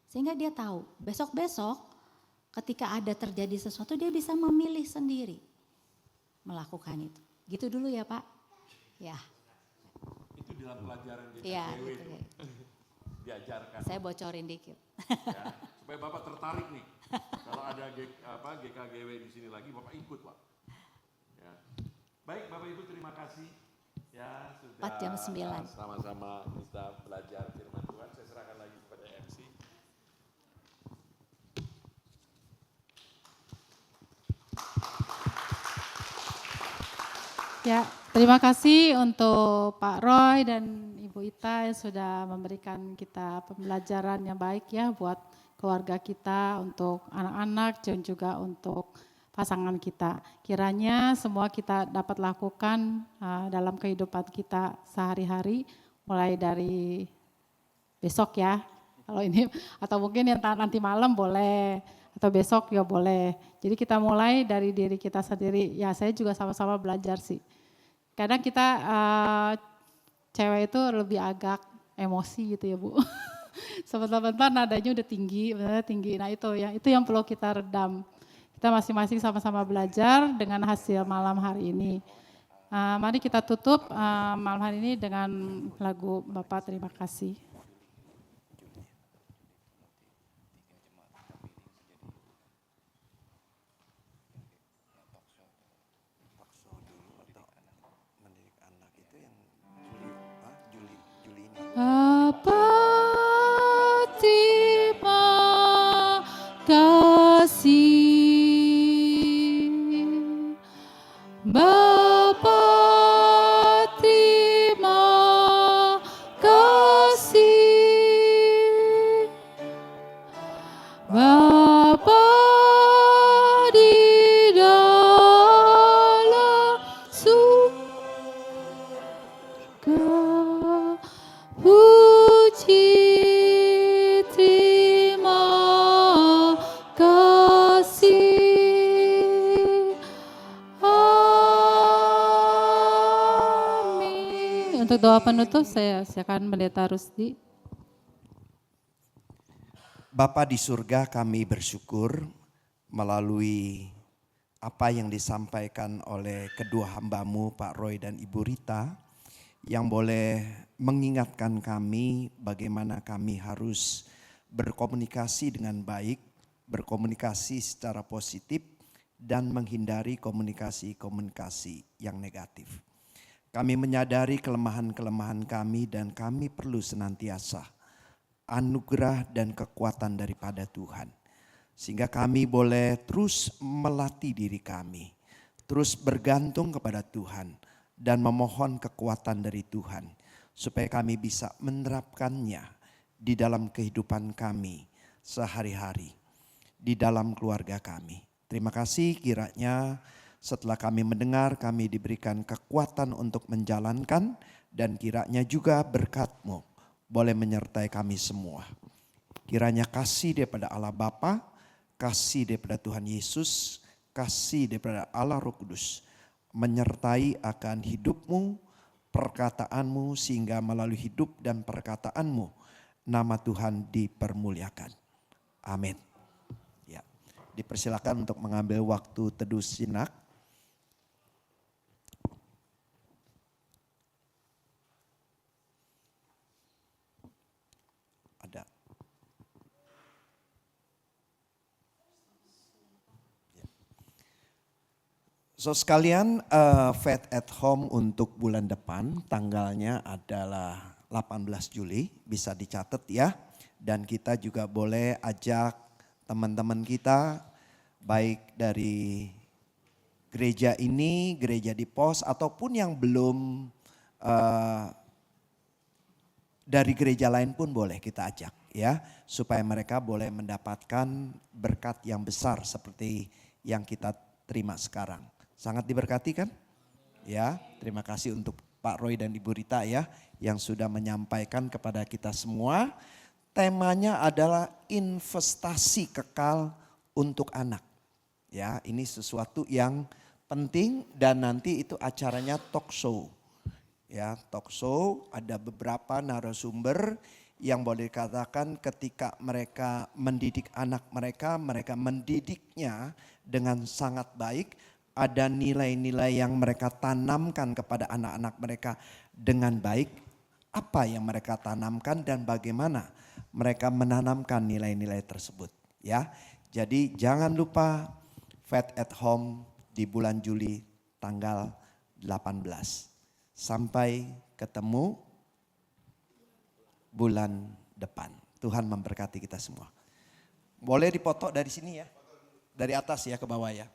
Sehingga dia tahu, besok-besok ketika ada terjadi sesuatu dia bisa memilih sendiri melakukan itu. Gitu dulu ya Pak? Ya. Itu dalam pelajaran Ya, GKBW gitu. diajarkan. Saya bocorin dikit. Ya, supaya Bapak tertarik nih. Kalau ada GKGW di sini lagi, Bapak ikut Pak. Ya. Baik Bapak Ibu, terima kasih. Ya, sudah 4:09. sama-sama kita belajar firman Tuhan. Saya serahkan lagi kepada MC. Ya, terima kasih untuk Pak Roy dan Ibu Ita yang sudah memberikan kita pembelajaran yang baik ya buat keluarga kita, untuk anak-anak dan juga untuk pasangan kita. Kiranya semua kita dapat lakukan dalam kehidupan kita sehari-hari, mulai dari besok ya. Kalau ini atau mungkin yang nanti malam boleh, atau besok ya boleh. Jadi kita mulai dari diri kita sendiri. Ya saya juga sama-sama belajar sih. Kadang kita cewek itu lebih agak emosi gitu ya Bu. Sebentar-bentar nadanya udah tinggi, benar tinggi. Nah itu yang perlu kita redam. Kita masing-masing sama-sama belajar dengan hasil malam hari ini. Mari kita tutup malam hari ini dengan lagu Bapa Terima Kasih. Bapa terima kasih, Bapa terima kasih, Bapa di dalam surga, puji terima kasih. Amin. Untuk doa penutup saya silakan Pendeta Rusdi. Bapa di surga, kami bersyukur melalui apa yang disampaikan oleh kedua hambamu Pak Roy dan Ibu Rita, yang boleh mengingatkan kami bagaimana kami harus berkomunikasi dengan baik, berkomunikasi secara positif, dan menghindari komunikasi-komunikasi yang negatif. Kami menyadari kelemahan-kelemahan kami dan kami perlu senantiasa anugerah dan kekuatan daripada Tuhan. Sehingga kami boleh terus melatih diri kami, terus bergantung kepada Tuhan dan memohon kekuatan dari Tuhan. Supaya kami bisa menerapkannya di dalam kehidupan kami sehari-hari, di dalam keluarga kami. Terima kasih kiranya setelah kami mendengar kami diberikan kekuatan untuk menjalankan, dan kiranya juga berkat-Mu boleh menyertai kami semua. Kiranya kasih daripada Allah Bapa, kasih daripada Tuhan Yesus, kasih daripada Allah Roh Kudus menyertai akan hidupmu, perkataanmu, sehingga melalui hidup dan perkataanmu nama Tuhan dipermuliakan. Amin. Ya, dipersilakan untuk mengambil waktu teduh sinak. Ada. So sekalian, Faith at Home untuk bulan depan tanggalnya adalah 18 Juli, bisa dicatat ya. Dan kita juga boleh ajak teman-teman kita baik dari gereja ini, gereja di pos, ataupun yang belum dari gereja lain pun boleh kita ajak ya. Supaya mereka boleh mendapatkan berkat yang besar seperti yang kita terima sekarang. Sangat diberkati kan? Ya, terima kasih untuk Pak Roy dan Ibu Rita ya yang sudah menyampaikan kepada kita semua. Temanya adalah investasi kekal untuk anak. Ya, ini sesuatu yang penting dan nanti itu acaranya talk show. Ya, talk show ada beberapa narasumber yang boleh dikatakan ketika mereka mendidik anak mereka, mereka mendidiknya dengan sangat baik. Ada nilai-nilai yang mereka tanamkan kepada anak-anak mereka dengan baik. Apa yang mereka tanamkan dan bagaimana mereka menanamkan nilai-nilai tersebut. Ya, jadi jangan lupa Faith at Home di bulan Juli tanggal 18. Sampai ketemu bulan depan. Tuhan memberkati kita semua. Boleh dipoto dari sini ya. Dari atas ya ke bawah ya.